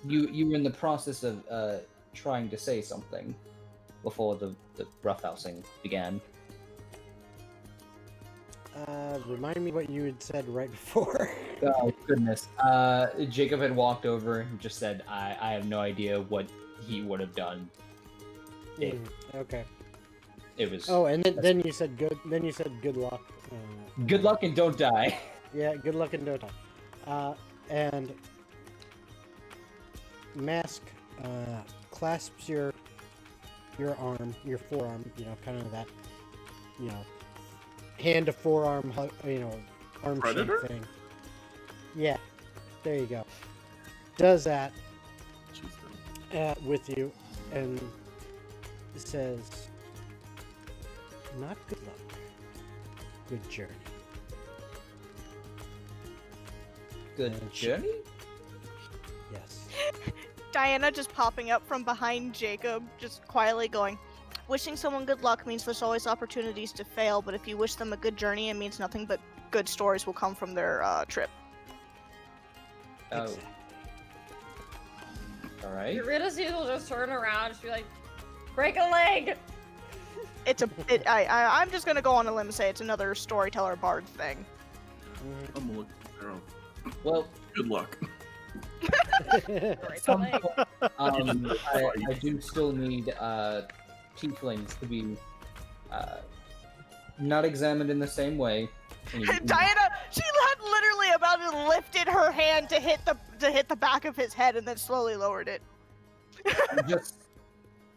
You were in the process of trying to say something before the roughhousing began. Remind me what you had said right before. Oh goodness. Jacob had walked over and just said, I have no idea what he would have done. If Okay. it was Oh, and then you said good. Then you said good luck. good luck and don't die. Yeah, good luck in no time. And Mask clasps your arm, your forearm. You know, kind of that. You know, hand to forearm. You know, arm shape Predator? thing. Yeah, there you go. Does that with you, and says, "Not good luck. Good journey." Good journey? Yes. Diana just popping up from behind Jacob, just quietly going, wishing someone good luck means there's always opportunities to fail, but if you wish them a good journey, it means nothing but good stories will come from their trip. Oh, Exactly. alright. Eurydice will just turn around and be like, break a leg! I'm just gonna go on a limb and say it's another storyteller bard thing. I'm gonna look at Pharaoh. Well, Good luck. Break a some leg. point, I do still need tieflings to be not examined in the same way. Diana, she had literally about to lifted her hand to hit the back of his head and then slowly lowered it.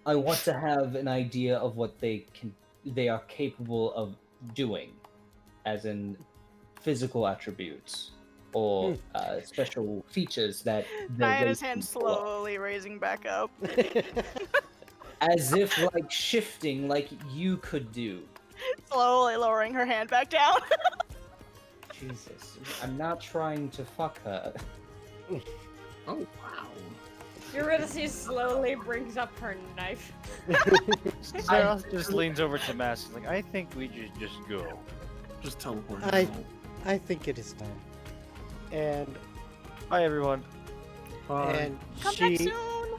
I want to have an idea of what they are capable of doing, as in physical attributes or special features that they're Diana's raised hand to pull up. slowly raising back up. As if like shifting like you could do. Slowly lowering her hand back down. Jesus. I'm not trying to fuck her. Oh wow. Eurydice slowly brings up her knife. Zeroth just leans over to Mask. Like, I think we should just go. Just teleport. I think it is time. And Bye, everyone. and Come back she soon.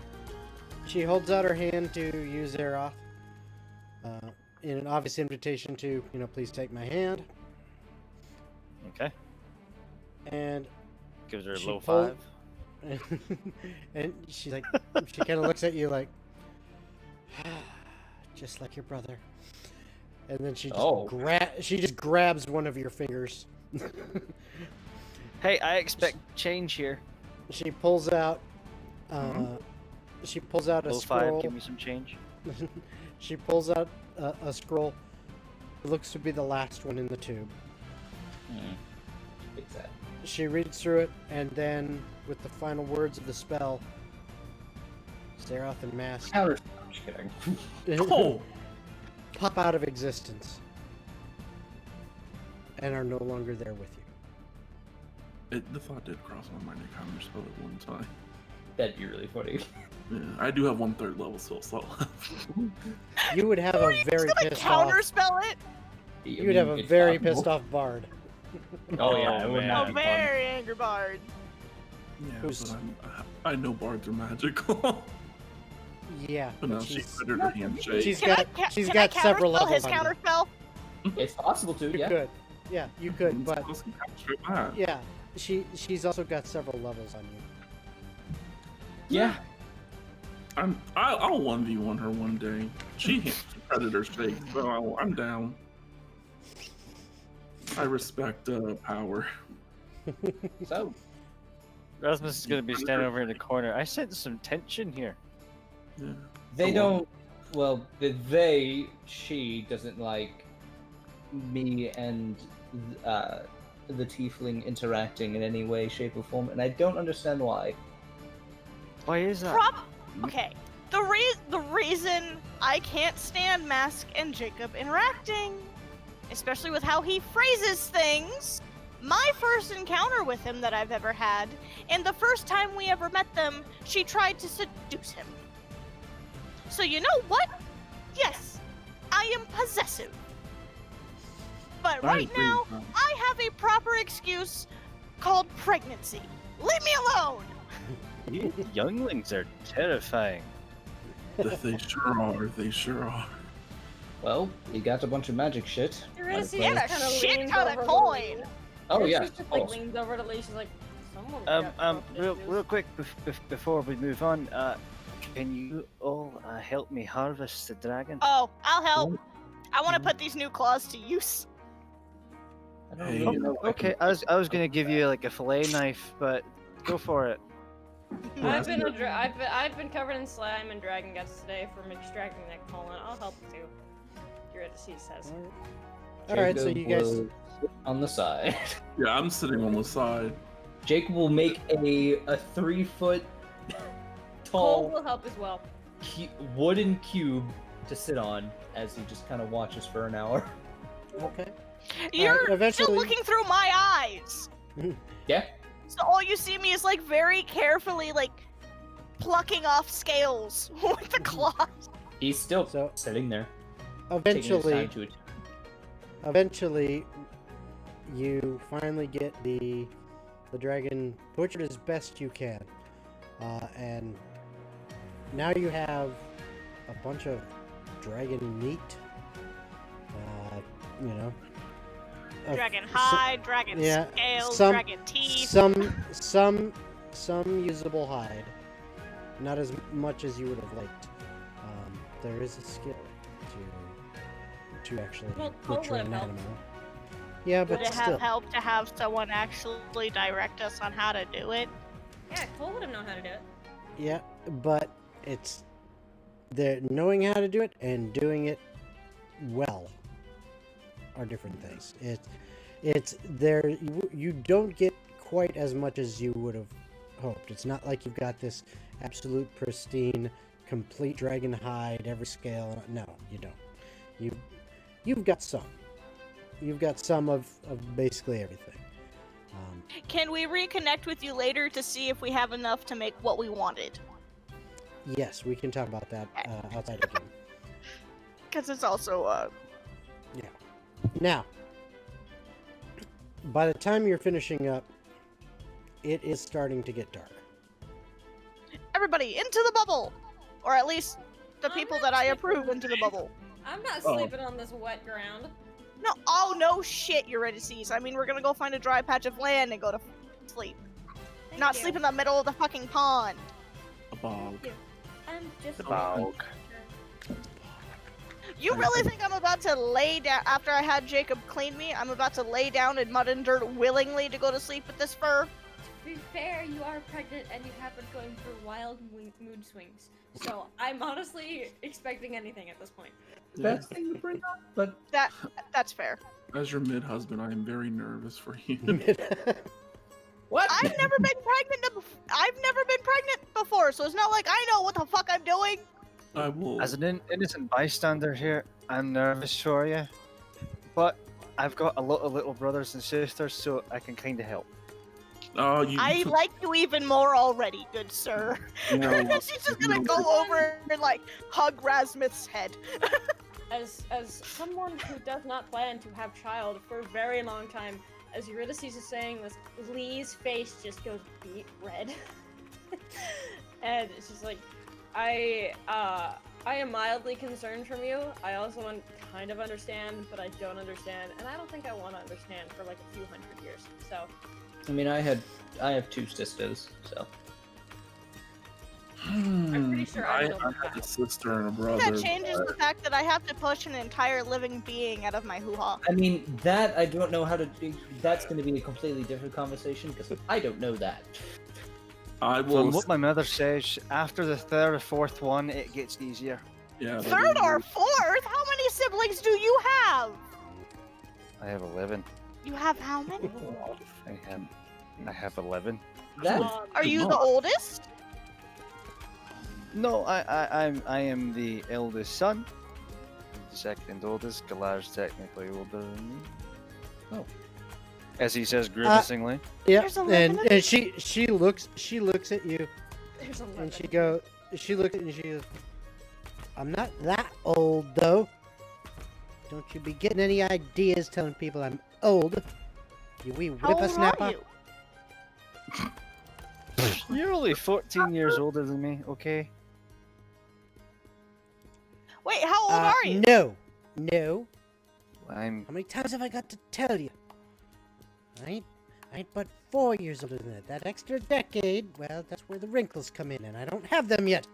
she holds out her hand to you, Zeroth, in an obvious invitation to, please take my hand. Okay. And Gives her a She low pulled- 5. and she's like, she kind of looks at you like, just like your brother. And then she just she just grabs one of your fingers. Hey, I expect change here. She pulls out, she pulls out a Low scroll. 5, give me some change. She pulls out a scroll. It looks to be the last one in the tube. Fix that. She reads through it, and then, with the final words of the spell, Zeroth and Mask Counter. I'm just kidding. Oh. pop out of existence and are no longer there with you. The thought did cross my mind to counterspell at one time. That'd be really funny. Yeah, I do have 1/3 level still, so You would have a very Gonna pissed off. counterspell it. You would have a very pissed off bard. Oh yeah, it would man. not A be fun. very angry bard. yeah, Who's- but I know bards are magical. Yeah, But no, she she's, uttered her handshake. she's Can I, got she's can got I several counterspell levels his on you. counterspell? It's possible to, You yeah. could, yeah, you could, but Yeah. yeah, she's also got several levels on you. Yeah. I'll 1v1 her one day. She hits predator shake, so I'm down. I respect power. So, Rasmus is gonna be standing over in the corner. I sense some tension here. Yeah. they Go on. don't. Well, she doesn't like me and the tiefling interacting in any way, shape, or form, and I don't understand why. Why is that? Okay. The reason I can't stand Mask and Jacob interacting, especially with how he phrases things. My first encounter with him that I've ever had, and the first time we ever met them, she tried to seduce him. So you know what? Yes, I am possessive. But I right agree now, with that. I have a proper excuse called pregnancy. Leave me alone! You younglings are terrifying. They sure are. They sure are. Well, you got a bunch of magic shit. Eurydice Might as well- And a kind of shit leans ton of over to coin. Lee. Oh She yeah. just like leans over to Lee. She's like, someone. Real quick before we move on, can you all help me harvest the dragon? Oh, I'll help. I want to put these new claws to use. I don't Hey. really know if I Okay, can- I was gonna give you like a fillet knife, but go for it. I've been covered in slime and dragon guts today from extracting that colon. I'll help too. Eurydice says. All right, so Jacob you guys, will sit on the side. Yeah, I'm sitting on the side. Jacob will make a 3-foot Cole tall will help as well. wooden cube to sit on as he just kind of watches for an hour. okay. You're still eventually- looking through my eyes. Yeah. So all you see me is like very carefully like plucking off scales with the claws. He's still So- sitting there, taking his Eventually, time to it. eventually, you finally get the dragon butchered as best you can, and now you have a bunch of dragon meat. You know, Dragon hide, dragon yeah, scales, some- dragon teeth. some usable hide. Not as much as you would have liked. There is a skill to actually Well, butcher Cole an would have animal. Yeah, Would but it still. have helped to have someone actually direct us on how to do it? Yeah, Cole would have known how to do it. Yeah, but it's the knowing how to do it and doing it well are different things. It's there. You don't get quite as much as you would have hoped. It's not like you've got this absolute pristine, complete dragon hide, every scale. No, you don't. You've got some. You've got some of basically everything. Can we reconnect with you later to see if we have enough to make what we wanted? Yes, we can talk about that outside of the game. Because it's also, Now, by the time you're finishing up, it is starting to get dark. everybody, into the bubble! Or at least the I'm people not that I sleeping. approve into the bubble. I'm not Oh. sleeping on this wet ground. No, oh no shit, Eurydice. I mean, we're gonna go find a dry patch of land and go to sleep. Thank Not you. sleep in the middle of the fucking pond. A bog. I'm just Bog. You really think I'm about to lay down, after I had Jacob clean me, I'm about to lay down in mud and dirt willingly to go to sleep with this fur? To be fair, you are pregnant and you have been going through wild mood swings. So I'm honestly expecting anything at this point. Yes. Thing to bring up, but That's fair. As your mid husband, I am very nervous for you. what? I've never been pregnant before, so it's not like I know what the fuck I'm doing. I will. As an innocent bystander here, I'm nervous for you, but I've got a lot of little brothers and sisters, so I can kind of help. I like you even more already, good sir. You know, She's just gonna go over and like hug Rasmuth's head. As someone who does not plan to have child for a very long time, as Eurydice is saying this, Lee's face just goes beet red. And it's just like, I am mildly concerned from you. I also kind of understand, but I don't understand, and I don't think I want to understand for like a few hundred years. So, I mean, I have 2 sisters, so. I'm pretty sure I I will have die. a sister and a brother. That changes the fact that I have to push an entire living being out of my hoo-ha. I mean, that I don't know how to do. That's going to be a completely different conversation because I don't know that. I will. From what my mother says, after the third or fourth one, it gets easier. Yeah. Third or fourth? How many siblings do you have? I have 11. You have how many? I have 11. That Are you the Not. oldest? No, I am the eldest son. Second oldest. Galar's technically older than me. Oh. As he says grimacingly. Yeah, There's 11 of and she looks at you There's a and limit. she looks at you and she goes, I'm not that old though. Don't you be getting any ideas telling people I'm old. You wee How old are whippersnapper. you? You're only 14 years older than me, okay? Wait, how old are you? No. I'm How many times have I got to tell you? I ain't but 4 years older than that. That extra decade, well, that's where the wrinkles come in, and I don't have them yet.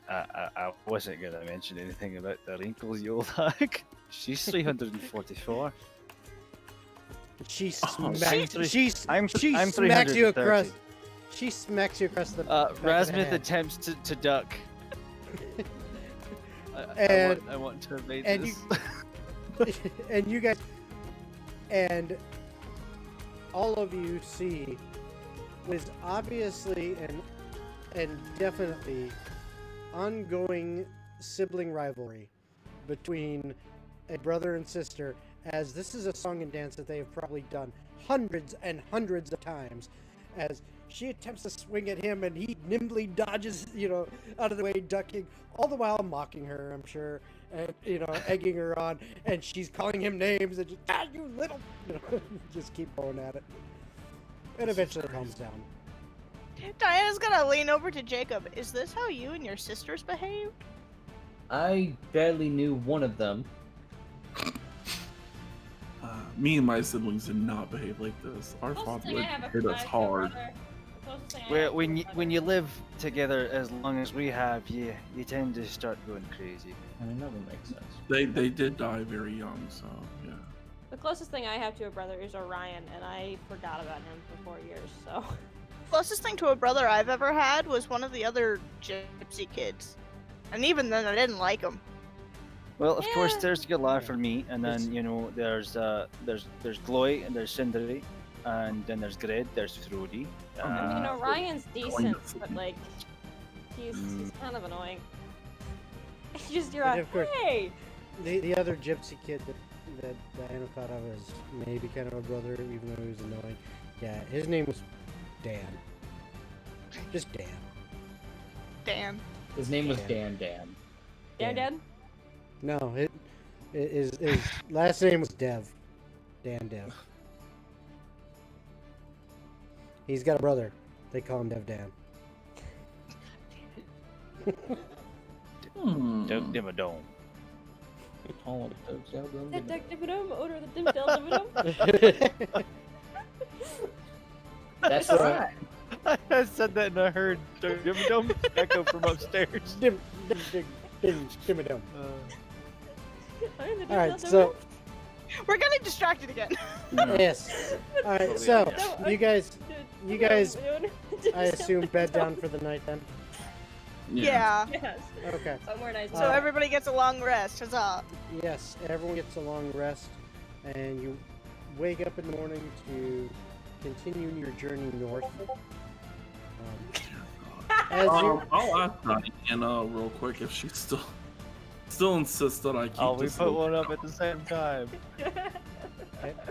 I wasn't gonna mention anything about the wrinkles, you old hack. She's 344. She Oh, smacks. She I'm smacks you 330. across. She smacks you across the. back of the Rasmuth head. attempts to duck. And- I want to evade and this. And you guys, and all of you see, was obviously and definitely ongoing sibling rivalry between a brother and sister, as this is a song and dance that they have probably done hundreds and hundreds of times, as she attempts to swing at him and he nimbly dodges, out of the way, ducking, all the while mocking her, I'm sure, and, egging her on, and she's calling him names and just, you little, just keep going at it. And eventually it calms down. Diana's gonna lean over to Jacob. Is this how you and your sisters behave? I barely knew one of them. Me and my siblings did not behave like this. Our Closest father thing would I have hit a- us I have a hard. brother. The closest thing I Well, have when is you a when brother. you live together as long as we have, you tend to start going crazy. I mean, that would make sense. They did die very young, so yeah. The closest thing I have to a brother is Orion, and I forgot about him for 4 years, so. Closest thing to a brother I've ever had was one of the other gypsy kids. And even then, I didn't like him. Well, of course, Yeah. there's Galar for me, and It's- then there's Gloy, and there's Cindery, and then there's Gred, there's Frody. I mean, Orion's decent, to but be- like, he's Mm. kind of annoying. You're And of course- hey! The other gypsy kid that Diana thought of as maybe kind of a brother, even though he was annoying. Yeah, his name was Dan. Just Dan. Dan. His name was Dan. Dan. Dan. No, his last name was Dev. Dan Dev. He's got a brother. They call him Dev Dan. Dope Dimmadome. Oh, Odor the That's right. I said that and I heard Dope Dimmadome echo from upstairs. Dimmadome. All Alright, so We're getting distracted again. yes. Alright, so you guys, I assume bed down for the night then. Yeah. Yes. Okay. Somewhere nice. So everybody gets a long rest. Huzzah. Yes, everyone gets a long rest, and you wake up in the morning to continue your journey north. As you, I'll ask Diana real quick if she still insists that I keep Oh, we this put low. one up at the same time. what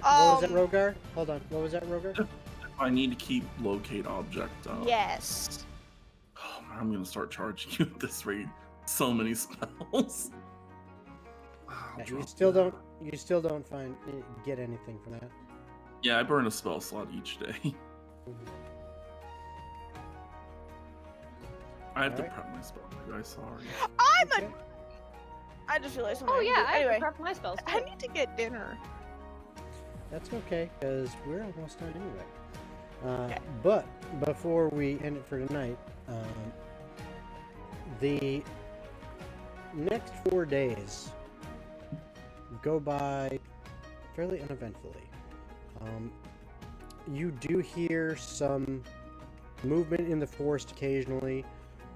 was that, Rhogar? Hold on. What was that, Rhogar? I need to keep locate object. Yes. Oh man, I'm gonna start charging you at this rate. So many spells. Yeah, you still don't get anything from that. Yeah, I burn a spell slot each day. I have to Alright. prep my spell. I'm sorry. I'm Okay. I just realized something. Oh yeah, I Anyway, prep my spells. I need to get dinner. That's okay, because we're almost done anyway. Okay. But before we end it for tonight, the next 4 days go by fairly uneventfully. You do hear some movement in the forest occasionally.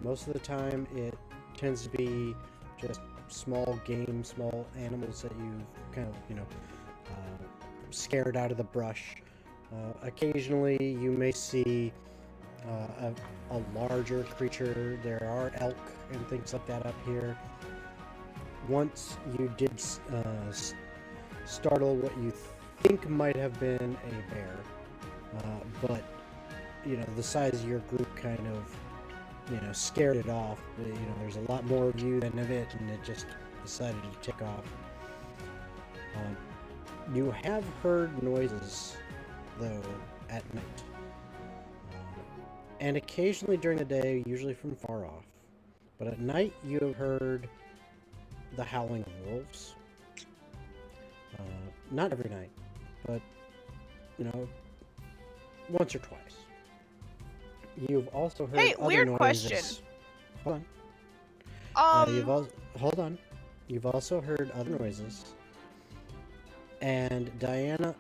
Most of the time, it tends to be just small game, small animals that you've kind of, scared out of the brush. Occasionally, you may see a larger creature. There are elk and things like that up here. Once you did startle what you think might have been a bear, but the size of your group kind of scared it off. There's a lot more of you than of it, and it just decided to tick off. You have heard noises though at night, and occasionally during the day, usually from far off. But at night, you have heard the howling of wolves. Not every night, but once or twice. You've also heard Hey, other weird noises. question. Hold on. Um. Hold on. You've also heard other noises. And Diana,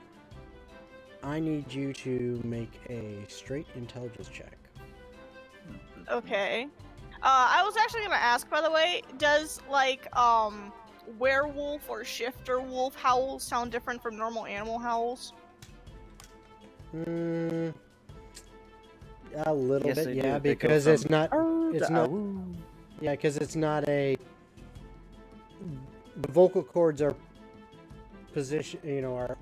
I need you to make a straight intelligence check. Okay. I was actually gonna ask, by the way, does werewolf or shifter wolf howls sound different from normal animal howls? A little Yes, bit, they yeah, do. They go because from it's not. It's not. Ooh. Yeah, because it's not a. The vocal cords are are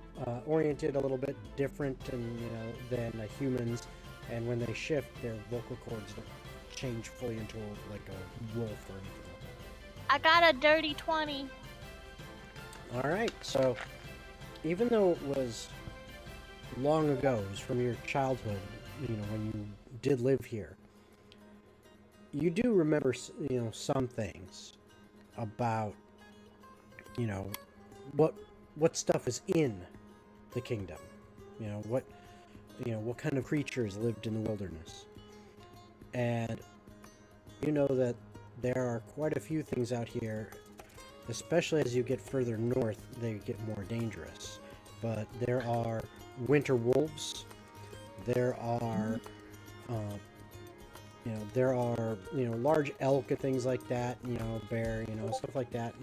oriented a little bit different, than a human's, and when they shift, their vocal cords don't change fully into like a wolf or anything. I got a dirty 20. All right, so even though it was long ago, it was from your childhood, when you did live here, you do remember, some things about, what stuff is in the kingdom, what kind of creatures lived in the wilderness, and you know that there are quite a few things out here. Especially as you get further north, they get more dangerous. But there are winter wolves. There are, large elk and things like that. Bear, stuff like that.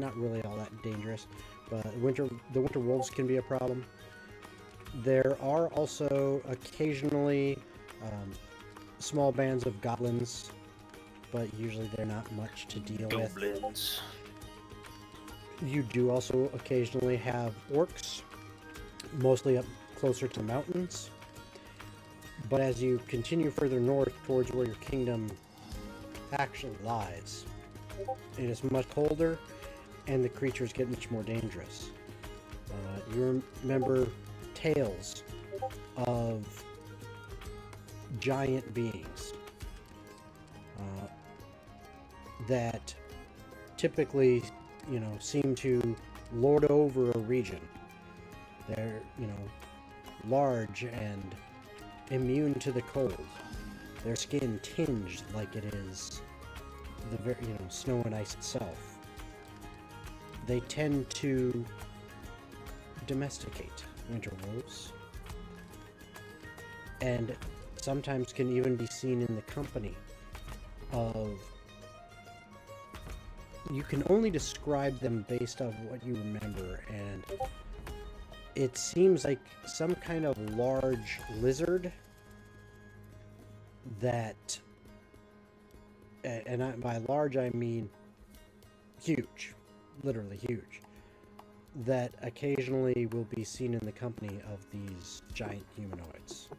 Not really all that dangerous. But the winter wolves can be a problem. There are also occasionally small bands of goblins, but usually they're not much to deal with. Goblins. You do also occasionally have orcs, mostly up closer to the mountains. But as you continue further north towards where your kingdom actually lies, it is much colder and the creatures get much more dangerous. You remember tales of giant beings that typically, seem to lord over a region. They're, large and immune to the cold. Their skin tinged like it is the very, snow and ice itself. They tend to domesticate winter wolves, and sometimes can even be seen in the company of. You can only describe them based on what you remember, and it seems like some kind of large lizard that, and by large I mean huge, literally huge, that occasionally will be seen in the company of these giant humanoids.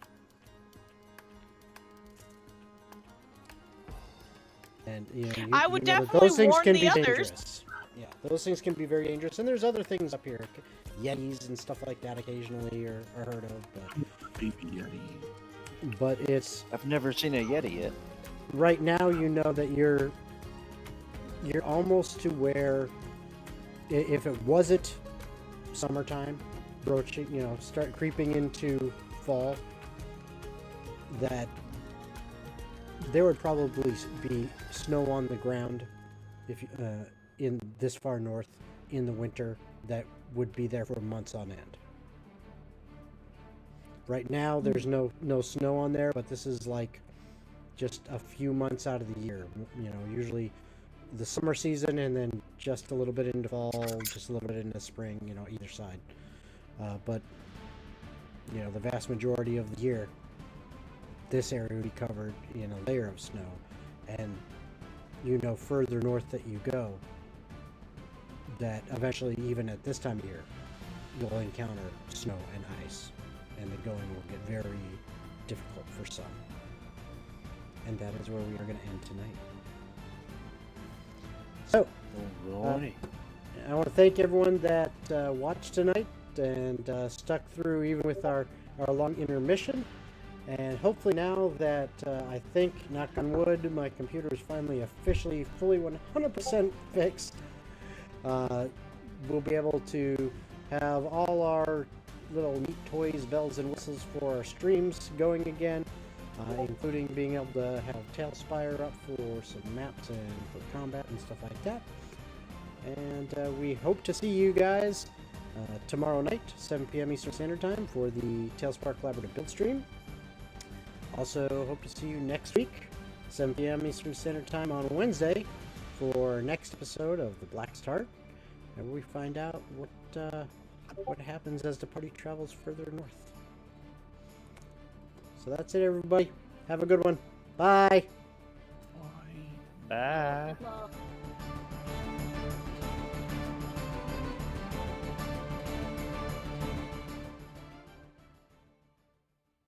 And I would remember, definitely those things warn can the be others. dangerous. Yeah, those things can be very dangerous. And there's other things up here, yetis and stuff like that occasionally are heard of. Baby Yeti. But it's I've never seen a Yeti yet. right now. You know that you're almost to where, if it wasn't summertime, broaching, start creeping into fall, that there would probably be snow on the ground if in this far north in the winter that would be there for months on end. Right now there's no snow on there, but this is like just a few months out of the year. Usually the summer season and then just a little bit into fall, just a little bit into spring, either side. But the vast majority of the year, this area will be covered in a layer of snow, and further north that you go, that eventually, even at this time of year, you'll encounter snow and ice, and the going will get very difficult for some. And that is where we are going to end tonight. So, I want to thank everyone that watched tonight and stuck through even with our long intermission. And hopefully now that I think, knock on wood, my computer is finally officially fully 100% fixed, we'll be able to have all our little neat toys, bells, and whistles for our streams going again, including being able to have Tailspire up for some maps and for combat and stuff like that. And we hope to see you guys tomorrow night, 7 p.m. Eastern Standard Time, for the Tailspire Collaborative Build stream. Also, hope to see you next week, 7 p.m. Eastern Standard Time on Wednesday, for our next episode of The Black Start, and we find out what happens as the party travels further north. So that's it, everybody. Have a good one. Bye. Bye. Bye.